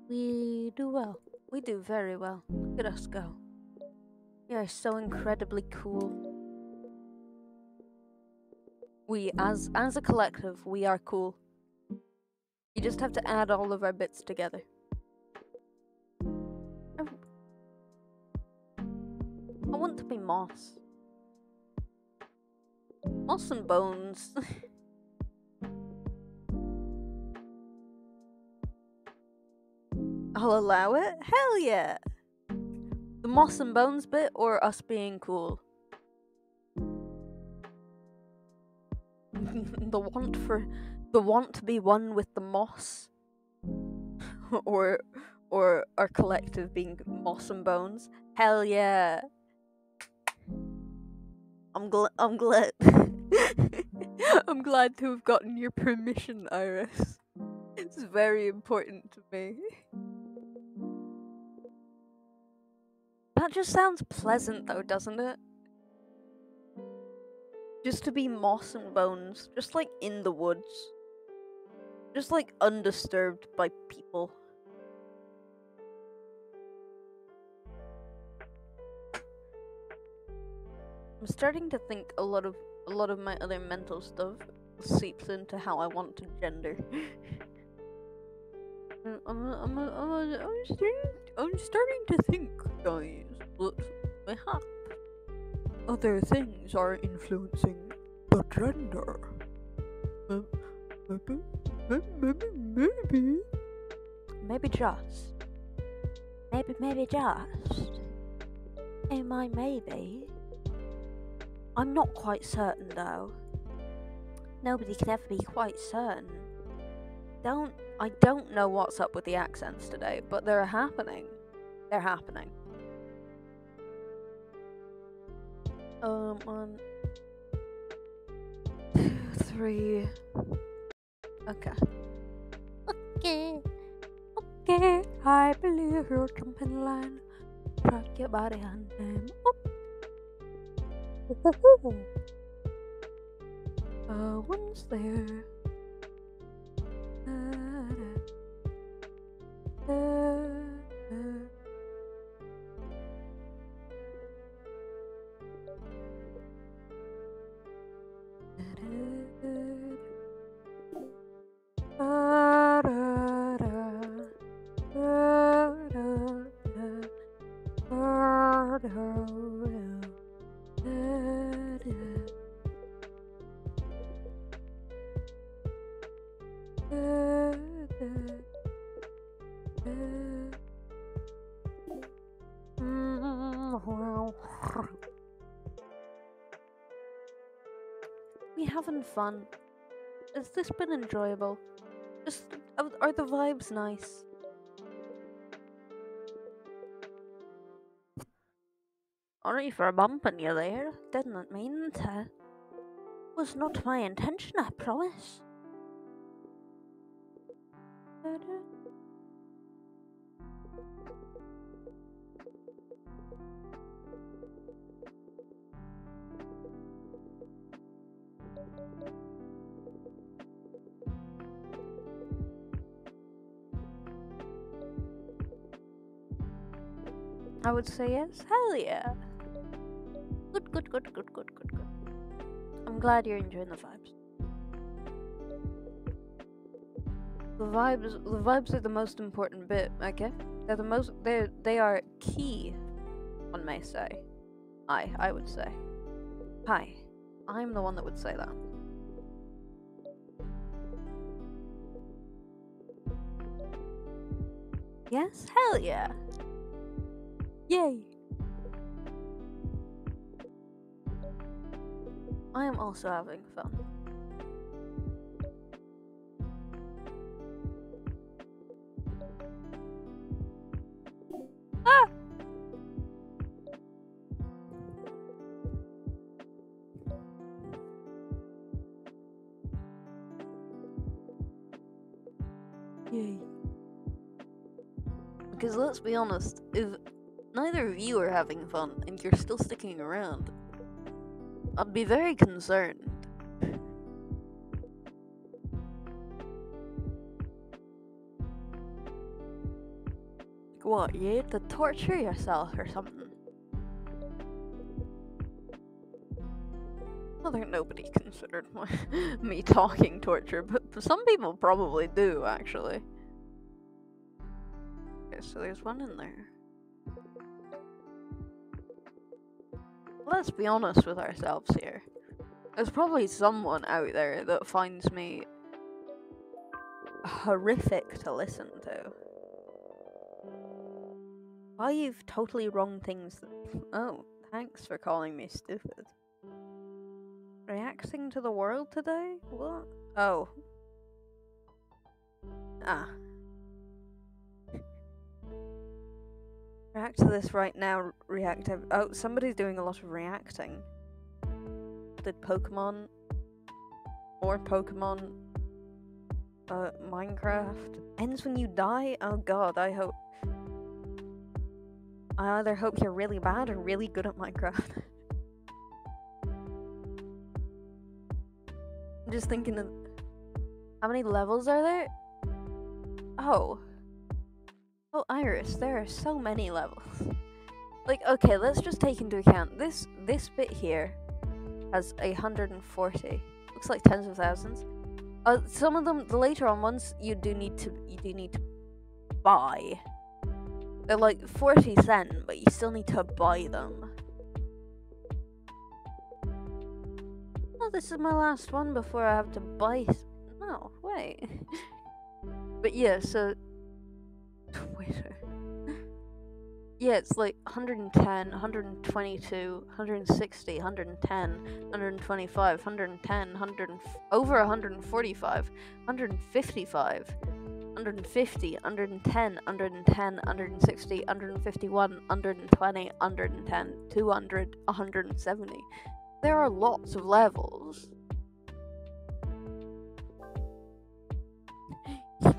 [SPEAKER 1] We do well. We do very well. Look at us go. We are so incredibly cool. We, as a collective, we are cool. You just have to add all of our bits together. I want to be Moss. Moss and Bones. I'll allow it? Hell yeah! The Moss and Bones bit, or us being cool? The want to be one with the moss or our collective being moss and bones. Hell yeah. I'm glad I'm glad to have gotten your permission, Iris. It's very important to me. That just sounds pleasant though, doesn't it? Just to be moss and bones, just like in the woods. Just like undisturbed by people. I'm starting to think a lot of my other mental stuff seeps into how I want to gender. I'm starting to think, guys, that perhaps other things are influencing the gender. Maybe just. Maybe just. It might maybe. I'm not quite certain though. Nobody can ever be quite certain. I don't know what's up with the accents today, but they're happening. They're happening. 1, 2, 3. Okay. Okay, I believe you're jumping line. Rock your body and them up. Once there. We having fun? Has this been enjoyable? Are the vibes nice? Sorry for bumping you there. Didn't mean to. Was not my intention, I promise. I would say yes. Hell yeah. Good. I'm glad you're enjoying the vibes. The vibes are the most important bit, okay? They are key, one may say. I would say. Hi. I'm the one that would say that. Yes? Hell yeah. Yay. I am also having fun. Ah! Yay. Because let's be honest, if neither of you are having fun and you're still sticking around, I'd be very concerned. Like what, you had to torture yourself or something? I think nobody considered me talking torture, but some people probably do, actually. Okay, so there's one in there. Let's be honest with ourselves here. There's probably someone out there that finds me horrific to listen to. 5 totally wrong things. Oh, thanks for calling me stupid. Reacting to the world today? What? Oh. Ah. React to this right now. Reactive. Oh, somebody's doing a lot of reacting. Did Pokemon or Pokemon Minecraft ends when you die? Oh god, I either hope you're really bad or really good at Minecraft. I'm just thinking of how many levels are there? Oh, Iris, there are so many levels. Like, okay, let's just take into account this bit here has 140. Looks like tens of thousands. Some of them, the later on ones, you do need to buy. They're like 40 cents, but you still need to buy them. Oh, this is my last one before I have to buy. No, wait. But yeah, so Twitter. Yeah, it's like 110, 122, 160, 110, 125, 110, over 145, 155, 150, 110, 110, 160, 151, 120, 110, 200, 170. There are lots of levels.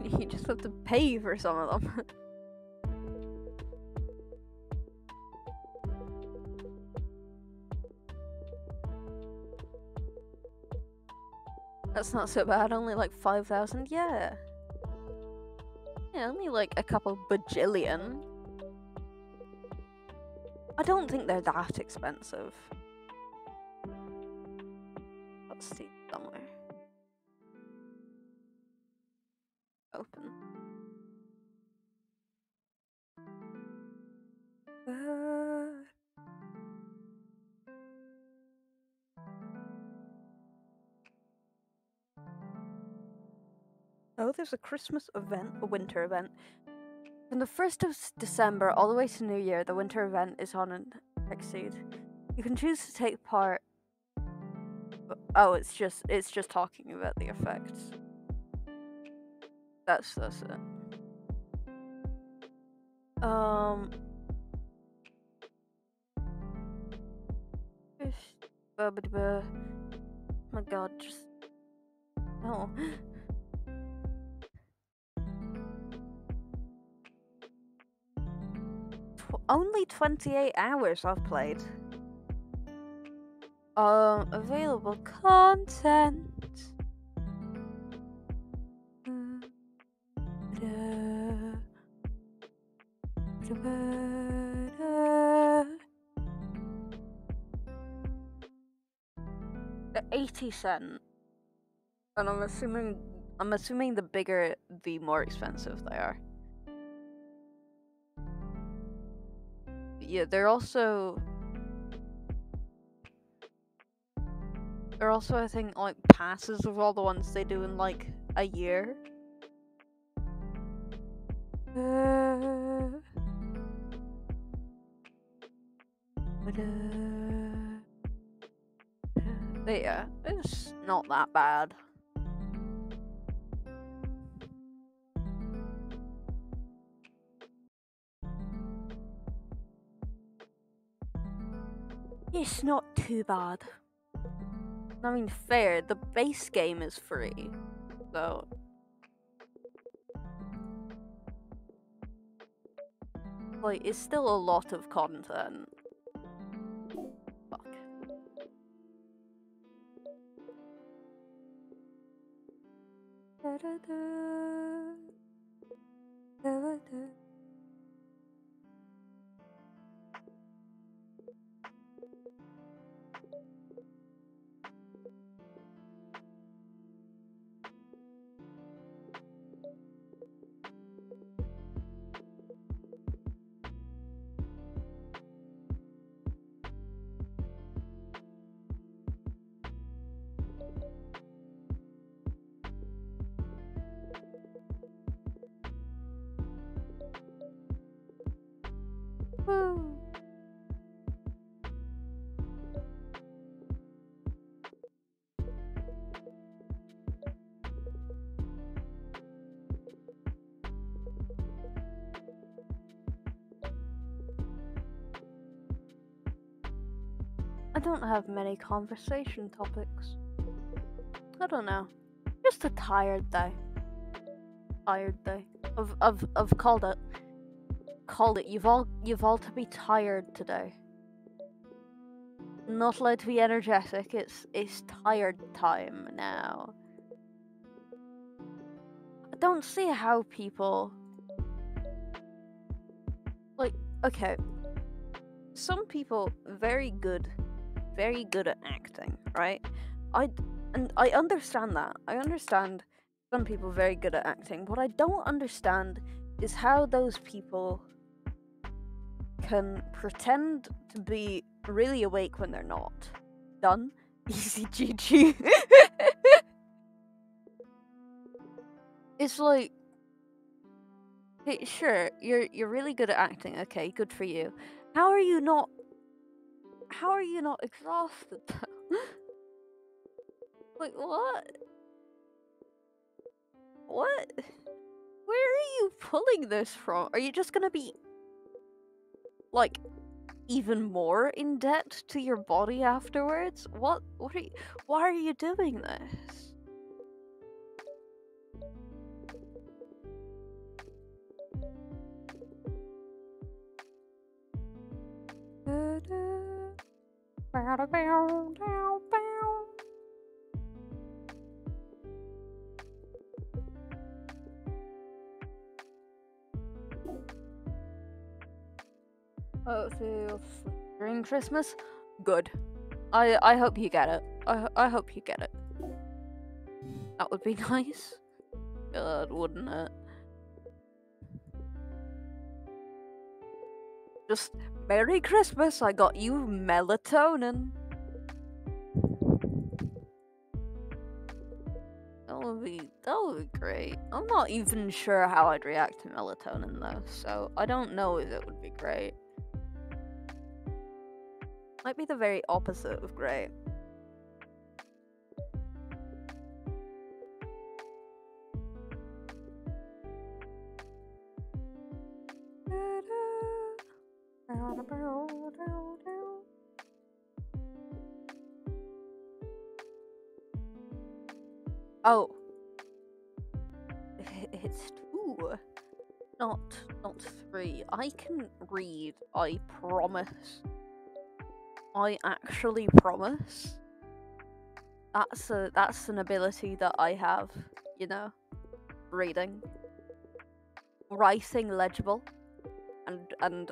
[SPEAKER 1] You just have to pay for some of them. That's not so bad, only like 5,000, yeah. Yeah, only like a couple bajillion. I don't think they're that expensive. Let's see somewhere. Open. Oh, there's a Christmas event, a winter event. From the 1st of December all the way to New Year, the winter event is on in Hexceed. You can choose to take part. Oh, it's just talking about the effects. That's it. Oh my god, just no. Only 28 hours I've played. Available content. The 80 cent. And I'm assuming the bigger, the more expensive they are. Yeah, they're also I think like passes of all the ones they do in like a year. But yeah, it's not that bad. It's not too bad. I mean, fair, the base game is free, so. Like, it's still a lot of content. Fuck. Woo. don't have many conversation topics. I don't know. Just a tired day. Tired day. I've called it. Called it. You've all to be tired today. Not allowed to be energetic. It's tired time now. I don't see how people like. Okay, some people very good at acting, right? I understand that. I understand some people very good at acting. What I don't understand is how those people can pretend to be really awake when they're not. Done. Easy GG. It's like, hey, sure, you're really good at acting. Okay, good for you. How are you not exhausted? Like, what? What? Where are you pulling this from? Are you just gonna be like even more in debt to your body afterwards? Why are you doing this? Oh, so during Christmas? Good. I hope you get it. I hope you get it. That would be nice. God, wouldn't it? Just Merry Christmas, I got you melatonin. That would be great. I'm not even sure how I'd react to melatonin though, so I don't know if it would be great. Might be the very opposite of great. Oh. It's 2. Not 3. I can read, I promise. I actually promise. That's an ability that I have, you know. Reading. Writing legible. And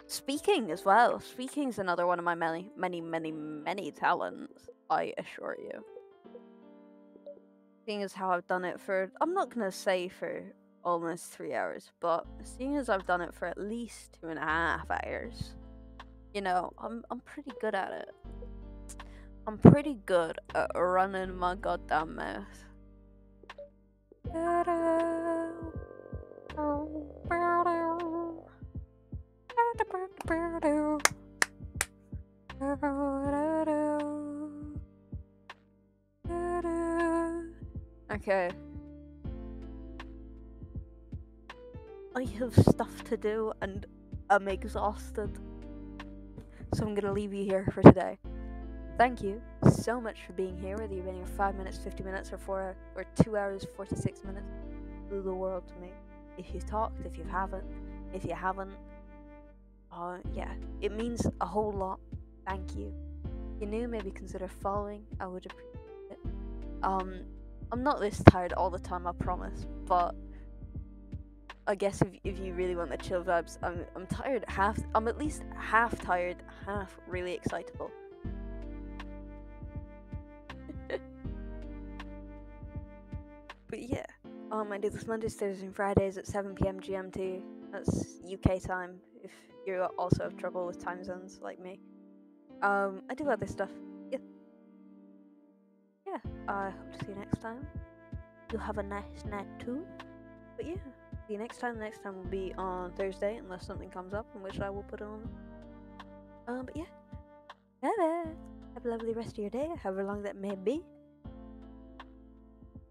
[SPEAKER 1] speaking as well. Speaking's another one of my many talents, I assure you. Seeing as how I've done it for, I'm not gonna say for almost 3 hours, but seeing as I've done it for at least 2.5 hours, you know, I'm pretty good at it. I'm pretty good at running my goddamn mouth. Okay. I have stuff to do and I'm exhausted. So I'm gonna leave you here for today. Thank you so much for being here, whether you've been here 5 minutes, 50 minutes, or 2 hours, 46 minutes. It blew the world to me. If you've talked, if you haven't, yeah, it means a whole lot. Thank you. If you're new, maybe consider following. I would appreciate it. I'm not this tired all the time, I promise, but I guess if you really want the chill vibes, I'm tired. I'm at least half tired, half really excitable. But yeah, I do this Mondays, Thursdays, and Fridays at 7 p.m. GMT. That's UK time. If you also have trouble with time zones like me, I do other stuff. Yeah. I hope to see you next time. You'll have a nice night too. But yeah, see you next time. The next time will be on Thursday, unless something comes up, in which I will put it on. But yeah, have a lovely rest of your day, however long that may be.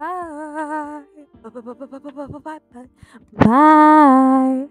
[SPEAKER 1] Bye. Bye.